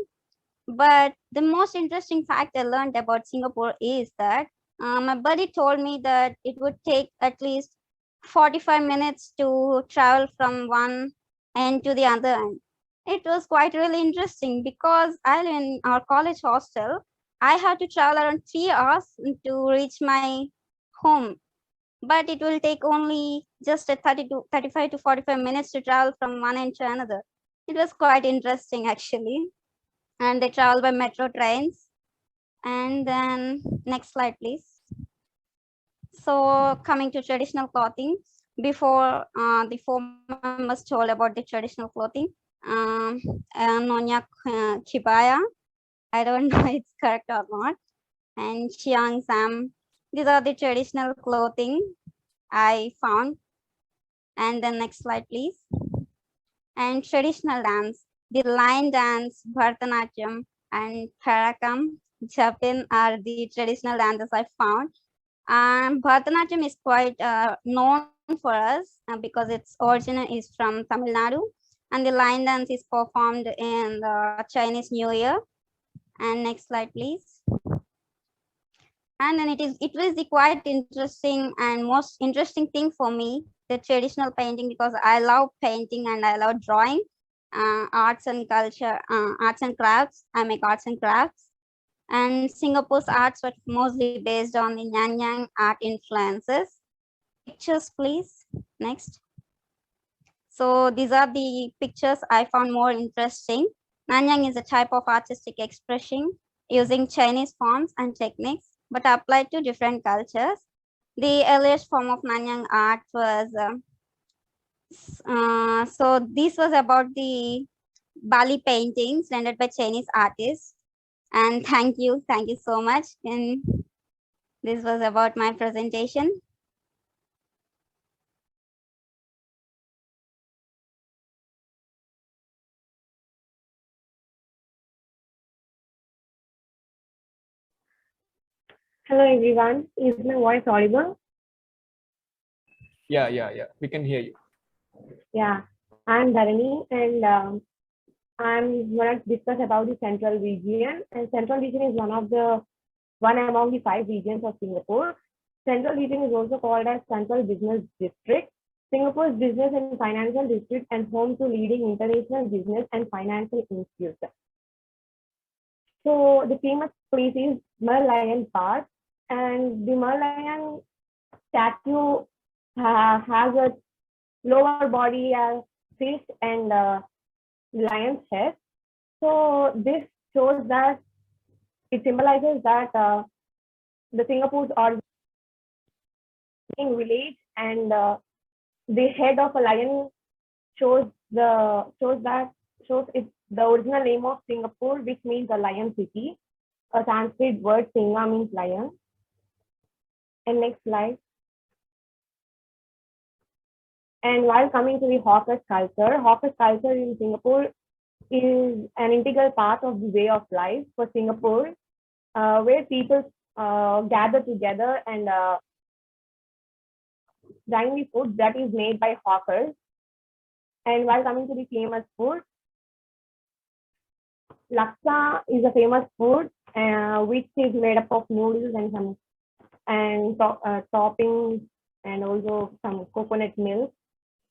But the most interesting fact I learned about Singapore is that my buddy told me that it would take at least 45 minutes to travel from one end to the other end. It was quite really interesting because I live in our college hostel. I had to travel around 3 hours to reach my home, but it will take only just a 35 to 45 minutes to travel from one end to another. It was quite interesting actually. And they travel by metro trains. And then next slide, please. So coming to traditional clothing, before the 4 members told about the traditional clothing, Nonya Kibaya, I don't know if it's correct or not, and Chiang Sam, these are the traditional clothing I found. And then next slide, please. And traditional dance, the line dance, Bharatanatyam, and Karakam, Japin are the traditional dances I found. And Bharatanatyam is quite known for us because its origin is from Tamil Nadu, and the line dance is performed in the Chinese New Year. And next slide, please. And then it was the quite interesting and most interesting thing for me, the traditional painting, because I love painting and I love drawing, arts and culture, arts and crafts. I make arts and crafts. And Singapore's arts were mostly based on the Nanyang art influences. Pictures, please. Next. So these are the pictures I found more interesting. Nanyang is a type of artistic expression using Chinese forms and techniques, but applied to different cultures. The earliest form of Nanyang art was, so this was about the Bali paintings rendered by Chinese artists. And thank you so much. And this was about my presentation. Hello everyone, is my voice audible? Yeah. We can hear you. Yeah, I'm Dharani, and I'm going to discuss about the Central Region. And Central Region is one among the 5 regions of Singapore. Central Region is also called as Central Business District, Singapore's business and financial district, and home to leading international business and financial institutes. So the famous place is Merlion Park, and the Merlion statue has a lower body as fish and lion's head. So this shows that it symbolizes that the Singapore's village, and the head of a lion shows it's the original name of Singapore, which means the lion city. A Sanskrit word Singa means lion. And next slide. And while coming to the hawker culture in Singapore is an integral part of the way of life for Singapore, where people gather together and dine the food that is made by hawkers. And while coming to the famous food, laksa is a famous food which is made up of noodles and toppings and also some coconut milk.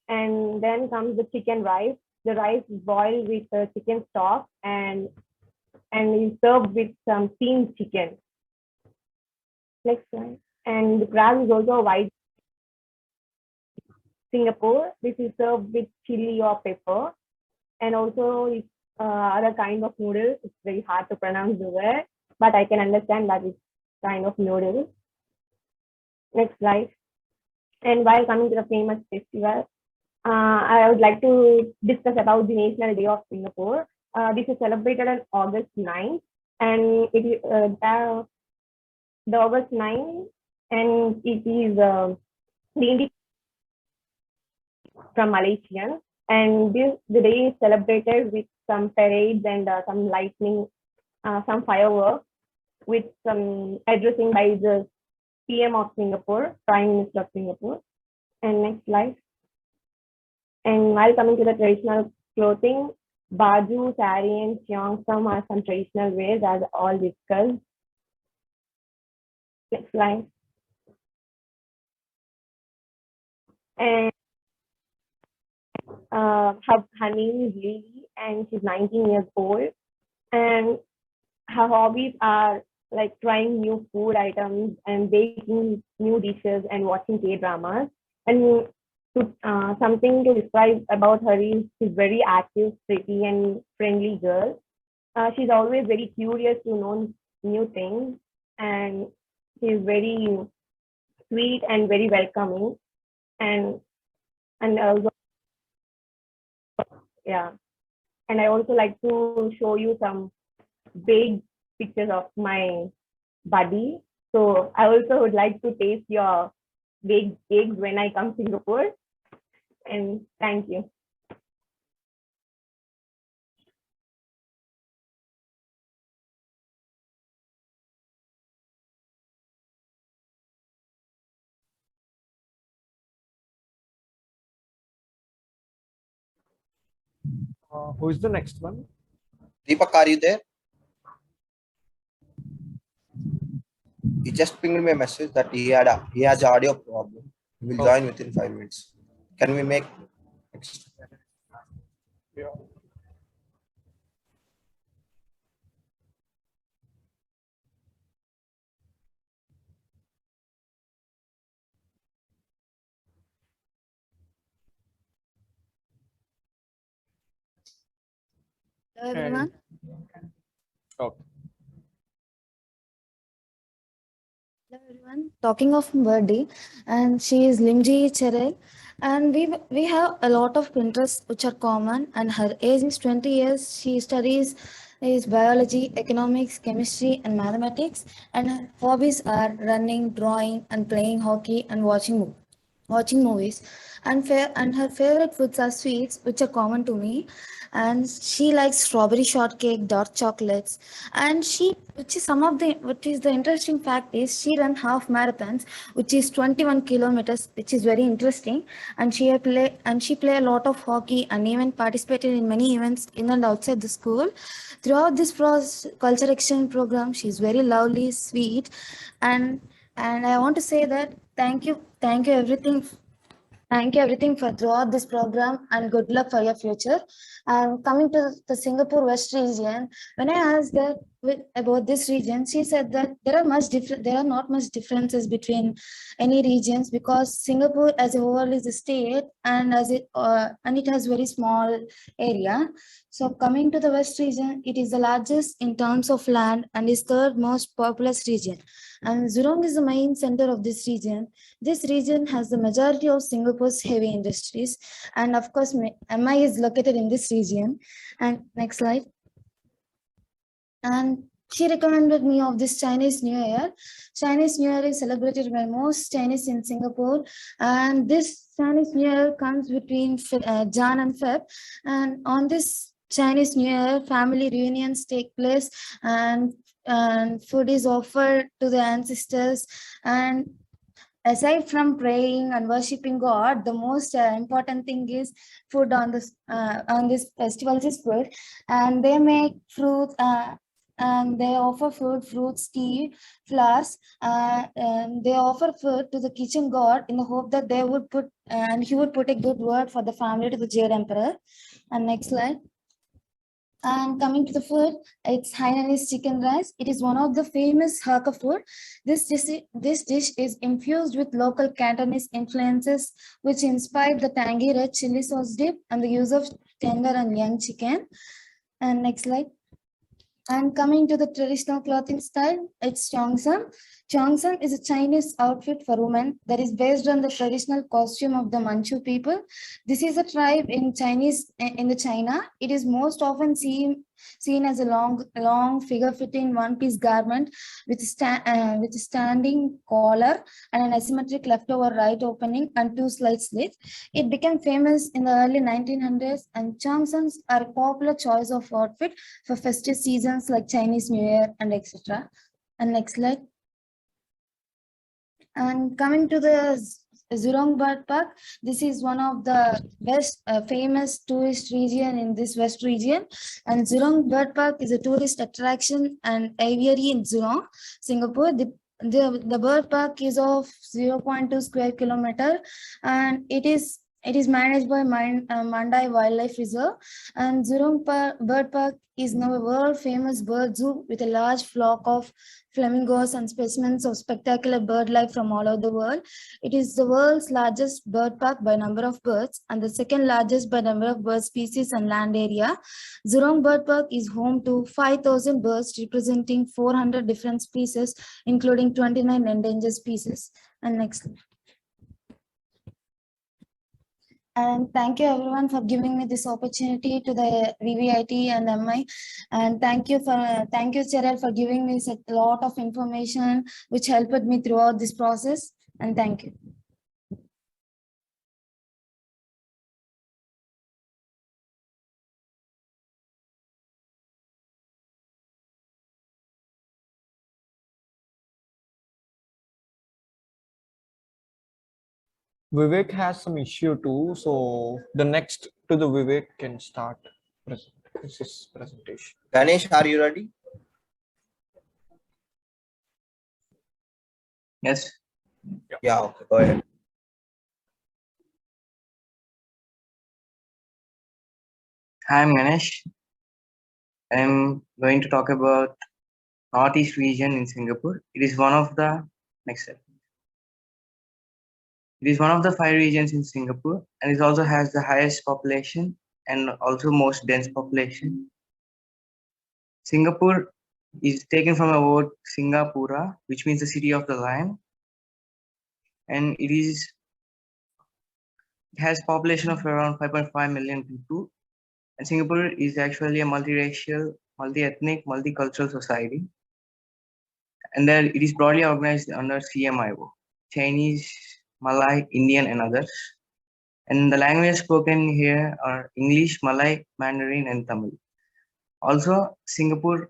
And then comes the chicken rice. The rice is boiled with chicken stock and is served with some steamed chicken. Next slide. And the crab is also white. Singapore. This is served with chili or pepper, and also it's other kind of noodles. It's very hard to pronounce the word, but I can understand that it's kind of noodles. Next slide. And while coming to the famous festival, I would like to discuss about the National Day of Singapore. This is celebrated on August 9th, and it is the August 9th, and it is the independence from Malaysian, and the day is celebrated with some parades and some lightning, some fireworks, with some addressing by the PM of Singapore, Prime Minister of Singapore. And next slide. And while coming to the traditional clothing, baju, sari, and cheongsam are some traditional wears, as all discussed. Next slide. And her name is Lily, and she's 19 years old. And her hobbies are like trying new food items and baking new dishes and watching K-dramas. And something to describe about her is she's very active, pretty, and friendly girl. She's always very curious to know new things, and she's very sweet and very welcoming. And also, yeah. And I also like to show you some big pictures of my buddy. So I also would like to taste your baked eggs when I come to Singapore. And thank you. Who is the next one? Deepak, are you there? He just pinged me a message that he has audio problem. He will join within 5 minutes. Can we make next? Yeah. Hello everyone. Okay. Hello everyone. Talking of birthday, and she is Limji Cherel, and we have a lot of interests which are common. And her age is 20 years. She studies is biology, economics, chemistry, and mathematics. And her hobbies are running, drawing, and playing hockey and watching movies. And her favorite foods are sweets, which are common to me. And she likes strawberry shortcake, dark chocolates, and which is the interesting fact is she run half marathons, which is 21 kilometers, which is very interesting. And she play a lot of hockey and even participated in many events in and outside the school. Throughout this culture exchange program, she's very lovely, sweet, and I want to say that thank you everything. Thank you everything for throughout this program, and good luck for your future. And coming to the Singapore West region, when I asked her about this region, she said that there are not much differences between any regions, because Singapore as a whole is a state, and it has very small area. So coming to the West region, it is the largest in terms of land and is third most populous region. And Jurong is the main center of this region. This region has the majority of Singapore's heavy industries, and of course, MI is located in this region. And next slide. And she recommended me of this Chinese New Year. Chinese New Year is celebrated by most Chinese in Singapore, and this Chinese New Year comes between Jan and Feb. And on this Chinese New Year, family reunions take place, and food is offered to the ancestors. And aside from praying and worshipping God, the most important thing is food on this festival is food. And they make fruit, and they offer food, fruits, tea, flowers, and they offer food to the kitchen god in the hope that he would put a good word for the family to the Jade Emperor. And next slide. And coming to the food, it's Hainanese chicken rice. It is one of the famous Hakka food. This dish is infused with local Cantonese influences, which inspired the tangy red chili sauce dip and the use of tender and young chicken. And next slide. And coming to the traditional clothing style, it's Cheongsam. Cheongsam is a Chinese outfit for women that is based on the traditional costume of the Manchu people. This is a tribe in the China. It is most often seen as a long figure-fitting one-piece garment with a standing collar and an asymmetric leftover right opening and two slight slits. It became famous in the early 1900s, and cheongsams are a popular choice of outfit for festive seasons like Chinese New Year and etc. And next slide. And coming to the Jurong Bird Park, this is one of the best famous tourist region in this west region. And Jurong Bird Park is a tourist attraction and aviary in Jurong, Singapore. The bird park is of 0.2 square kilometer, and it is managed by Mandai Wildlife Reserve. And Jurong Bird Park is now a world famous bird zoo with a large flock of flamingos and specimens of spectacular bird life from all over the world. It is the world's largest bird park by number of birds and the second largest by number of bird species and land area. Jurong Bird Park is home to 5,000 birds representing 400 different species, including 29 endangered species. And next. And thank you everyone for giving me this opportunity to the VVIT and MI. And thank you Cheryl for giving me such a lot of information which helped me throughout this process. And thank you. Vivek has some issue too, so the next to the Vivek can start his presentation. Ganesh, are you ready? Yes. Yeah, okay, go ahead. Hi, I'm Ganesh. I'm going to talk about Northeast region in Singapore. It is one of the next step. It is one of the 5 regions in Singapore, and it also has the highest population and also most dense population. Singapore is taken from a word Singapura, which means the city of the lion, and it has population of around 5.5 million people. And Singapore is actually a multiracial, multi-ethnic, multicultural society, and then it is broadly organized under CMIO: Chinese, Malay, Indian, and others. And the languages spoken here are English, Malay, Mandarin, and Tamil. Also, Singapore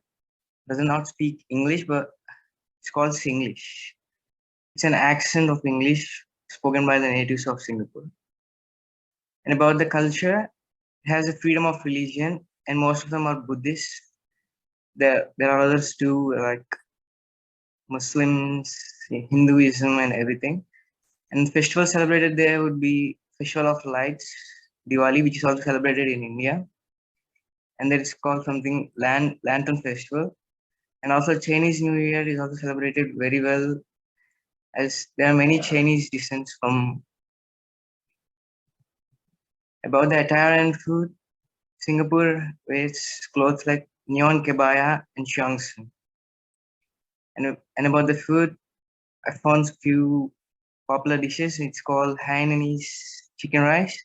does not speak English, but it's called Singlish. It's an accent of English spoken by the natives of Singapore. And about the culture, it has a freedom of religion, and most of them are Buddhist. There are others too, like Muslims, Hinduism, and everything. And festival celebrated there would be Festival of Lights, Diwali, which is also celebrated in India. And that is called something Lantern Festival. And also Chinese New Year is also celebrated very well, as there are many Chinese descents from. About the attire and food, Singapore wears clothes like neon kebaya and cheongsam. And about the food, I found a few popular dishes. It's called Hainanese chicken rice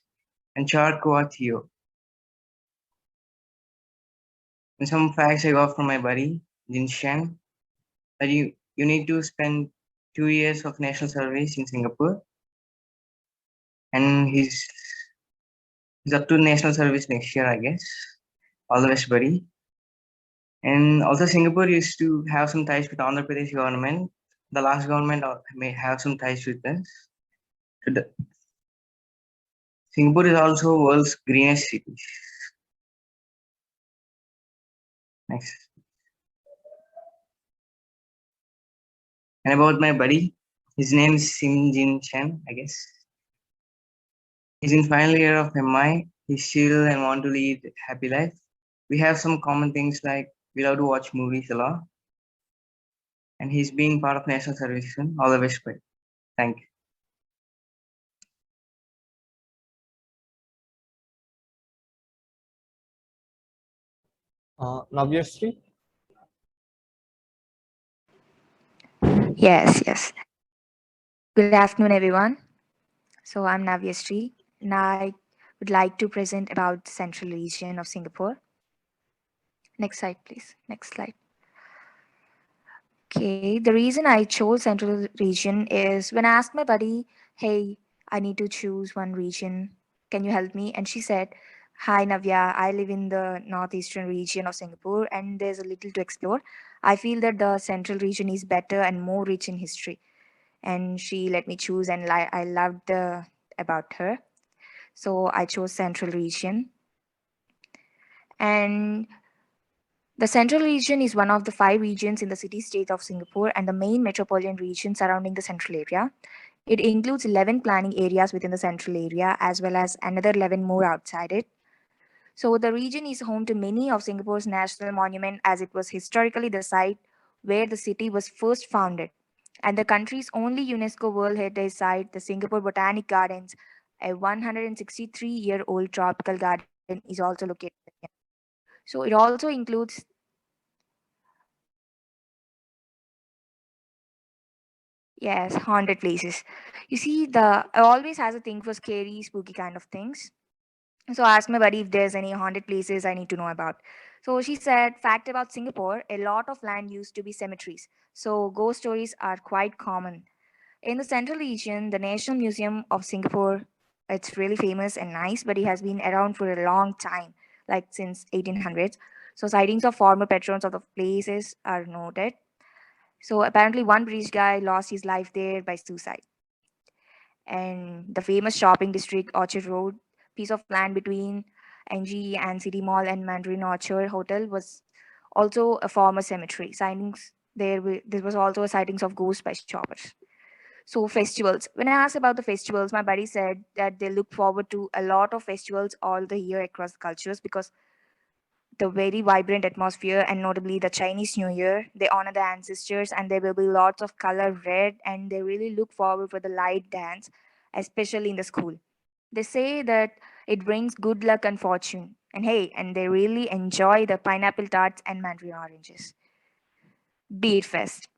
and char kway teow. And some facts I got from my buddy, Jin Shan, that you need to spend 2 years of national service in Singapore. And he's up to national service next year, I guess. All the best, buddy. And also Singapore used to have some ties with Andhra Pradesh government. The last government may have some ties with us. Singapore is also world's greenest city. Next. And about my buddy, his name is Sim Jin Chen, I guess. He's in final year of MI. He's chill and want to lead a happy life. We have some common things like we love to watch movies a lot, and he's being part of national service. All the best, great. Thank you. Navyasri? Yes. Good afternoon, everyone. So I'm Navyasri, and I would like to present about the central region of Singapore. Next slide, please. Next slide. Okay, the reason I chose central region is when I asked my buddy, "Hey, I need to choose one region. Can you help me?" And she said, "Hi Navya, I live in the northeastern region of Singapore, and there's a little to explore. I feel that the central region is better and more rich in history." And she let me choose, and I loved about her. So I chose central region. And the central region is one of the 5 regions in the city-state of Singapore and the main metropolitan region surrounding the central area. It includes 11 planning areas within the central area as well as another 11 more outside it. So the region is home to many of Singapore's national monuments as it was historically the site where the city was first founded. And the country's only UNESCO World Heritage Site, the Singapore Botanic Gardens, a 163-year-old tropical garden, is also located here. So it also includes yes, haunted places. You see, the I always has a thing for scary, spooky kind of things. So I asked my buddy if there's any haunted places I need to know about. So she said, fact about Singapore, a lot of land used to be cemeteries. So ghost stories are quite common. In the central region, the National Museum of Singapore, it's really famous and nice, but it has been around for a long time, like since 1800s. So sightings of former patrons of the places are noted. So apparently one British guy lost his life there by suicide. And the famous shopping district, Orchard Road, piece of land between NG and City Mall and Mandarin Orchard Hotel was also a former cemetery. Sightings there was also a sightings of ghosts by shoppers. So festivals. When I asked about the festivals, my buddy said that they look forward to a lot of festivals all the year across the cultures because the very vibrant atmosphere and notably the Chinese New Year. They honor the ancestors and there will be lots of color red and they really look forward for the light dance, especially in the school. They say that it brings good luck and fortune. And hey, and they really enjoy the pineapple tarts and mandarin oranges. Beer Fest.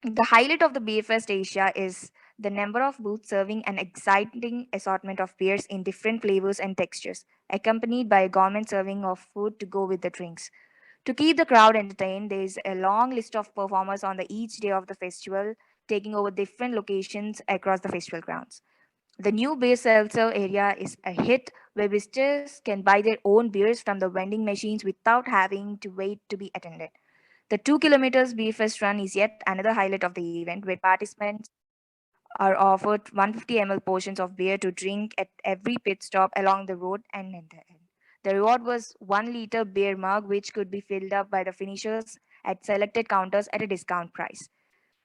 The highlight of the Beer Fest Asia is the number of booths serving an exciting assortment of beers in different flavors and textures, accompanied by a government serving of food to go with the drinks. To keep the crowd entertained, there is a long list of performers on the each day of the festival, taking over different locations across the festival grounds. The new beer seltzer area is a hit where visitors can buy their own beers from the vending machines without having to wait to be attended. The 2 kilometers Beer Fest run is yet another highlight of the event where participants are offered 150 ml portions of beer to drink at every pit stop along the road and in the end. The reward was 1 liter beer mug which could be filled up by the finishers at selected counters at a discount price.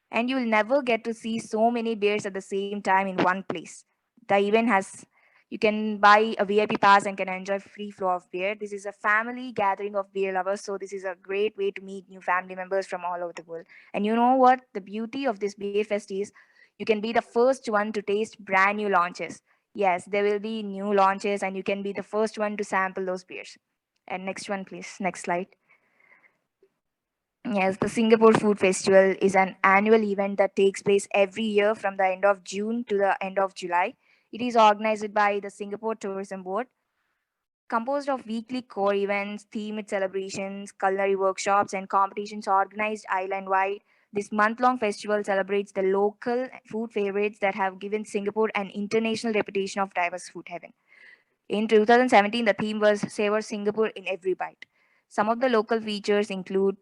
And you will never get to see so many beers at the same time in one place. The event has you can buy a VIP pass and can enjoy free flow of beer. This is a family gathering of beer lovers, so this is a great way to meet new family members from all over the world. And you know what? The beauty of this beer fest is you can be the first one to taste brand new launches. Yes, there will be new launches, and you can be the first one to sample those beers. And next one, please. Next slide. Yes, the Singapore Food Festival is an annual event that takes place every year from the end of June to the end of July. It is organized by the Singapore Tourism Board, composed of weekly core events, themed celebrations, culinary workshops, and competitions organized island-wide. This month-long festival celebrates the local food favorites that have given Singapore an international reputation of diverse food heaven. In 2017, the theme was Savor Singapore in Every Bite. Some of the local features include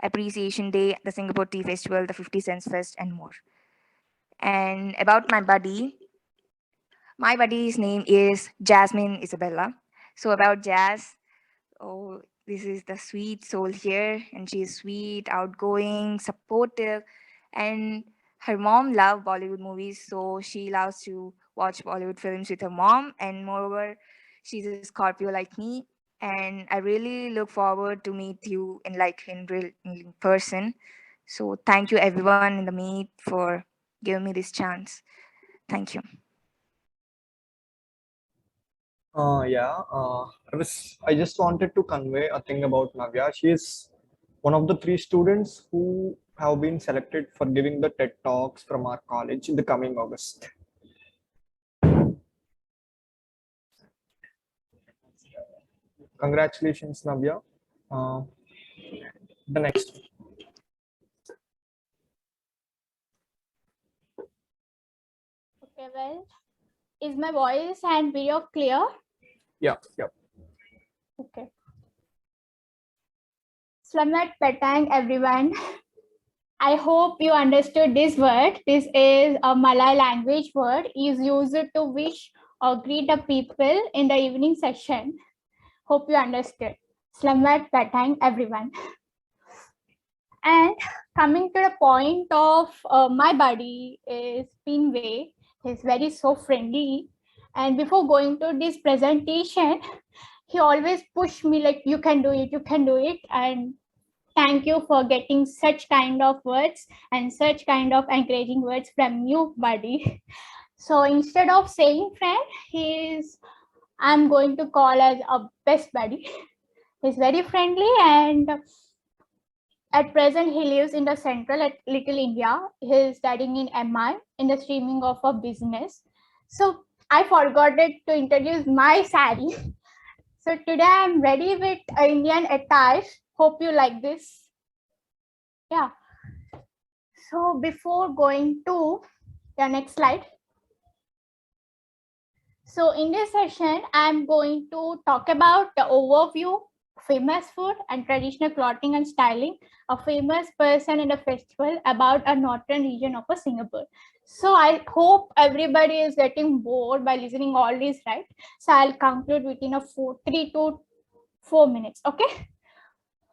Appreciation Day, the Singapore Tea Festival, the 50 Cents Fest, and more. And about my buddy's name is Jasmine Isabella. So about Jazz, oh, this is the sweet soul here, and she's sweet, outgoing, supportive, and her mom loved Bollywood movies, so she loves to watch Bollywood films with her mom, and moreover, she's a Scorpio like me. and I really look forward to meet you in person. So thank you everyone in the meet for giving me this chance. Thank you. I just wanted to convey a thing about Navya. She is one of the 3 students who have been selected for giving the TED Talks from our college in the coming August. Congratulations, Navya. The next. Okay, well, is my voice and video clear? Yeah. Okay. Slamat petang, everyone. I hope you understood this word. This is a Malay language word is used to wish or greet the people in the evening session. Hope you understood. Slamat petang, everyone. And coming to the point of my buddy is Pinway. He's very so friendly. And before going to this presentation, he always pushed me like, you can do it, you can do it. And thank you for getting such kind of words and such kind of encouraging words from you, buddy. So instead of saying friend, I'm going to call as a best buddy. He's very friendly, and at present he lives in the central at Little India. He's studying in MI in the streaming of a business. So I forgot to introduce my sari. So today I'm ready with Indian attire. Hope you like this. Yeah. So before going to the next slide. So in this session, I'm going to talk about the overview, famous food and traditional clothing and styling, a famous person in the festival about a northern region of Singapore. So I hope everybody is getting bored by listening all this, right? So I'll conclude within 3 to 4 minutes, okay?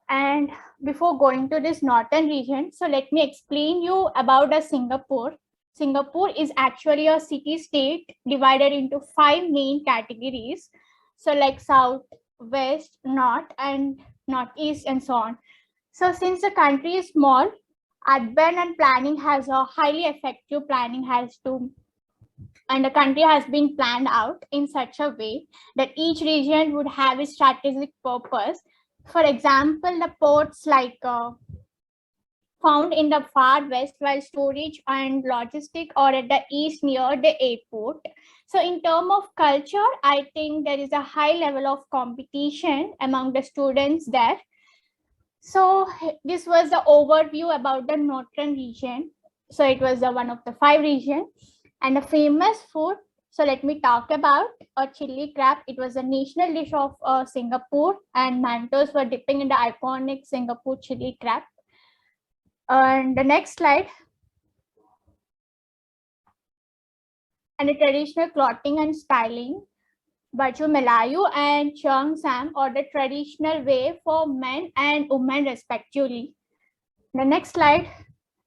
And before going to this northern region, so let me explain you about Singapore. Singapore is actually a city-state divided into 5 main categories. So like south, west, north, and northeast, and so on. So since the country is small, urban and planning has a highly effective planning and the country has been planned out in such a way that each region would have a strategic purpose. For example, the ports like found in the far west, while storage and logistic or at the east near the airport. So in terms of culture, I think there is a high level of competition among the students there. So this was the overview about the northern region. So it was one of the 5 regions. And the famous food, so let me talk about a chili crab. It was a national dish of Singapore, and mantos were dipping in the iconic Singapore chili crab. And the next slide. And the traditional clothing and styling, Baju Melayu and Cheong Sam, or the traditional way for men and women respectively. The next slide,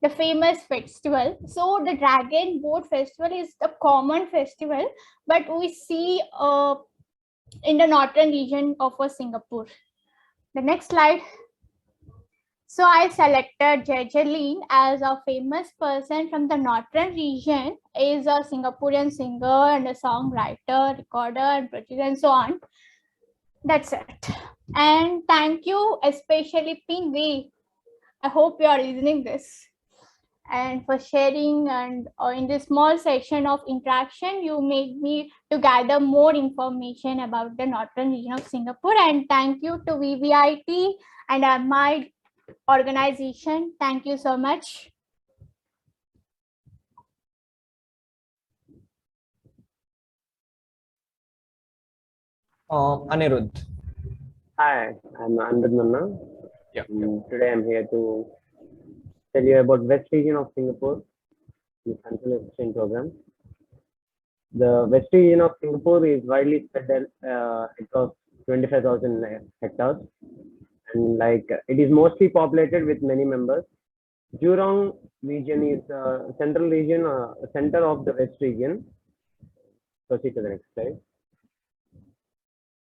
the famous festival. So the Dragon Boat Festival is the common festival, but we see in the northern region of Singapore. The next slide. So I selected Jejalyn as a famous person from the northern region, is a Singaporean singer and a songwriter, recorder, and producer, and so on. That's it. And thank you, especially Pinway. I hope you are listening this. And for sharing and in this small session of interaction, you made me to gather more information about the northern region of Singapore. And thank you to VVIT and my organization. Thank you so much. Anirudh. Hi, I'm Anirudh. Yeah. Today I'm here to tell you about West region of Singapore, the Central Exchange Program. The West region of Singapore is widely spread across 25,000 hectares, and it is mostly populated with many members. Jurong region is central region, center of the West region. Proceed to the next slide.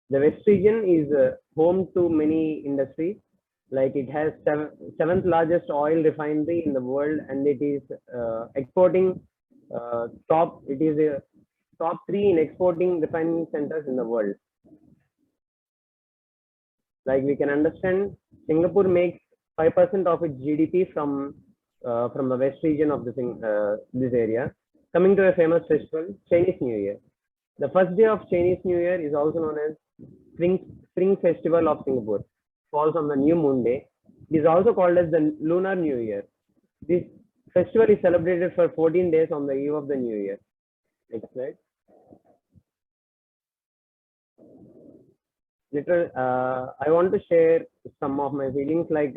The West region is home to many industries. Like it has seventh largest oil refinery in the world, and it is exporting top. It is a top 3 in exporting refining centers in the world. Like we can understand, Singapore makes 5% of its GDP from the west region of this area. Coming to a famous festival, Chinese New Year. The first day of Chinese New Year is also known as Spring Festival of Singapore. Falls on the new moon day. It is also called as the Lunar New Year. This festival is celebrated for 14 days on the eve of the New Year. Next slide. I want to share some of my feelings. Like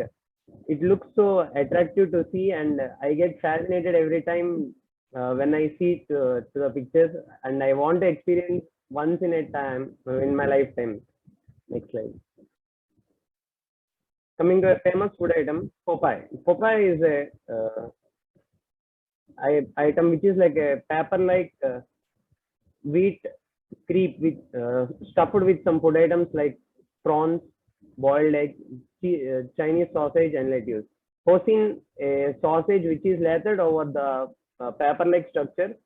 it looks so attractive to see, and I get fascinated every time when I see to the pictures, and I want to experience once in a time in my lifetime. Next slide. Coming to a famous food item, Popeye. Popeye is a item which is like a paper-like wheat crepe with stuffed with some food items like prawns, boiled egg, Chinese sausage, and lettuce. Hosting a sausage which is lathered over the paper-like structure,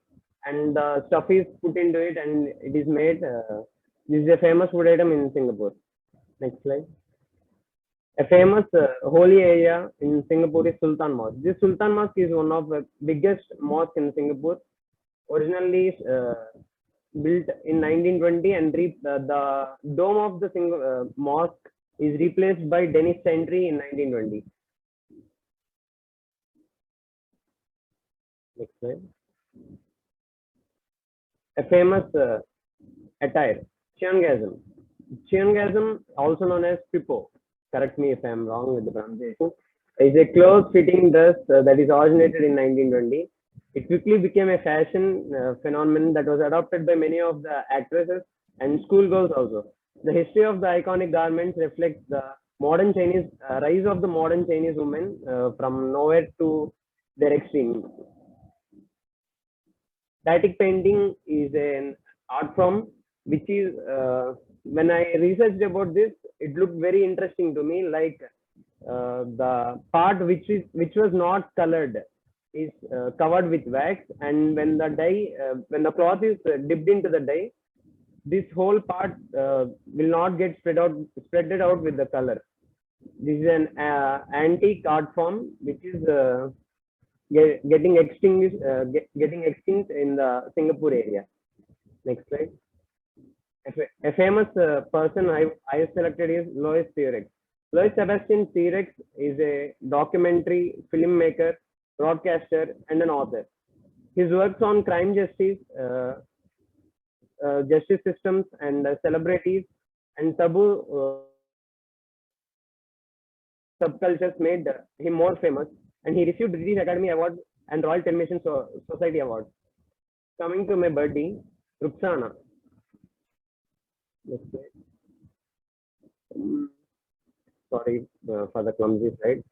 and the stuff is put into it, and it is made. This is a famous food item in Singapore. Next slide. A famous holy area in Singapore is Sultan Mosque. This Sultan Mosque is one of the biggest mosques in Singapore. Originally built in 1920, and the dome of the mosque is replaced by Danish sanctuary in 1920. Next slide. A famous attire, Cheongasm. Cheongasm, also known as Pippo, correct me if I am wrong with the pronunciation, is a close-fitting dress that is originated in 1920. It quickly became a fashion phenomenon that was adopted by many of the actresses and schoolgirls also. The history of the iconic garments reflects the modern Chinese rise of the modern Chinese women from nowhere to their extreme. Batik painting is an art form which is, when I researched about this, it looked very interesting to me. Like the part which was not colored is covered with wax, and when the cloth is dipped into the dye, this whole part will not get spread out with the color. This is an antique art form which is getting extinct in the Singapore area. Next slide. A famous person I selected is Louis Theorex. Louis Sebastian Theorex is a documentary filmmaker, broadcaster, and an author. His works on crime justice, justice systems, and celebrities and taboo subcultures made him more famous, and he received British Academy Award and Royal Television Society Award. Coming to my birdie, Ruxana. Sorry for the clumsy slide.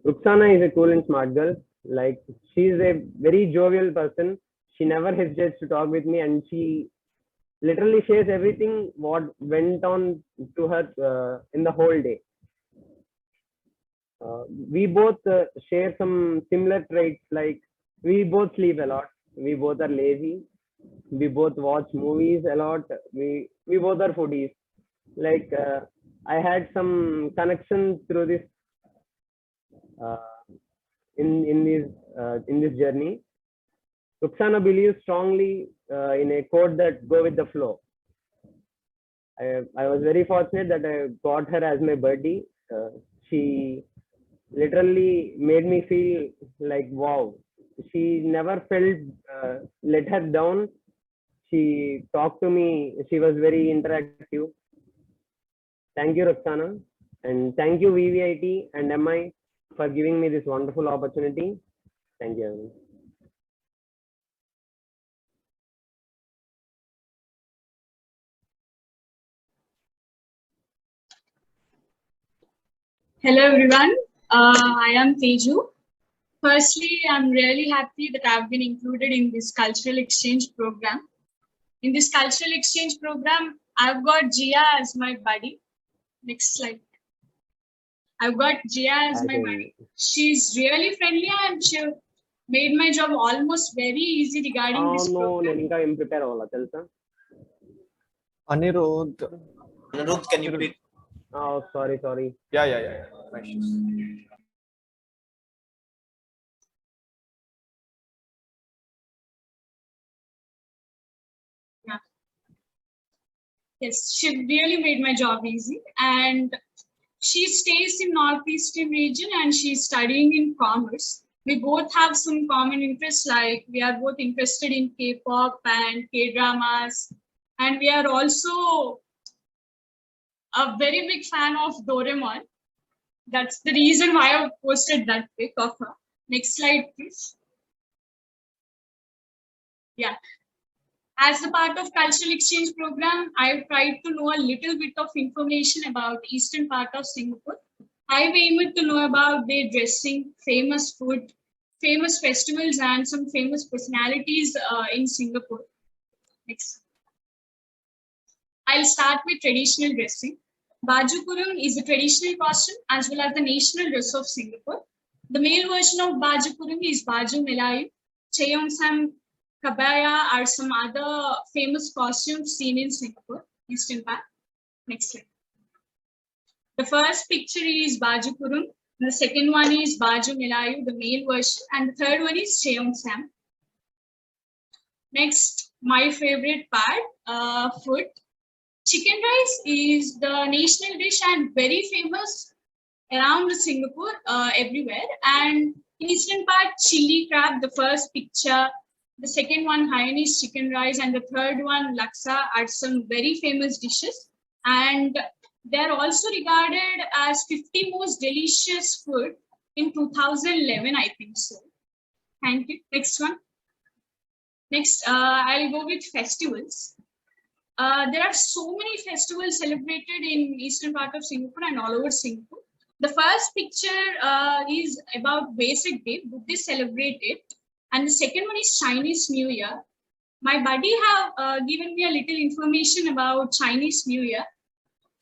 Ruxana is a cool and smart girl. Like, she is a very jovial person. She never hesitates to talk with me, and she literally shares everything what went on to her in the whole day. We both share some similar traits, like we both sleep a lot, we both are lazy, we both watch movies a lot, we both are foodies. Like I had some connection through this in this journey. Ruxana believes strongly in a quote that go with the flow. I was very fortunate that I got her as my birdie. She literally made me feel like wow. She never felt let her down. She talked to me. She was very interactive. Thank you, Ruxana, and thank you VVIT and MI for giving me this wonderful opportunity. Thank you, everyone. Hello everyone, I am Teju. Firstly, I'm really happy that I've been included in this cultural exchange program. In this cultural exchange program, I've got Jia as my buddy. Next slide. I've got Jia as my buddy. She's really friendly and she made my job almost very easy regarding this program. Anirudh, can you please? Oh, sorry. Yeah. Nice. Yeah. Yes, she really made my job easy. And she stays in Northeastern region and she's studying in commerce. We both have some common interests, like we are both interested in K-pop and K-dramas. And we are also a very big fan of Doraemon. That's the reason why I posted that pic of her. Next slide, please. Yeah. As a part of cultural exchange program, I've tried to know a little bit of information about eastern part of Singapore. I've aimed to know about their dressing, famous food, famous festivals, and some famous personalities in Singapore. Next. I'll start with traditional dressing. Baju kurung is a traditional costume as well as the national dress of Singapore. The male version of Baju kurung is Baju Melayu. Cheongsam, Kabaya are some other famous costumes seen in Singapore, Eastern part. Next slide. The first picture is Baju kurung. The second one is Baju Melayu, the male version. And the third one is Cheongsam. Next, my favorite part, food. Chicken rice is the national dish and very famous around Singapore, everywhere. And eastern part, chili crab, the first picture. The second one, Hainanese chicken rice. And the third one, laksa, are some very famous dishes. And they're also regarded as 50 most delicious food in 2011, I think so. Thank you. Next one. Next, I'll go with festivals. There are so many festivals celebrated in eastern part of Singapore and all over Singapore. The first picture is about Vesak Day, Buddhists celebrate it. And the second one is Chinese New Year. My buddy have given me a little information about Chinese New Year.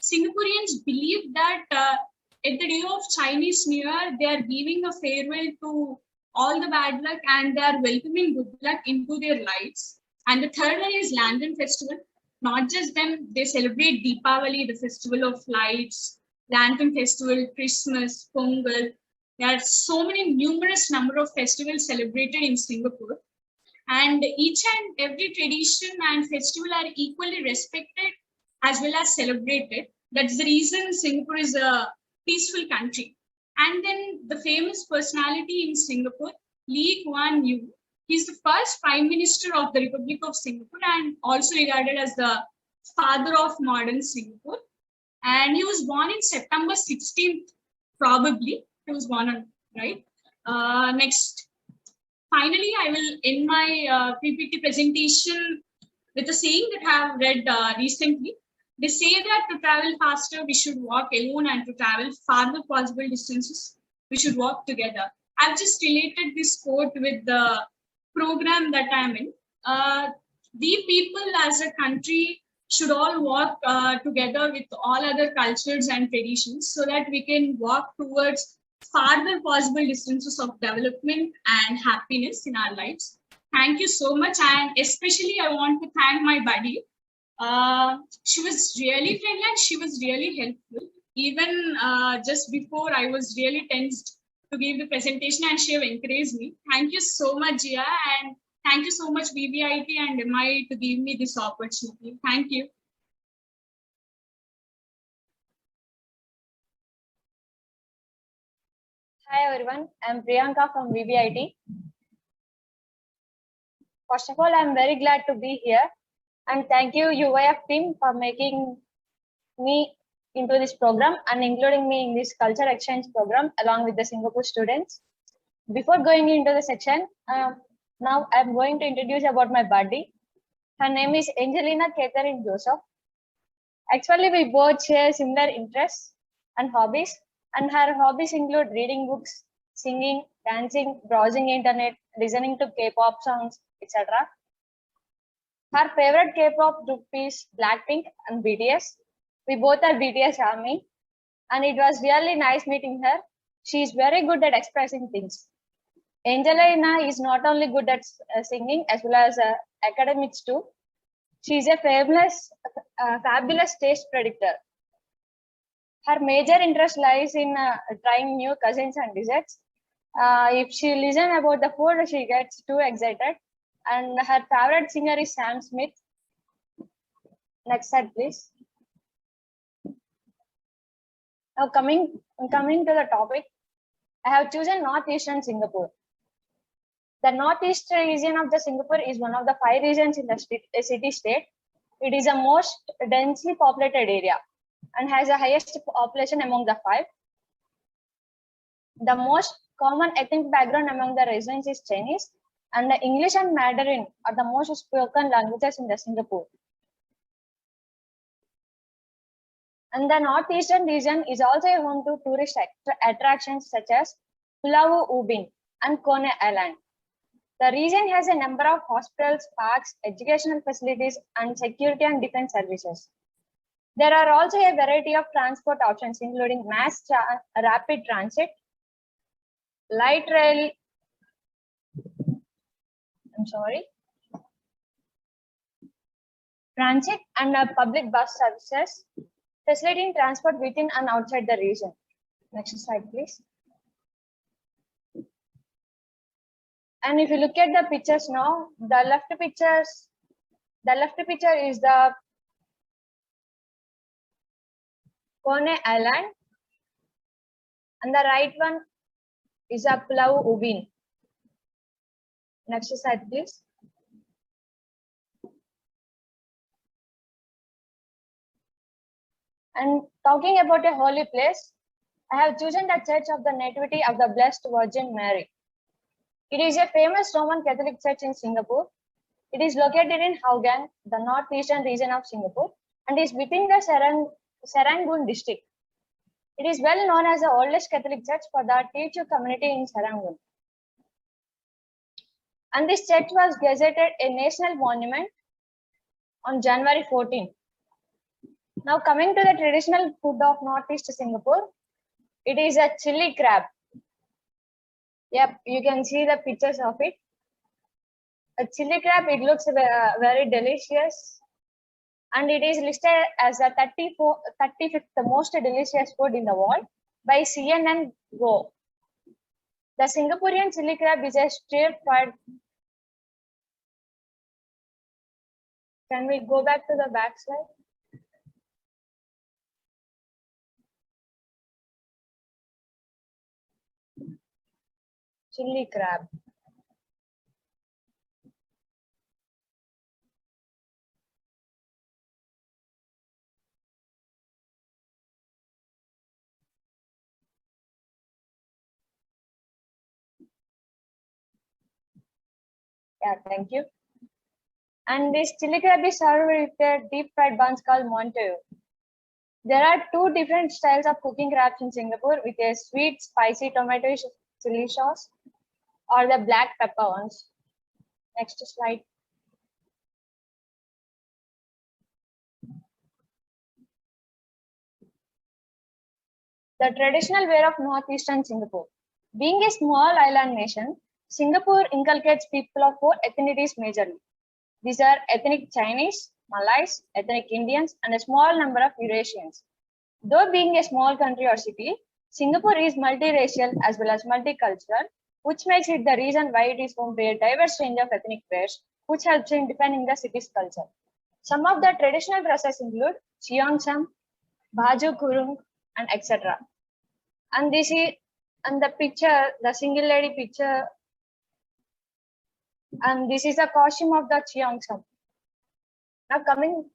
Singaporeans believe that at the day of Chinese New Year, they are giving a farewell to all the bad luck and they are welcoming good luck into their lives. And the third one is Lantern Festival. Not just them, they celebrate Deepavali, the festival of lights, Lantern Festival, Christmas, Pongal. There are so many numerous number of festivals celebrated in Singapore. And each and every tradition and festival are equally respected as well as celebrated. That's the reason Singapore is a peaceful country. And then the famous personality in Singapore, Lee Kuan Yew. He's the first Prime Minister of the Republic of Singapore and also regarded as the father of modern Singapore. And he was born in September 16th, probably. He was born on, right? Next. Finally, I will end my PPT presentation with a saying that I have read recently. They say that to travel faster, we should walk alone, and to travel farther possible distances, we should walk together. I've just related this quote with the program that I'm in. We people as a country should all walk together with all other cultures and traditions so that we can walk towards farther possible distances of development and happiness in our lives. Thank you so much. And especially I want to thank my buddy. She was really friendly and she was really helpful. Even just before, I was really tensed to give the presentation and she have encouraged me. Thank you so much, Jia, and thank you so much VVIT and MI to give me this opportunity. Thank you. Hi everyone, I'm Priyanka from VVIT. First of all, I'm very glad to be here and thank you UIF team for making me into this program and including me in this culture exchange program along with the Singapore students. Before going into the section, now I'm going to introduce about my buddy. Her name is Angelina Catherine Joseph. Actually, we both share similar interests and hobbies, and her hobbies include reading books, singing, dancing, browsing internet, listening to K-pop songs, etc. Her favorite K-pop group is Blackpink and BTS. We both are BTS army, and it was really nice meeting her. She is very good at expressing things. Angelina is not only good at singing as well as academics too. She is a fabulous taste predictor. Her major interest lies in trying new cuisines and desserts. If she listens about the food, she gets too excited. And her favorite singer is Sam Smith. Next slide, please. Now coming to the topic, I have chosen northeastern Singapore. The northeast region of the Singapore is one of the 5 regions in the city-state. It is the most densely populated area and has the highest population among the 5. The most common ethnic background among the residents is Chinese, and the English and Mandarin are the most spoken languages in the Singapore. And the northeastern region is also a home to tourist attractions such as Pulau Ubin and Kone Island. The region has a number of hospitals, parks, educational facilities, and security and defense services. There are also a variety of transport options, including mass rapid transit, light rail, transit, and public bus services, facilitating transport within and outside the region. Next slide, please. And if you look at the pictures now, the left picture is the Kone Island, and the right one is a Pulau Ubin. Next slide, please. And talking about a holy place, I have chosen the Church of the Nativity of the Blessed Virgin Mary. It is a famous Roman Catholic church in Singapore. It is located in Hougang, the northeastern region of Singapore, and is within the Serangoon district. It is well known as the oldest Catholic church for the Teochew community in Serangoon. And this church was gazetted a national monument on January 14. Now coming to the traditional food of Northeast Singapore, it is a chili crab. Yep, you can see the pictures of it. A chili crab, it looks very delicious, and it is listed as the 35th most delicious food in the world by CNN Go. The Singaporean chili crab is a stir-fried. Can we go back to the back slide? Chili crab. Yeah, thank you. And this chili crab is served with a deep fried buns called Monteyo. There are 2 different styles of cooking crabs in Singapore, with a sweet, spicy tomato chili sauce or the black pepper ones. Next slide. The traditional wear of northeastern Singapore. Being a small island nation, Singapore inculcates people of 4 ethnicities majorly. These are ethnic Chinese, Malays, ethnic Indians, and a small number of Eurasians. Though being a small country or city, Singapore is multiracial as well as multicultural, which makes it the reason why it is home to a diverse range of ethnic pairs, which helps in defining the city's culture. Some of the traditional dresses include cheongsam, baju kurung, and etc. And this is the picture, the single lady picture, and this is the costume of the cheongsam. Now coming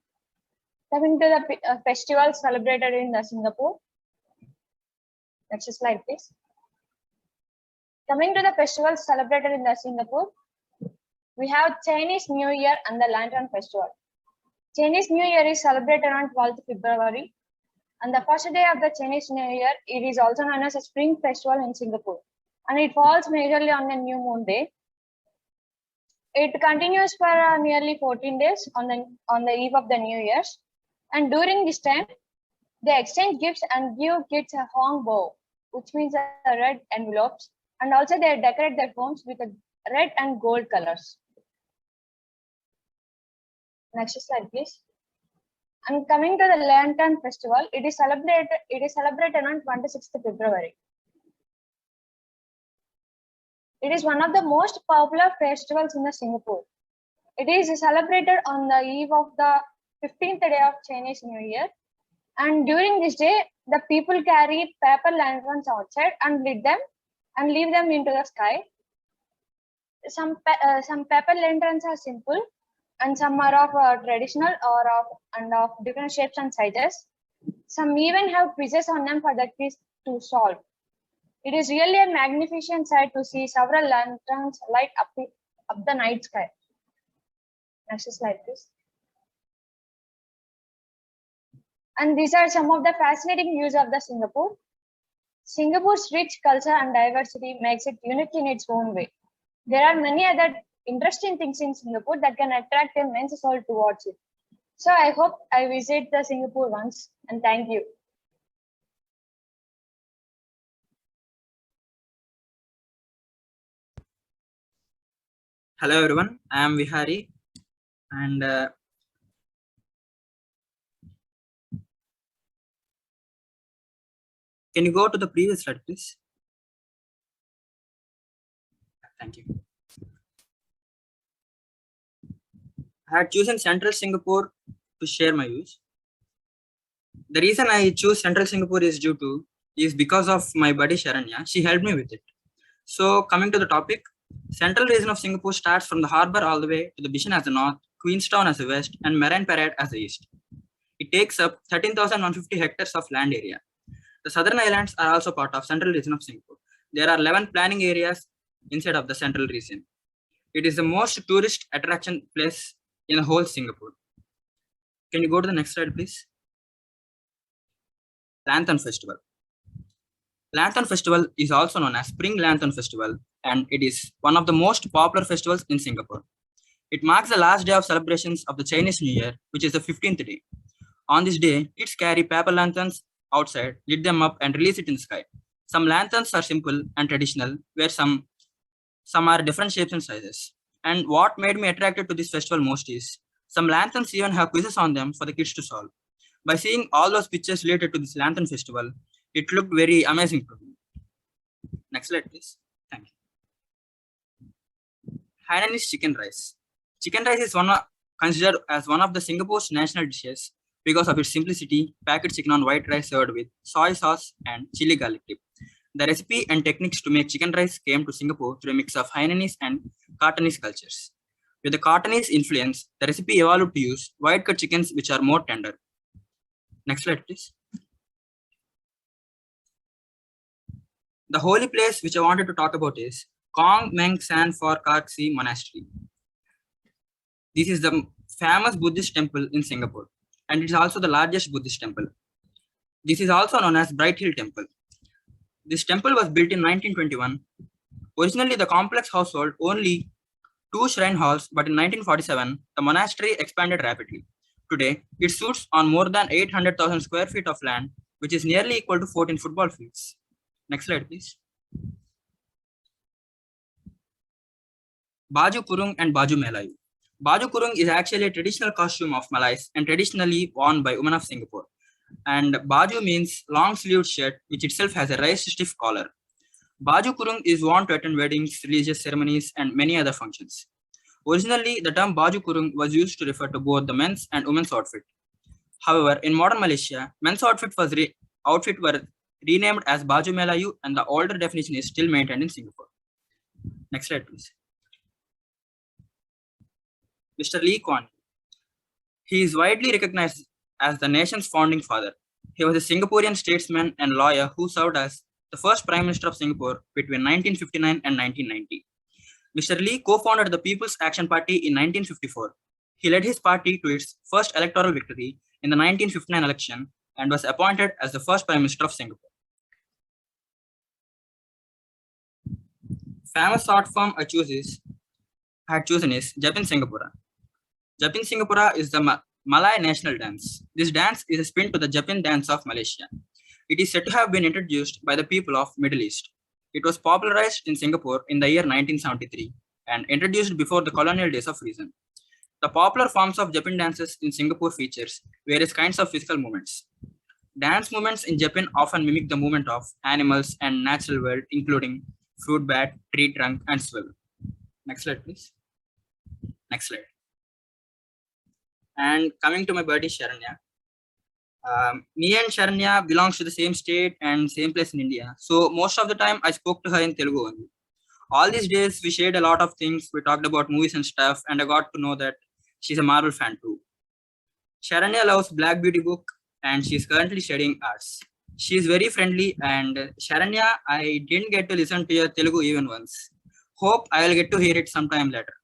to the festival celebrated in the Singapore. Next slide, please. Coming to the festivals celebrated in the Singapore, we have Chinese New Year and the Lantern Festival. Chinese New Year is celebrated on 12th February, and the first day of the Chinese New Year, it is also known as a Spring Festival in Singapore, and it falls majorly on a new moon day. It continues for nearly 14 days on the eve of the New Year's. And during this time, they exchange gifts and give kids a hong bow, which means red envelopes. And also they decorate their homes with red and gold colors. Next slide, please. And coming to the Lantern Festival, it is celebrated on 26th February. It is one of the most popular festivals in Singapore. It is celebrated on the eve of the 15th day of Chinese New Year. And during this day, the people carry paper lanterns outside and lit them and leave them into the sky. Some paper lanterns are simple, and some are of traditional or of different shapes and sizes. Some even have quizzes on them for the kids to solve. It is really a magnificent sight to see several lanterns light up the night sky. Next slide, please. And these are some of the fascinating views of the Singapore. Singapore's rich culture and diversity makes it unique in its own way. There are many other interesting things in Singapore that can attract a man's soul towards it. So I hope I visit the Singapore once, and thank you. Hello everyone, I am Vihari, and can you go to the previous slide, please? Thank you. I had chosen Central Singapore to share my views. The reason I choose Central Singapore is because of my buddy Sharanya. She helped me with it. So coming to the topic, Central region of Singapore starts from the harbour all the way to the Bishan as the north, Queenstown as the west, and Marine Parade as the east. It takes up 13,150 hectares of land area. The southern islands are also part of Central region of Singapore. There are 11 planning areas inside of the Central region. It is the most tourist attraction place in the whole Singapore. Can you go to the next slide, please? Lantern Festival. Lantern Festival is also known as Spring Lantern Festival, and it is one of the most popular festivals in Singapore. It marks the last day of celebrations of the Chinese New Year, which is the 15th day. On this day, kids carry paper lanterns outside, lit them up, and release it in the sky. Some lanterns are simple and traditional, where some are different shapes and sizes. And what made me attracted to this festival most is, some lanterns even have quizzes on them for the kids to solve. By seeing all those pictures related to this lantern festival, it looked very amazing to me. Next slide, please. Thank you. Hainanese chicken rice. Chicken rice is considered as one of the Singapore's national dishes because of its simplicity, packet chicken on white rice served with soy sauce and chili garlic dip. The recipe and techniques to make chicken rice came to Singapore through a mix of Hainanese and Cantonese cultures. With the Cantonese influence, the recipe evolved to use white cut chickens which are more tender. Next slide, please. The holy place which I wanted to talk about is Kong Meng San for Karksi Monastery. This is the famous Buddhist temple in Singapore, and it is also the largest Buddhist temple. This is also known as Bright Hill Temple. This temple was built in 1921. Originally, the complex household only 2 shrine halls, but in 1947, the monastery expanded rapidly. Today, it suits on more than 800,000 square feet of land, which is nearly equal to 14 football fields. Next slide, please. Baju Kurung and Baju Melayu. Baju Kurung is actually a traditional costume of Malays and traditionally worn by women of Singapore. And Baju means long sleeved shirt, which itself has a raised stiff collar. Baju Kurung is worn to attend weddings, religious ceremonies, and many other functions. Originally, the term Baju Kurung was used to refer to both the men's and women's outfit. However, in modern Malaysia, men's outfit were renamed as Baju Melayu, and the older definition is still maintained in Singapore. Next slide, please. Mr. Lee Kuan Yew. He is widely recognized as the nation's founding father. He was a Singaporean statesman and lawyer who served as the first Prime Minister of Singapore between 1959 and 1990. Mr. Lee co-founded the People's Action Party in 1954. He led his party to its first electoral victory in the 1959 election and was appointed as the first Prime Minister of Singapore. Famous art form I choose is I had chosen is Japin Singapura. Japin Singapura is the Malay national dance. This dance is a spin to the Japin dance of Malaysia. It is said to have been introduced by the people of Middle East. It was popularized in Singapore in the year 1973 and introduced before the colonial days of reason. The popular forms of Japin dances in Singapore features various kinds of physical movements. Dance movements in Japan often mimic the movement of animals and natural world, including fruit bat, tree trunk, and swivel. Next slide, please. Next slide. And coming to my birdie, Sharanya. Me and Sharanya belongs to the same state and same place in India. So most of the time I spoke to her in Telugu only. All these days we shared a lot of things. We talked about movies and stuff, and I got to know that she's a Marvel fan too. Sharanya loves Black Beauty book and she's currently studying arts. She is very friendly, and Sharanya, I didn't get to listen to your Telugu even once. Hope I will get to hear it sometime later.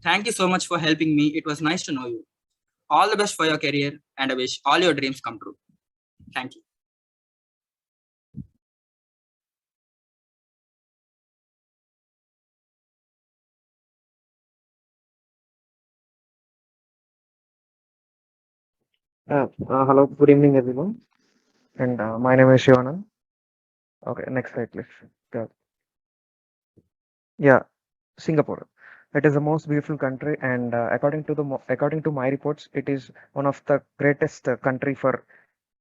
Thank you so much for helping me. It was nice to know you. All the best for your career, and I wish all your dreams come true. Thank you. Hello, good evening, everyone. And my name is Shivanand. Okay, next slide, please. Go. Yeah, Singapore. It is the most beautiful country, and according to my reports, it is one of the greatest country for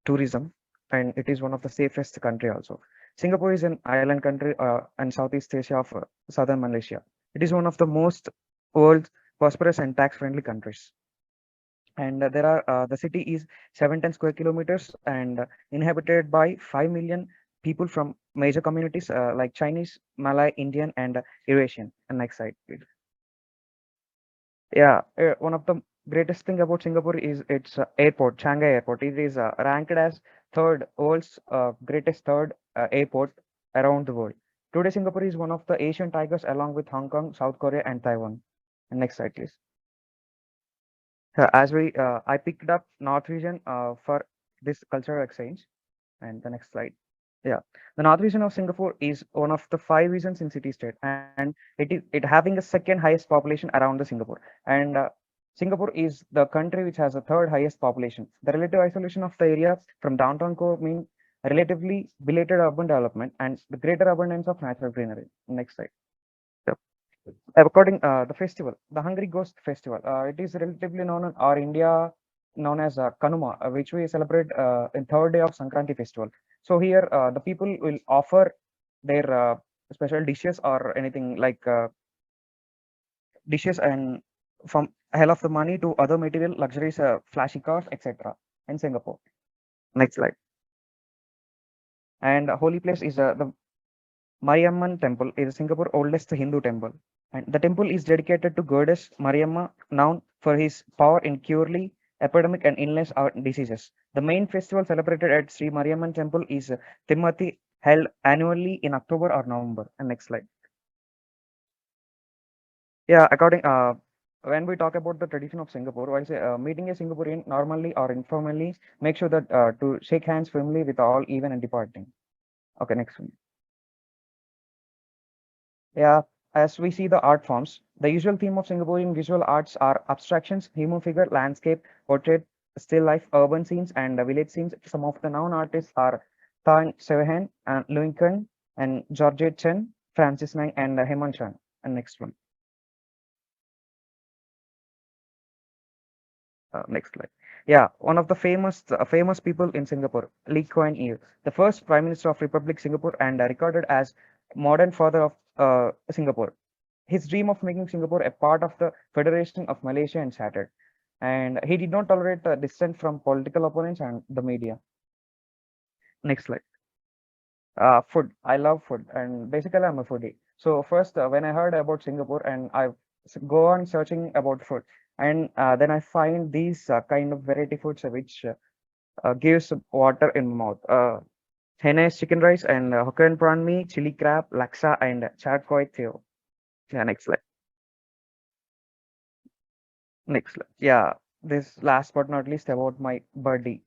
tourism, and it is one of the safest country also. Singapore is an island country and Southeast Asia of southern Malaysia. It is one of the most world's prosperous and tax-friendly countries. And the city is 710 square kilometers and inhabited by 5 million people from major communities like Chinese, Malay, Indian, and Eurasian. And next slide, please. Yeah, one of the greatest thing about Singapore is its airport, Shanghai Airport. It is ranked as world's greatest third airport around the world. Today, Singapore is one of the Asian tigers along with Hong Kong, South Korea, and Taiwan. And next slide, please. I picked up North region for this cultural exchange. And the next slide. Yeah, the North region of Singapore is one of the 5 regions in city state, and it having the second highest population around the Singapore. And Singapore is the country which has the third highest population. The relative isolation of the area from downtown core mean relatively belated urban development and the greater abundance of natural greenery. Next slide. Yep. According the festival, the Hungry Ghost Festival, it is relatively known in our India known as Kanuma, which we celebrate in third day of Sankranti festival. So here the people will offer their special dishes or anything like dishes and from hell of the money to other material luxuries, flashy cars, etc. in Singapore. Next slide. And holy place is the Mariamman temple is Singapore's oldest Hindu temple. And the temple is dedicated to goddess Mariamma, known for his power in curing epidemic and illness or diseases. The main festival celebrated at Sri Mariamman temple is Timati, held annually in October or November. And next slide. Yeah, when we talk about the tradition of Singapore, while meeting a Singaporean normally or informally, make sure that to shake hands firmly with all, even and departing. Okay, next one. Yeah, as we see the art forms, the usual theme of Singaporean visual arts are abstractions, human figure, landscape, portrait, still life, urban scenes, and village scenes. Some of the known artists are Tan Sevehan and Luinken and Georgette Chen, Francis Nang, and Hemant Chan. And next one. Next slide. Yeah, one of the famous people in Singapore, Lee Kuan Yew, the first Prime Minister of Republic Singapore and recorded as modern father of Singapore. His dream of making Singapore a part of the Federation of Malaysia and shattered. And he did not tolerate dissent from political opponents and the media. Next slide. Food. I love food, and basically I'm a foodie. So first, when I heard about Singapore, and I go on searching about food, and then I find these kind of variety foods which gives water in mouth. Hainanese chicken rice and Hokkien prawn mee, chili crab, laksa, and chaat koi teo. Yeah, next slide. Next slide. Yeah, this last but not least about my birdie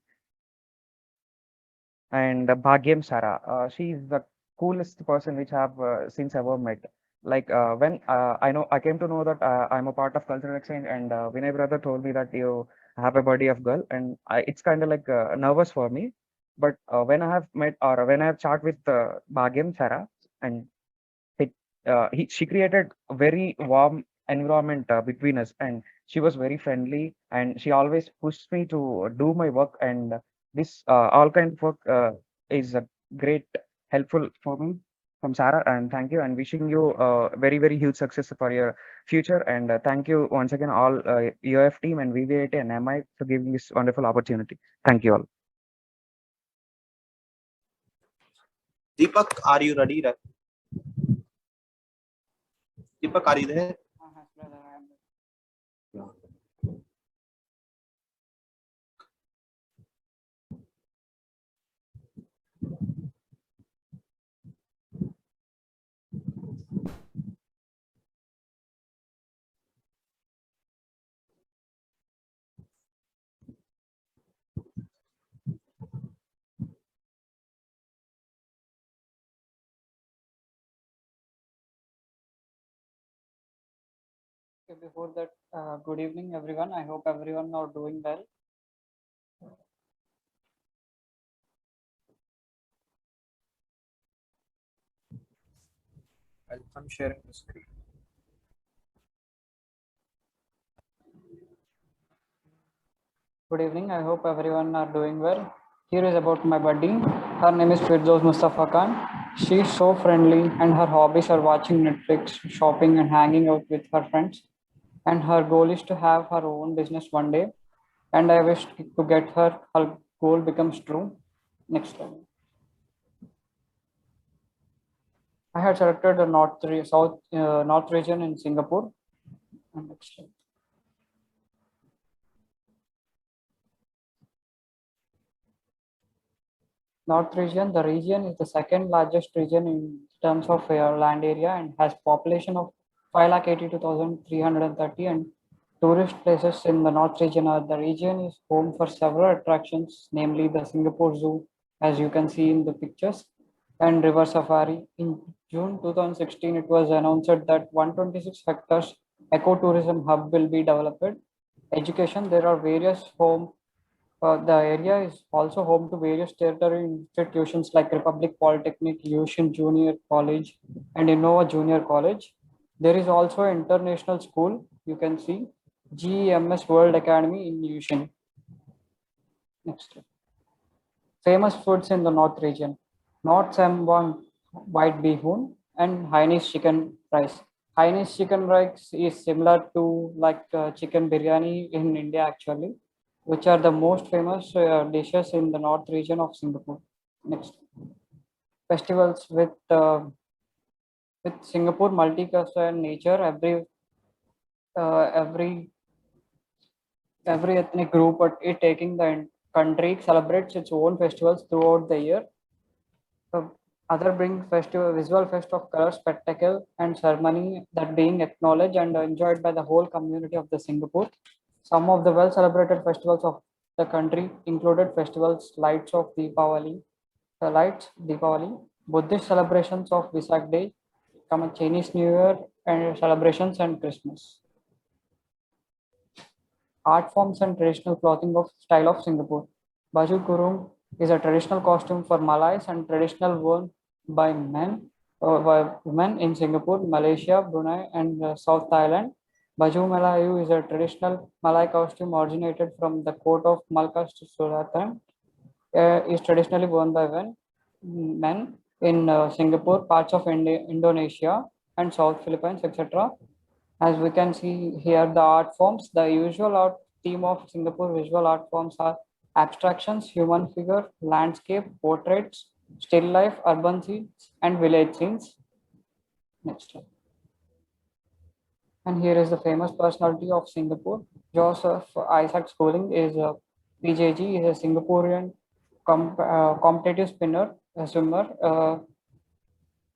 and Bhagyam Sara. She is the coolest person which I have since ever met. Like when I came to know that I'm a part of cultural exchange, and Vinay brother told me that you have a body of girl, and it's kind of like nervous for me. But when I have met or when I have chat with Bhagyam Sarah, and she created a very warm environment between us, and she was very friendly, and she always pushed me to do my work, and this all kind of work is a great helpful for me from Sarah, and thank you, and wishing you very very huge success for your future, and thank you once again all UF team and VVIT and MI for giving this wonderful opportunity. Thank you all. Deepak, are you ready? Deepak, are you there? Before that, good evening, everyone. I hope everyone are doing well. I'm sharing the screen. Good evening. I hope everyone are doing well. Here is about my buddy. Her name is Firdaus Mustafa Khan. She is so friendly, and her hobbies are watching Netflix, shopping, and hanging out with her friends. And her goal is to have her own business one day. And I wish to get her goal becomes true. Next slide. I had selected the north region in Singapore. And next slide. North region, the region is the second largest region in terms of land area and has population of 582,330, and tourist places in the North region are the region is home for several attractions, namely the Singapore Zoo, as you can see in the pictures, and river safari. In June 2016, it was announced that 126 hectares ecotourism hub will be developed. Education, there are various the area is also home to various tertiary institutions like Republic Polytechnic, Ocean Junior College, and Innova Junior College. There is also an international school, you can see, GEMS World Academy in Ocean. Next. Famous foods in the North region. North Sembawang white bihun and Hainanese chicken rice. Hainanese chicken rice is similar to like chicken biryani in India actually, which are the most famous dishes in the north region of Singapore. Next, festivals with Singapore multicultural nature. Every ethnic group, but it taking the country celebrates its own festivals throughout the year. Other bring festival, visual fest of color, spectacle, and ceremony that being acknowledged and enjoyed by the whole community of the Singapore. Some of the well-celebrated festivals of the country included festivals, lights of Deepavali, Buddhist celebrations of Vesak Day, Chinese New Year and celebrations and Christmas. Art forms and traditional clothing of style of Singapore. Baju kurung is a traditional costume for Malays and traditional worn by men or by women in Singapore, Malaysia, Brunei, and South Thailand. Baju Melayu is a traditional Malay costume originated from the court of Malkas Sultan. Is traditionally worn by men in Singapore, parts of Indonesia, and South Philippines, etc. As we can see here, the art forms, the usual art theme of Singapore visual art forms are abstractions, human figure, landscape, portraits, still life, urban scenes, and village scenes. Next slide. And here is the famous personality of Singapore. Joseph Isaac Schooling is a PJG, is a Singaporean competitive swimmer.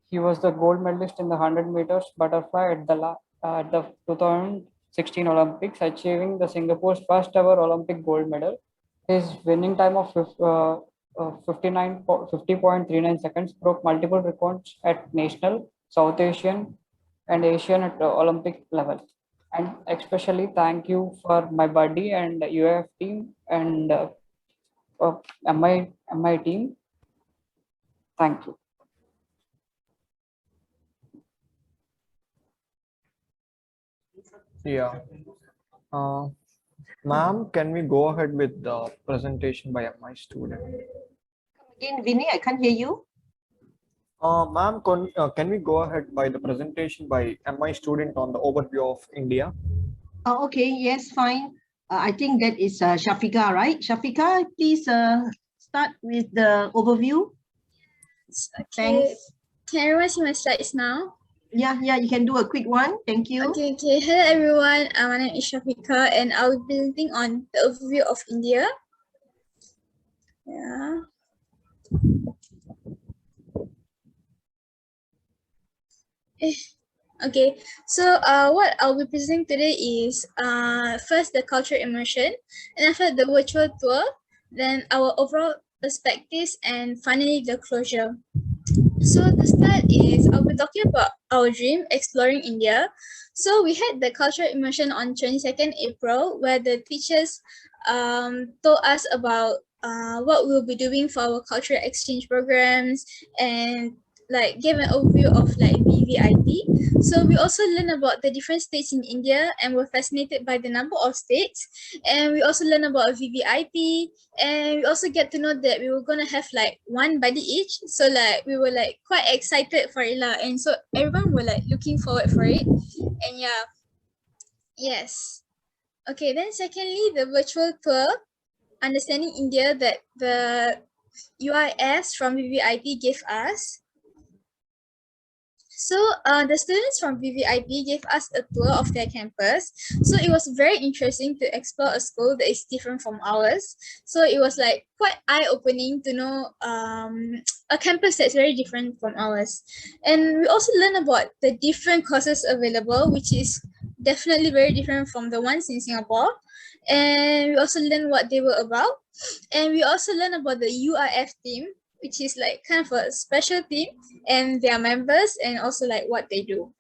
He was the gold medalist in the 100 meters butterfly at the 2016 Olympics, achieving the Singapore's first ever Olympic gold medal. His winning time of 50.39 seconds broke multiple records at national, South Asian, and Asian at the Olympic level. And especially thank you for my buddy and UAF team and MI team. Thank you. Yeah. Ma'am, can we go ahead with the presentation by my student? Again, Vinny, I can't hear you. Ma'am, can we go ahead by the presentation by MI student on the overview of India? Oh, okay, yes, fine. I think that is Shafika, right? Shafika, please start with the overview. Okay. Thanks. Can everyone see my slides now? Yeah, you can do a quick one. Thank you. Okay. Hello, everyone. My name is Shafika, and I'll be presenting on the overview of India. Yeah. Okay, so what I'll be presenting today is first the cultural immersion, and after the virtual tour, then our overall perspectives, and finally the closure. So the start is I'll be talking about our dream exploring India. So we had the cultural immersion on 22nd April where the teachers told us about what we'll be doing for our cultural exchange programs and like gave an overview of like VVIT. So we also learned about the different states in India and were fascinated by the number of states. And we also learned about VVIT, and we also get to know that we were gonna have like one buddy each. So like we were like quite excited for it lah. And so everyone were like looking forward for it. And yeah, yes. Okay, then secondly, the virtual tour, understanding India that the UIS from VVIT gave us. So the students from VVIT gave us a tour of their campus. So it was very interesting to explore a school that is different from ours. So it was like quite eye-opening to know a campus that's very different from ours. And we also learned about the different courses available, which is definitely very different from the ones in Singapore. And we also learned what they were about. And we also learned about the UIF team, which is like kind of a special team, and their members, and also like what they do.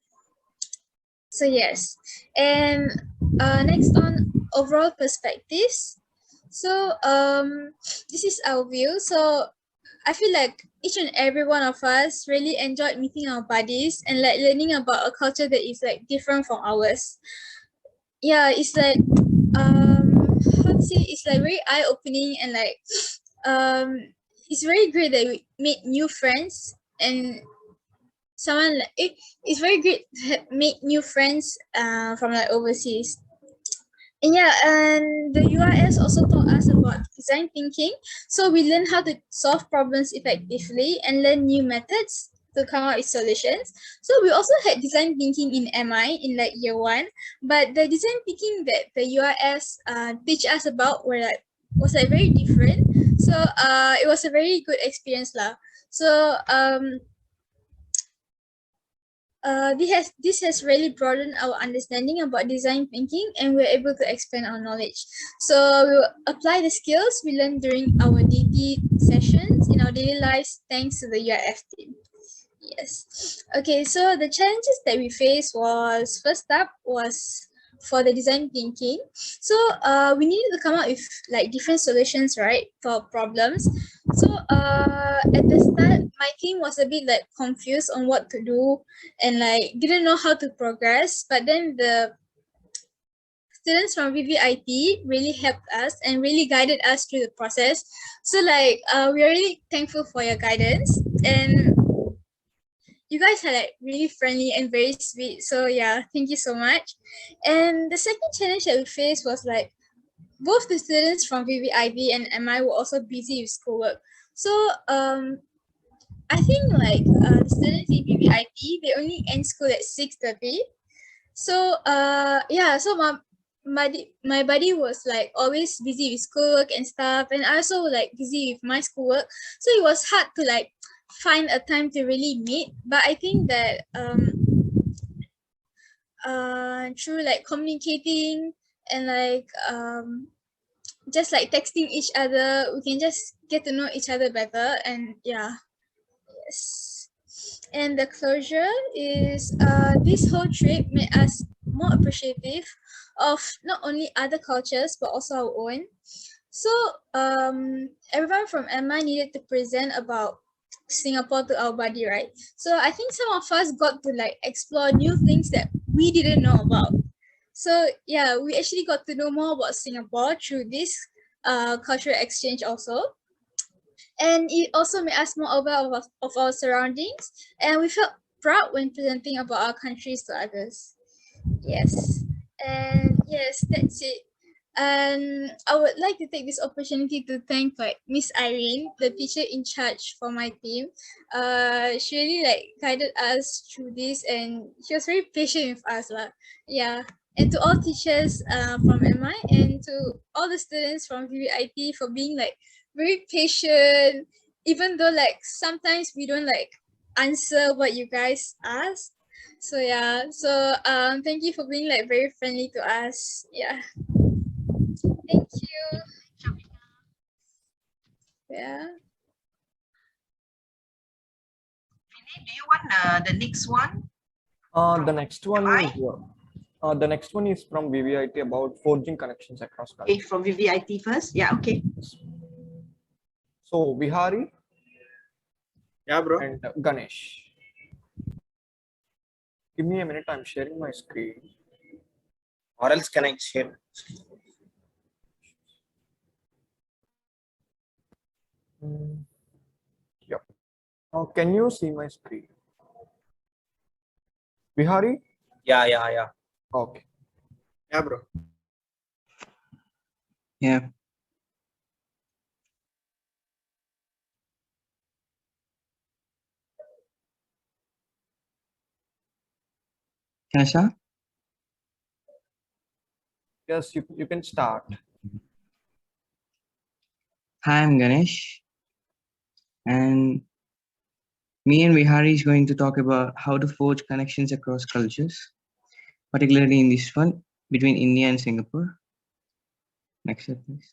So yes, and next on overall perspectives. So this is our view. So I feel like each and every one of us really enjoyed meeting our buddies and like learning about a culture that is like different from ours. Yeah, it's like how to say, it's like very eye-opening, and like it's very great that we made new friends, and someone like it's very great to make new friends from like overseas. And yeah, and the UIS also taught us about design thinking. So we learned how to solve problems effectively and learn new methods to come up with solutions. So we also had design thinking in MI in like year 1, but the design thinking that the UIS teach us about was like very different. So it was a very good experience lah. So this has really broadened our understanding about design thinking, and we're able to expand our knowledge. So we'll apply the skills we learned during our DT sessions in our daily lives thanks to the UIF team. Yes. Okay, so the challenges that we faced was, first up was for the design thinking. So we needed to come up with like different solutions, right, for problems. So at the start, my team was a bit like confused on what to do and like didn't know how to progress. But then the students from VVIT really helped us and really guided us through the process. So like we're really thankful for your guidance, and you guys are like really friendly and very sweet. So yeah, thank you so much. And the second challenge that we faced was like both the students from VVIT and MI were also busy with schoolwork. So I think like the students in VVIT, they only end school at 6:30. So yeah, so my buddy was like always busy with schoolwork and stuff, and I also like busy with my schoolwork. So it was hard to like find a time to really meet. But I think that through like communicating and like just like texting each other, we can just get to know each other better. And yeah, yes. And the closure is this whole trip made us more appreciative of not only other cultures but also our own. So everyone from MI needed to present about Singapore to our buddy, right? So I think some of us got to like explore new things that we didn't know about. So yeah, we actually got to know more about Singapore through this cultural exchange also. And it also made us more aware of our surroundings, and we felt proud when presenting about our countries to others. Yes, and yes, that's it. And I would like to take this opportunity to thank like Miss Irene, the teacher in charge for my team. She really like guided us through this, and she was very patient with us, lah. Yeah. And to all teachers from MI and to all the students from VVIT for being like very patient, even though like sometimes we don't like answer what you guys ask. So yeah, so thank you for being like very friendly to us. Yeah. Thank you. Yeah. Do you want the next one? The next one is from VVIT about forging connections across Okay, cultures. from VVIT first. Yeah, okay. So Vihari. Yeah, bro. And Ganesh. Give me a minute. I'm sharing my screen. Or else can I share? Yep. Can you see my screen? Vihari? Yeah. Okay. Yeah, bro. Yeah. Kasha? Yes, you can start. Hi, I'm Ganesh. And me and Vihari is going to talk about how to forge connections across cultures, particularly in this one between India and Singapore. Next slide, please.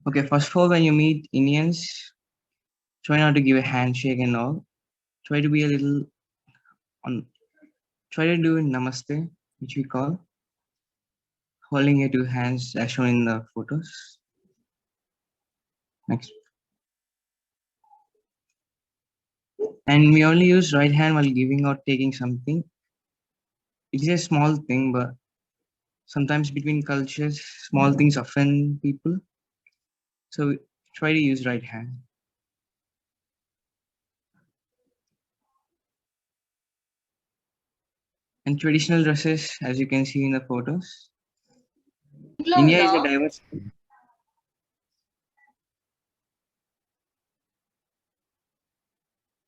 Okay, first of all, when you meet Indians, try not to give a handshake and all. Try to be a little try to do namaste, which we call holding your two hands as shown in the photos. Next. And we only use right hand while giving or taking something. It is a small thing, but sometimes between cultures, small things offend people. So try to use right hand. And traditional dresses, as you can see in the photos. India is a diverse.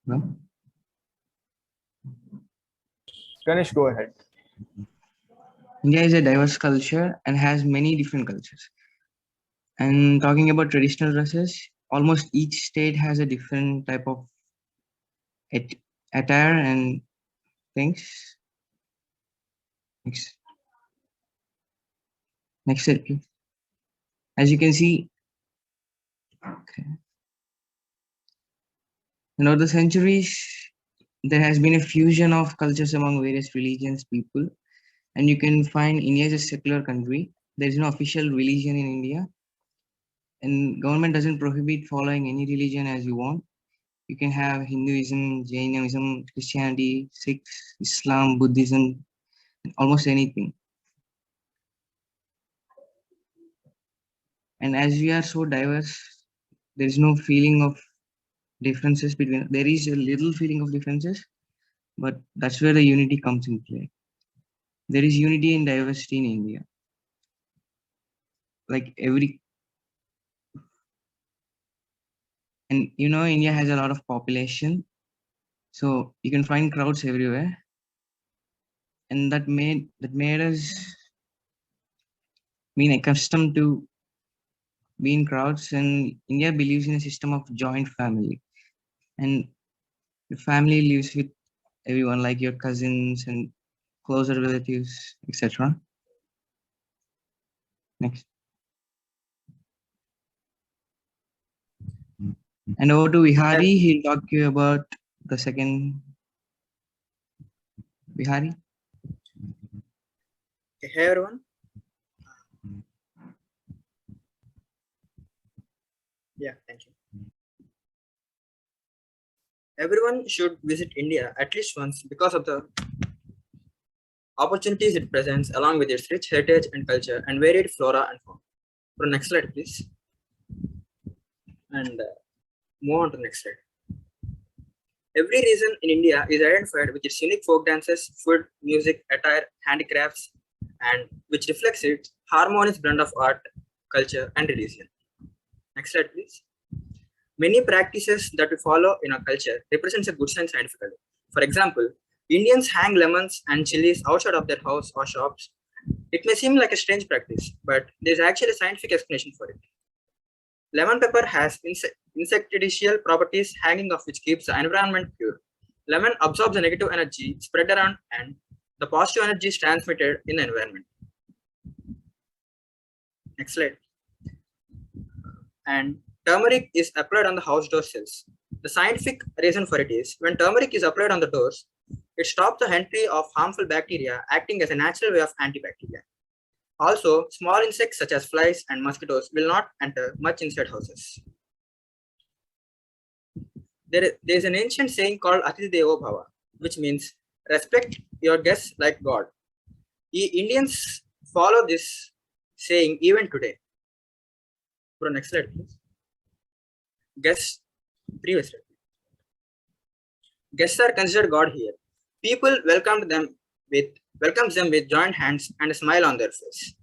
No? Ganesh, go ahead. India is a diverse culture and has many different cultures. And talking about traditional dresses, almost each state has a different type of attire and things. Next slide, please. As you can see, okay. Over the centuries, there has been a fusion of cultures among various religions, people, and you can find India is a secular country. There is no official religion in India, and government doesn't prohibit following any religion as you want. You can have Hinduism, Jainism, Christianity, Sikhs, Islam, Buddhism, almost anything. And as we are so diverse, there is no feeling of differences between. There is a little feeling of differences, but that's where the unity comes in play. There is unity and diversity in India. Like and you know, India has a lot of population, so you can find crowds everywhere, and that made us being accustomed to being crowds. And India believes in a system of joint family, and the family lives with everyone, like your cousins and closer relatives, etc. Next. And over to Vihari, he'll talk to you about the second. Vihari. Hey everyone. Yeah, thank you. Everyone should visit India at least once because of the opportunities it presents, along with its rich heritage and culture and varied flora and fauna. For next slide, please. And move on to the next slide. Every region in India is identified with its unique folk dances, food, music, attire, handicrafts, and which reflects its harmonious blend of art, culture, and religion. Next slide, please. Many practices that we follow in our culture represents a good sign scientifically. For example, Indians hang lemons and chilies outside of their house or shops. It may seem like a strange practice, but there is actually a scientific explanation for it. Lemon pepper has insecticidal properties, hanging of which keeps the environment pure. Lemon absorbs the negative energy spread around, and the positive energy is transmitted in the environment. Next slide. And turmeric is applied on the house door sills. The scientific reason for it is when turmeric is applied on the doors, it stops the entry of harmful bacteria, acting as a natural way of antibacterial. Also, small insects such as flies and mosquitoes will not enter much inside houses. There is an ancient saying called Atithi Devo Bhava, which means respect your guests like God. Indians follow this saying even today. For next slide, please. Guests are considered God here. People welcomes them with joined hands and a smile on their face.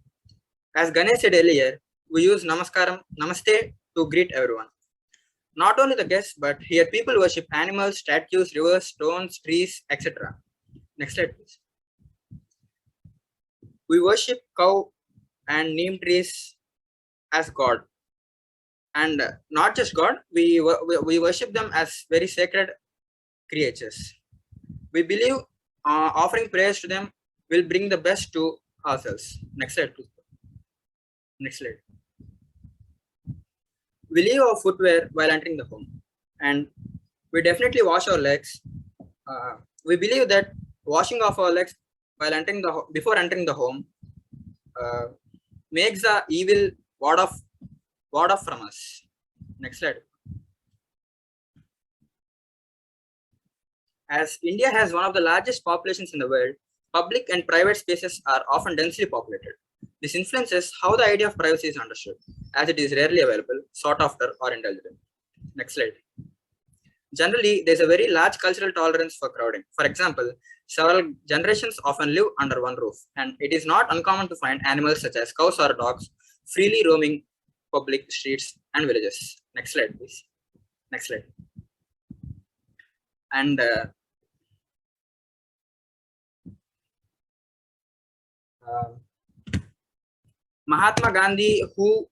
As Ganesh said earlier, we use Namaskaram, Namaste to greet everyone. Not only the guests, but here people worship animals, statues, rivers, stones, trees, etc. Next slide, please. We worship cow and neem trees as God. And not just God, we worship them as very sacred creatures. We believe offering prayers to them will bring the best to ourselves. Next slide, please. Next slide. We leave our footwear while entering the home, and we definitely wash our legs. We believe that washing off our legs while before entering the home makes the evil ward off from us. Next slide. As India has one of the largest populations in the world, public and private spaces are often densely populated. This influences how the idea of privacy is understood, as it is rarely available, sought after, or indulged in. Next slide. Generally, there is a very large cultural tolerance for crowding. For example, several generations often live under one roof, and it is not uncommon to find animals such as cows or dogs freely roaming public streets and villages. Next slide, please. Next slide. And Mahatma Gandhi, who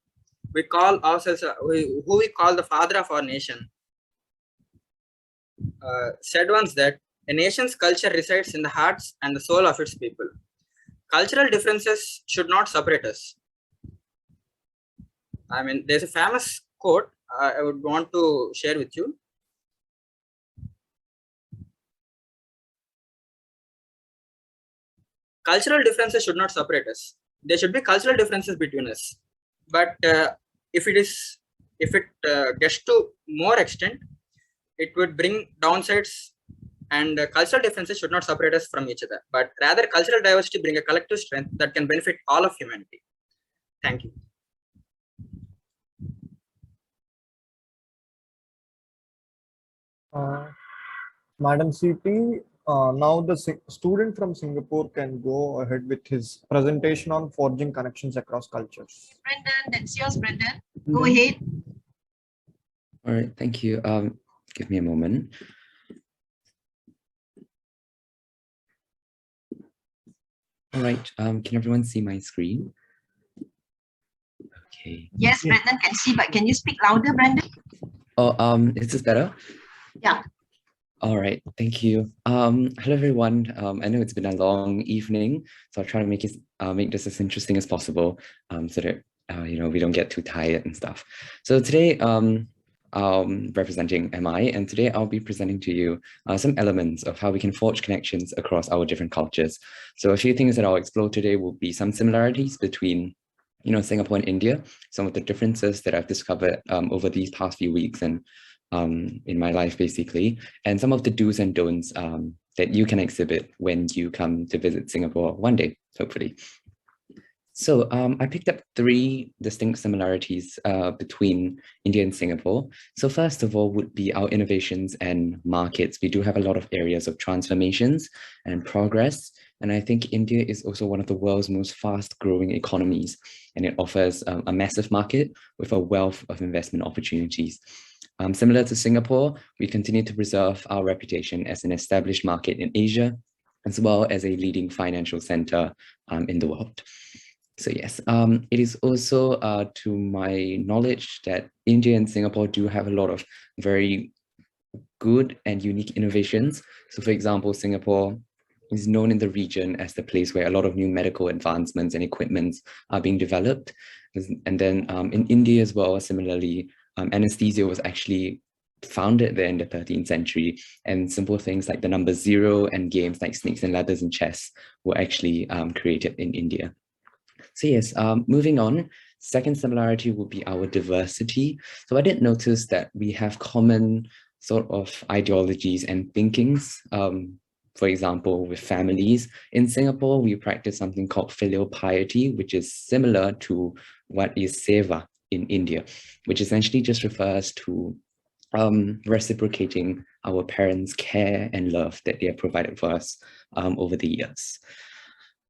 we call the father of our nation, said once that a nation's culture resides in the hearts and the soul of its people. Cultural differences should not separate us. I mean, there's a famous quote I would want to share with you. Cultural differences should not separate us. There should be cultural differences between us. But if it gets to more extent, it would bring downsides, and cultural differences should not separate us from each other, but rather cultural diversity bring a collective strength that can benefit all of humanity. Thank you. Madam CP, now the student from Singapore can go ahead with his presentation on forging connections across cultures. Brendan, that's yours, Brendan. Go ahead. All right, thank you. Give me a moment. All right, can everyone see my screen? Okay. Yes, Brendan can see, but can you speak louder, Brendan? Oh, is this better? Yeah. All right, thank you. Hello everyone. I know it's been a long evening, so I'll try to make this as interesting as possible, so that we don't get too tired and stuff. So today, representing MI, and today I'll be presenting to you some elements of how we can forge connections across our different cultures. So a few things that I'll explore today will be some similarities between Singapore and India, some of the differences that I've discovered over these past few weeks and in my life, basically, and some of the do's and don'ts that you can exhibit when you come to visit Singapore one day, hopefully. So I picked up 3 distinct similarities between India and Singapore. So first of all would be our innovations and markets. We do have a lot of areas of transformations and progress. And I think India is also one of the world's most fast-growing economies, and it offers a massive market with a wealth of investment opportunities. Similar to Singapore, we continue to preserve our reputation as an established market in Asia, as well as a leading financial center in the world. So yes, it is also to my knowledge that India and Singapore do have a lot of very good and unique innovations. So for example, Singapore is known in the region as the place where a lot of new medical advancements and equipments are being developed. And then in India as well, similarly, anesthesia was actually founded there in the 13th century, and simple things like the number 0 and games like snakes and ladders and chess were actually created in India. So yes, moving on, second similarity will be our diversity. So I did notice that we have common sort of ideologies and thinkings. For example, with families. In Singapore, we practice something called filial piety, which is similar to what is seva in India, which essentially just refers to reciprocating our parents' care and love that they have provided for us over the years.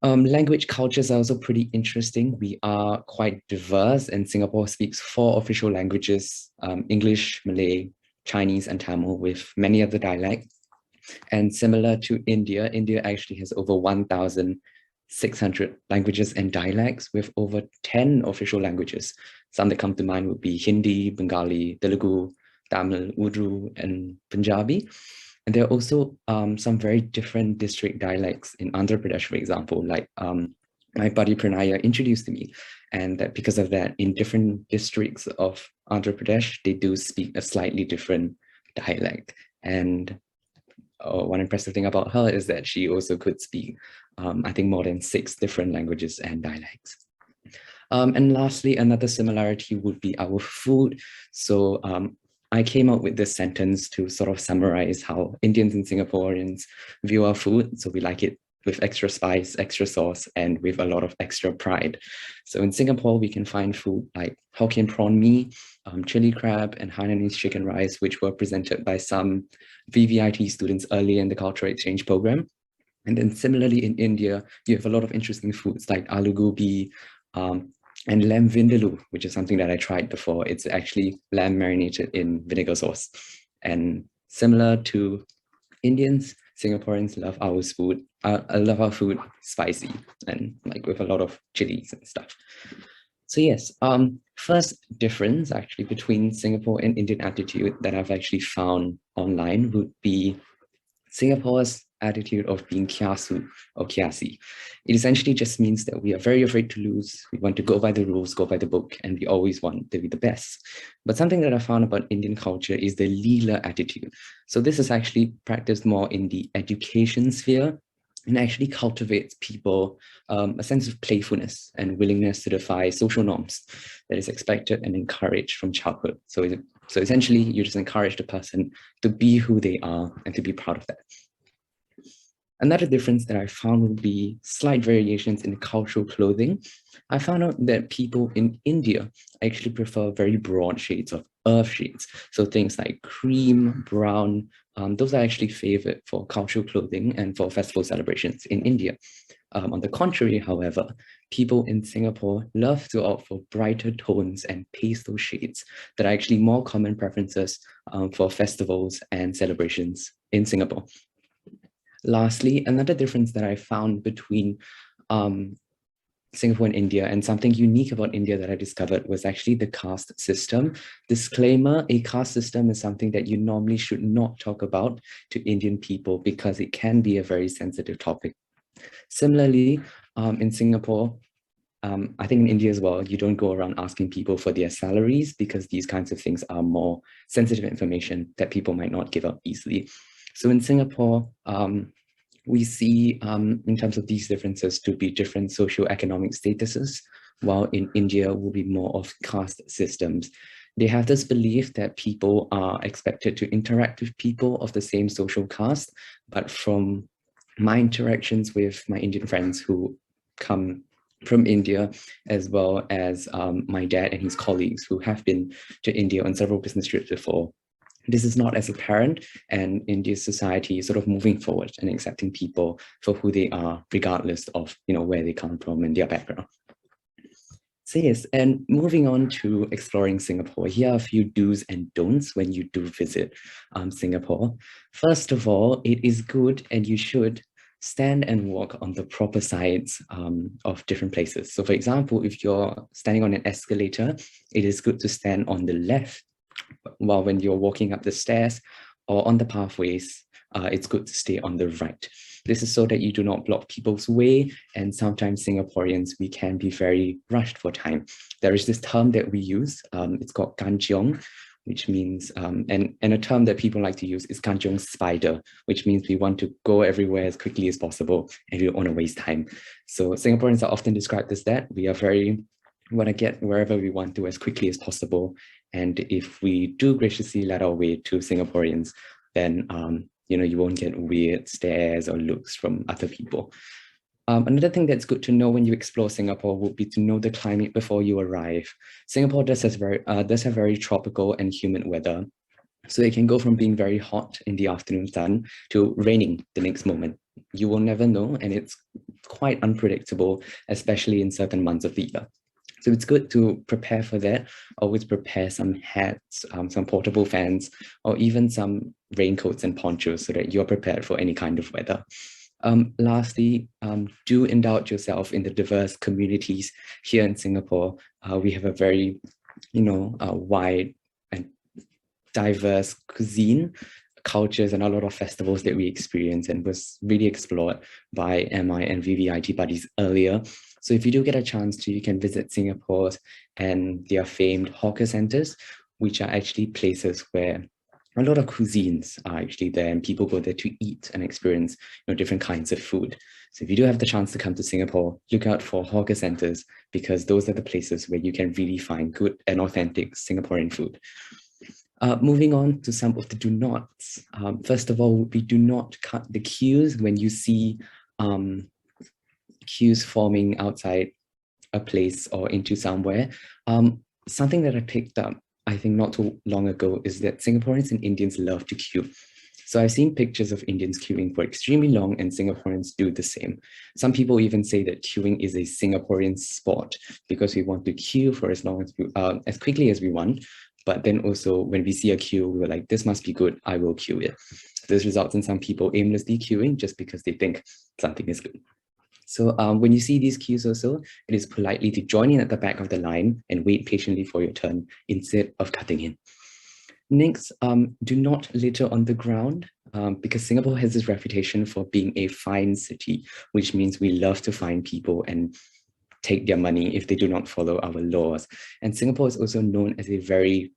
Language cultures are also pretty interesting. We are quite diverse, and Singapore speaks 4 official languages, English, Malay, Chinese, and Tamil, with many other dialects. And similar to India, India actually has over 1,600 languages and dialects, with over 10 official languages. Some that come to mind would be Hindi, Bengali, Telugu, Tamil, Urdu, and Punjabi. And there are also some very different district dialects in Andhra Pradesh, for example, like my buddy Pranaya introduced to me. And that because of that, in different districts of Andhra Pradesh, they do speak a slightly different dialect. And one impressive thing about her is that she also could speak, I think, more than 6 different languages and dialects. And lastly, another similarity would be our food. So I came up with this sentence to sort of summarize how Indians and Singaporeans view our food. So we like it with extra spice, extra sauce, and with a lot of extra pride. So in Singapore, we can find food like Hokkien prawn mee, chili crab, and Hainanese chicken rice, which were presented by some VVIT students early in the cultural exchange program. And then similarly in India, you have a lot of interesting foods like aloo gobi, and lamb vindaloo, which is something that I tried before. It's actually lamb marinated in vinegar sauce. And similar to Indians, Singaporeans love our food. I love our food spicy and like with a lot of chilies and stuff. So yes, first difference actually between Singapore and Indian attitude that I've actually found online would be Singapore's attitude of being kiasu or kiasi. It essentially just means that we are very afraid to lose. We want to go by the rules, go by the book, and we always want to be the best. But something that I found about Indian culture is the leela attitude. So this is actually practiced more in the education sphere and actually cultivates people a sense of playfulness and willingness to defy social norms that is expected and encouraged from childhood. So essentially, you just encourage the person to be who they are and to be proud of that. Another difference that I found would be slight variations in cultural clothing. I found out that people in India actually prefer very broad shades of earth shades. So things like cream, brown, those are actually favored for cultural clothing and for festival celebrations in India. On the contrary, however, people in Singapore love to opt for brighter tones and pastel shades that are actually more common preferences for festivals and celebrations in Singapore. Lastly, another difference that I found between Singapore and India, and something unique about India that I discovered, was actually the caste system. Disclaimer, a caste system is something that you normally should not talk about to Indian people because it can be a very sensitive topic. Similarly, in Singapore, I think in India as well, you don't go around asking people for their salaries because these kinds of things are more sensitive information that people might not give up easily. So in Singapore, we see in terms of these differences to be different socioeconomic statuses, while in India will be more of caste systems. They have this belief that people are expected to interact with people of the same social caste, but from my interactions with my Indian friends who come from India, as well as my dad and his colleagues who have been to India on several business trips before, this is not as apparent, and India's society is sort of moving forward and accepting people for who they are, regardless of where they come from and their background. So yes, and moving on to exploring Singapore, here are a few do's and don'ts when you do visit Singapore. First of all, it is good and you should stand and walk on the proper sides of different places. So for example, if you're standing on an escalator, it is good to stand on the left, while when you're walking up the stairs or on the pathways, it's good to stay on the right. This is so that you do not block people's way, and sometimes Singaporeans, we can be very rushed for time. There is this term that we use, it's called kancheong, which means, and a term that people like to use is kancheong spider, which means we want to go everywhere as quickly as possible and we don't want to waste time. So Singaporeans are often described as that. We want to get wherever we want to as quickly as possible. And if we do graciously let our way to Singaporeans, then you won't get weird stares or looks from other people. Another thing that's good to know when you explore Singapore would be to know the climate before you arrive. Singapore does have very tropical and humid weather. So it can go from being very hot in the afternoon sun to raining the next moment. You will never know, and it's quite unpredictable, especially in certain months of the year. So it's good to prepare for that. Always prepare some hats, some portable fans, or even some raincoats and ponchos so that you're prepared for any kind of weather. Lastly, do indulge yourself in the diverse communities here in Singapore. We have a very, wide and diverse cuisine, cultures, and a lot of festivals that we experience and was really explored by MI and VVIT buddies earlier. So if you do get a chance to, you can visit Singapore and their famed hawker centers, which are actually places where a lot of cuisines are actually there and people go there to eat and experience different kinds of food. So if you do have the chance to come to Singapore, look out for hawker centers, because those are the places where you can really find good and authentic Singaporean food. Moving on to some of the do nots. First of all, we do not cut the queues when you see queues forming outside a place or into somewhere. Something that I picked up, I think not too long ago, is that Singaporeans and Indians love to queue. So I've seen pictures of Indians queuing for extremely long, and Singaporeans do the same. Some people even say that queuing is a Singaporean sport because we want to queue for as long as quickly as we want. But then also when we see a queue, we're like, this must be good, I will queue it. This results in some people aimlessly queuing just because they think something is good. So when you see these queues also, it is politely to join in at the back of the line and wait patiently for your turn instead of cutting in. Next, do not litter on the ground because Singapore has this reputation for being a fine city, which means we love to fine people and take their money if they do not follow our laws. And Singapore is also known as a very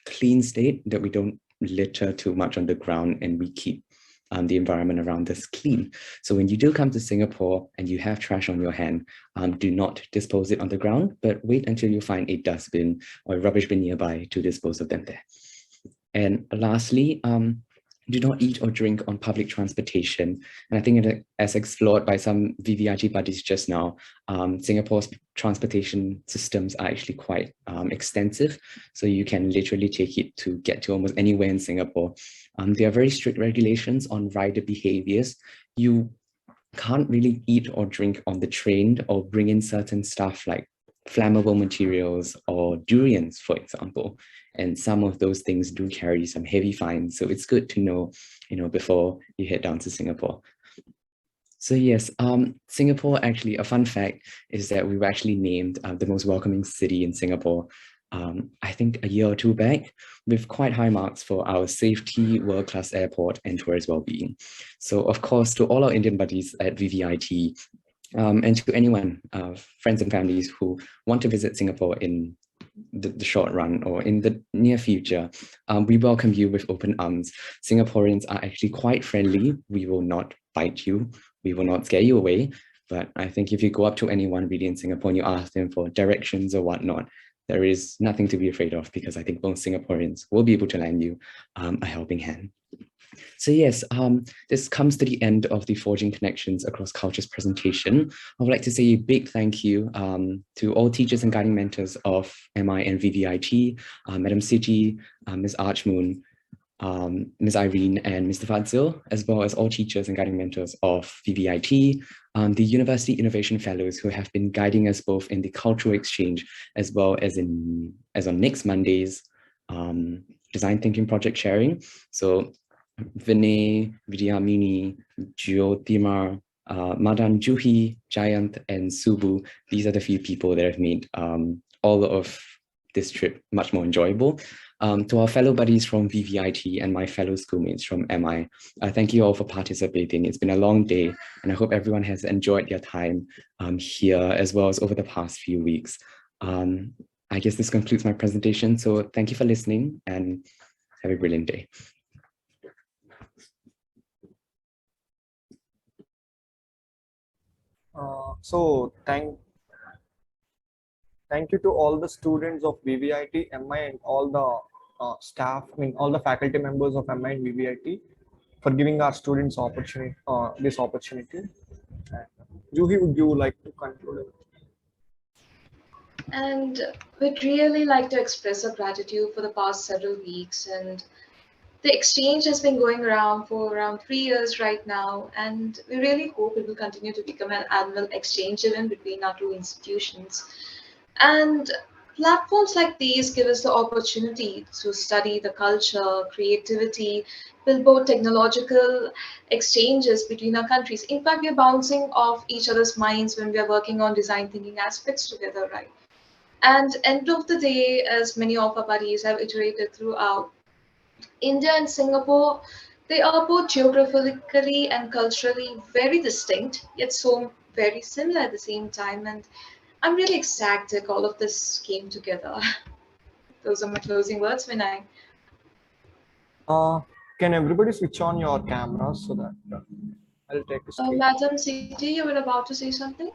clean state, that we don't litter too much on the ground and we keep the environment around us clean. So when you do come to Singapore and you have trash on your hand, do not dispose it on the ground, but wait until you find a dustbin or a rubbish bin nearby to dispose of them there. And lastly, do not eat or drink on public transportation. And I think as explored by some VVIT buddies just now, Singapore's transportation systems are actually quite extensive. So you can literally take it to get to almost anywhere in Singapore. There are very strict regulations on rider behaviors. You can't really eat or drink on the train or bring in certain stuff like flammable materials or durians, for example. And some of those things do carry some heavy fines. So it's good to know, before you head down to Singapore. So yes, Singapore, actually, a fun fact is that we were actually named the most welcoming city in Singapore, I think a year or two back, with quite high marks for our safety, world-class airport, and tourist well-being. So of course, to all our Indian buddies at VVIT, And to anyone, friends and families who want to visit Singapore in the short run or in the near future, we welcome you with open arms. Singaporeans are actually quite friendly. We will not bite you. We will not scare you away. But I think if you go up to anyone really in Singapore and you ask them for directions or whatnot, there is nothing to be afraid of, because I think most Singaporeans will be able to lend you a helping hand. So yes, this comes to the end of the Forging Connections Across Cultures presentation. I would like to say a big thank you to all teachers and guiding mentors of MI and VVIT, Madam Siti, Ms. Archmoon, Ms. Irene and Mr. Fadzil, as well as all teachers and guiding mentors of VVIT, the University Innovation Fellows who have been guiding us both in the cultural exchange as well as on next Monday's design thinking project sharing. So Vinay, Vidyamini, Jyotimar, Madan, Juhi, Jayant, and Subu, these are the few people that have made all of this trip much more enjoyable. To our fellow buddies from VVIT and my fellow schoolmates from MI, thank you all for participating. It's been a long day, and I hope everyone has enjoyed their time here as well as over the past few weeks. I guess this concludes my presentation. So thank you for listening and have a brilliant day. So thank you to all the students of VVIT-MI and all the staff, all the faculty members of MI and VVIT for giving our students this opportunity. Juhi, would you like to conclude? And we'd really like to express our gratitude for the past several weeks, and the exchange has been going around for around 3 years right now, and we really hope it will continue to become an annual exchange event between our two institutions. And platforms like these give us the opportunity to study the culture, creativity, build both technological exchanges between our countries. In fact, we're bouncing off each other's minds when we are working on design thinking aspects together, right? And end of the day, as many of our buddies have iterated throughout, India and Singapore, they are both geographically and culturally very distinct, yet so very similar at the same time. And I'm really ecstatic all of this came together. Those are my closing words, Vinay. Can everybody switch on your cameras so that I'll take a screen. Madam Siti, you were about to say something?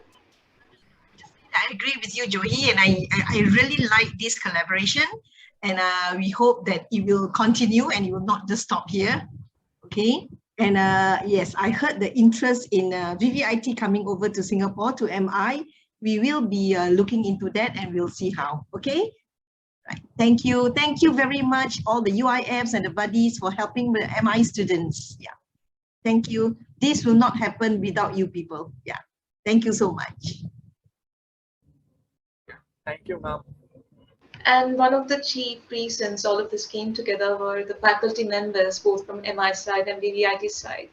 I agree with you, Joey, and I really like this collaboration, and we hope that it will continue and it will not just stop here. Okay, and yes, I heard the interest in VVIT coming over to Singapore to MI. We will be looking into that, and we'll see how. Okay, right. Thank you very much, all the UIFs and the buddies for helping the MI students. Yeah, thank you. This will not happen without you people. Yeah, thank you so much. Thank you, ma'am. And one of the chief reasons all of this came together were the faculty members, both from MI side and VVIT side.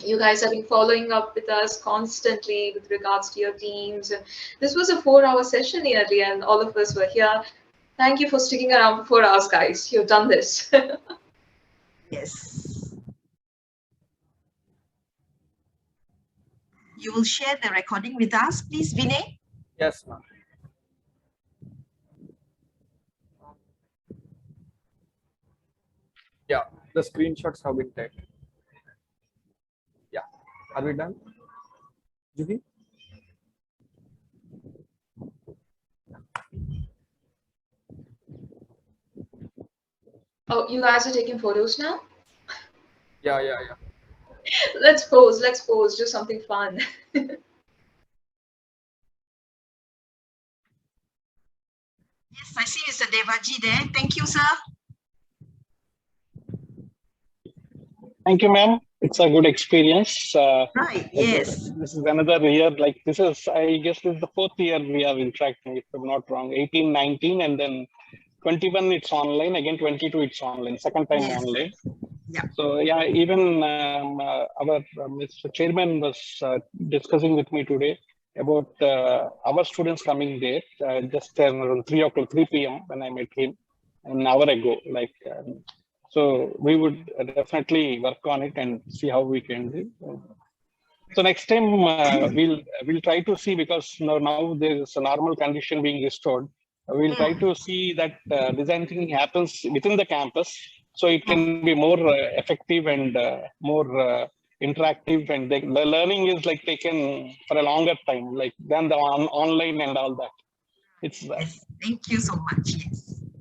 You guys have been following up with us constantly with regards to your teams. And this was a 4-hour session nearly, and all of us were here. Thank you for sticking around for 4 hours, guys. You've done this. Yes. You will share the recording with us, please, Vinay? Yes, ma'am. Yeah, the screenshots have been taken. Yeah, are we done? Juhi? Oh, you guys are taking photos now? Yeah. Let's pose, do something fun. Yes, I see Mr. Devaji there. Thank you, sir. Thank you, ma'am. It's a good experience. Right, yes. This is another year, like this is, I guess this is the 4th year we are interacting, if I'm not wrong. 18, 19, and then 21 it's online, again 22 it's online, second time online. Yeah. So yeah, even our Mr. Chairman was discussing with me today about our students coming there just around 3 p.m. when I met him an hour ago. So we would definitely work on it and see how we can do. So next time we'll try to see, because now there is a normal condition being restored. We'll try to see that design thinking happens within the campus, so it can be more effective and more interactive, and the learning is like taken for a longer time, like than the online and all that. It's Yes, thank you so much.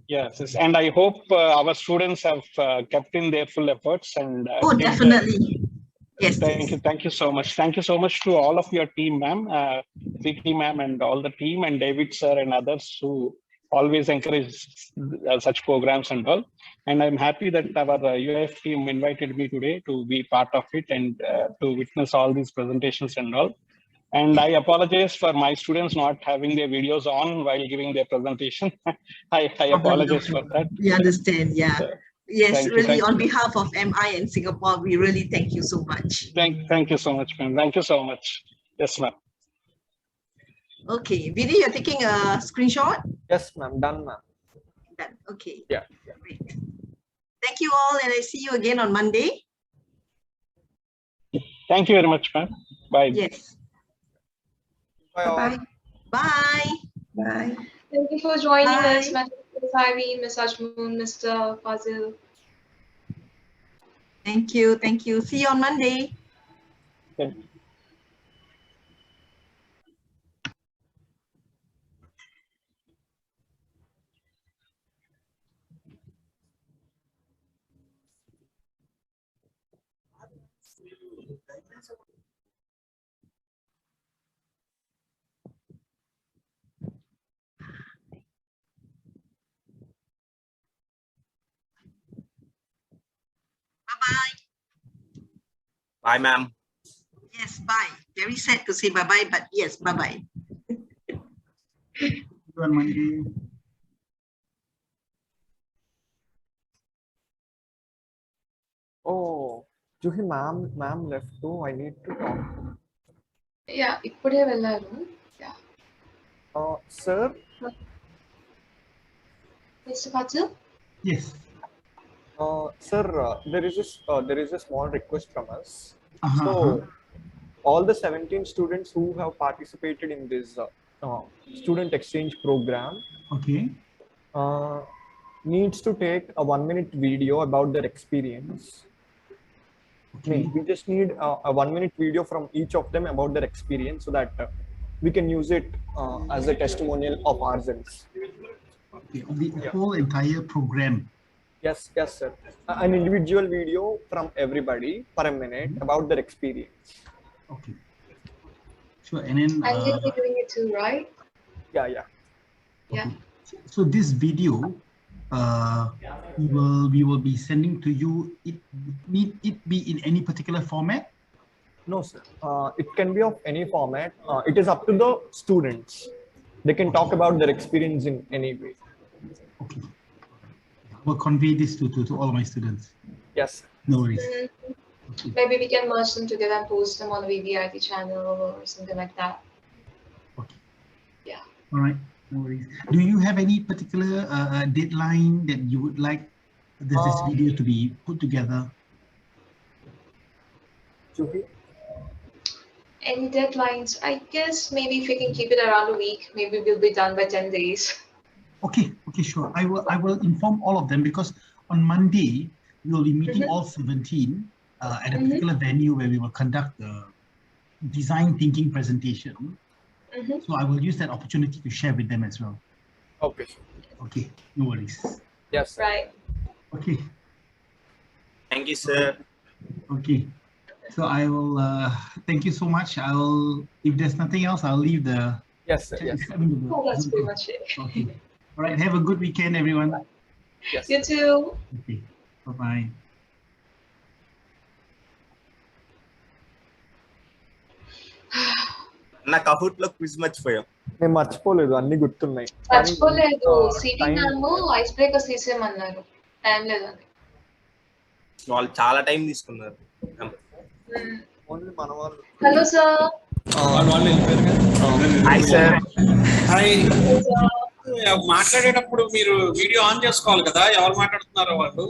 yes, and I hope our students have kept in their full efforts and Oh, definitely. Yes. Thank you so much. Thank you so much to all of your team, ma'am, Preeti ma'am, and all the team, and David sir and others who always encourage such programs and all. And I'm happy that our UF team invited me today to be part of it and to witness all these presentations and all. And I apologize for my students not having their videos on while giving their presentation. I apologize for that. We understand, yeah. Yes, Thank you, really, thank on you. behalf of MI and Singapore, we really thank you so much. Thank you so much, ma'am. Thank you so much. Yes, ma'am. Okay, Vidi, you're taking a screenshot? Yes, ma'am. Done, ma'am. Done. Okay. Yeah. Great. Thank you all, and I see you again on Monday. Thank you very much, ma'am. Bye. Yes. Bye. Bye. Bye. Thank you for joining Bye. us, Ms. Irene, Ms. Ajmoon, Mr. Fazil. Thank you. Thank you. See you on Monday. Thank you. Bye-bye. Bye, ma'am. Yes, bye. Very sad to say bye-bye, but yes, bye-bye. On Monday. Oh, Juhi ma'am left too. I need to talk. Yeah, ఇప్పుడే వెళ్ళారు. Yeah. Sir. Mr. Fazil? Yes. Sir, there is a small request from us. So, all the 17 students who have participated in this student exchange program, okay, needs to take a 1-minute video about their experience. Okay. We just need a 1-minute video from each of them about their experience, so that we can use it as a testimonial of ourselves. Okay, on the whole entire program. Yes, sir. An individual video from everybody for a minute about their experience. Okay. Sure, and then. And you'll be doing it too, right? Yeah. Yeah. So this video, we will be sending to you. Need it be in any particular format? No, sir. It can be of any format. It is up to the students. They can talk about their experience in any way. Okay. I will convey this to all my students. Yes. No worries. Okay. Maybe we can merge them together and post them on the VVIT channel or something like that. Okay. Yeah. All right. No worries. Do you have any particular deadline that you would like this video to be put together? Any deadlines? I guess maybe if we can keep it around a week, maybe we'll be done by 10 days. Okay, sure. I will inform all of them, because on Monday we will be meeting all 17 at a particular venue where we will conduct the design thinking presentation. So I will use that opportunity to share with them as well. Okay. Okay, no worries. Yes. Right. Okay. Thank you, sir. Okay. So I will thank you so much. If there's nothing else, I'll leave the. Yes, sir. Yes. Oh, that's pretty much it. Okay. All right. Have a good weekend, everyone. Yes. You too. Okay. Bye-bye. నా Kahoot లో quiz మర్చిపోయాం. నేను మర్చిపోలేదు, అన్ని గుర్తున్నాయి. మర్చిపోలేదు. Seating ma'am ice breakers తీసేయమన్నారు. Time లేదని. వాళ్ళు చాలా టైం తీసుకున్నారు. ఓన్లీ మన వాళ్ళు. Hello sir. Hi sir. Hi. మాట్లాడేటప్పుడు మీరు వీడియో ఆన్ చేసుకోవాలి కదా, ఎవరు మాట్లాడుతున్నారో వాళ్ళు.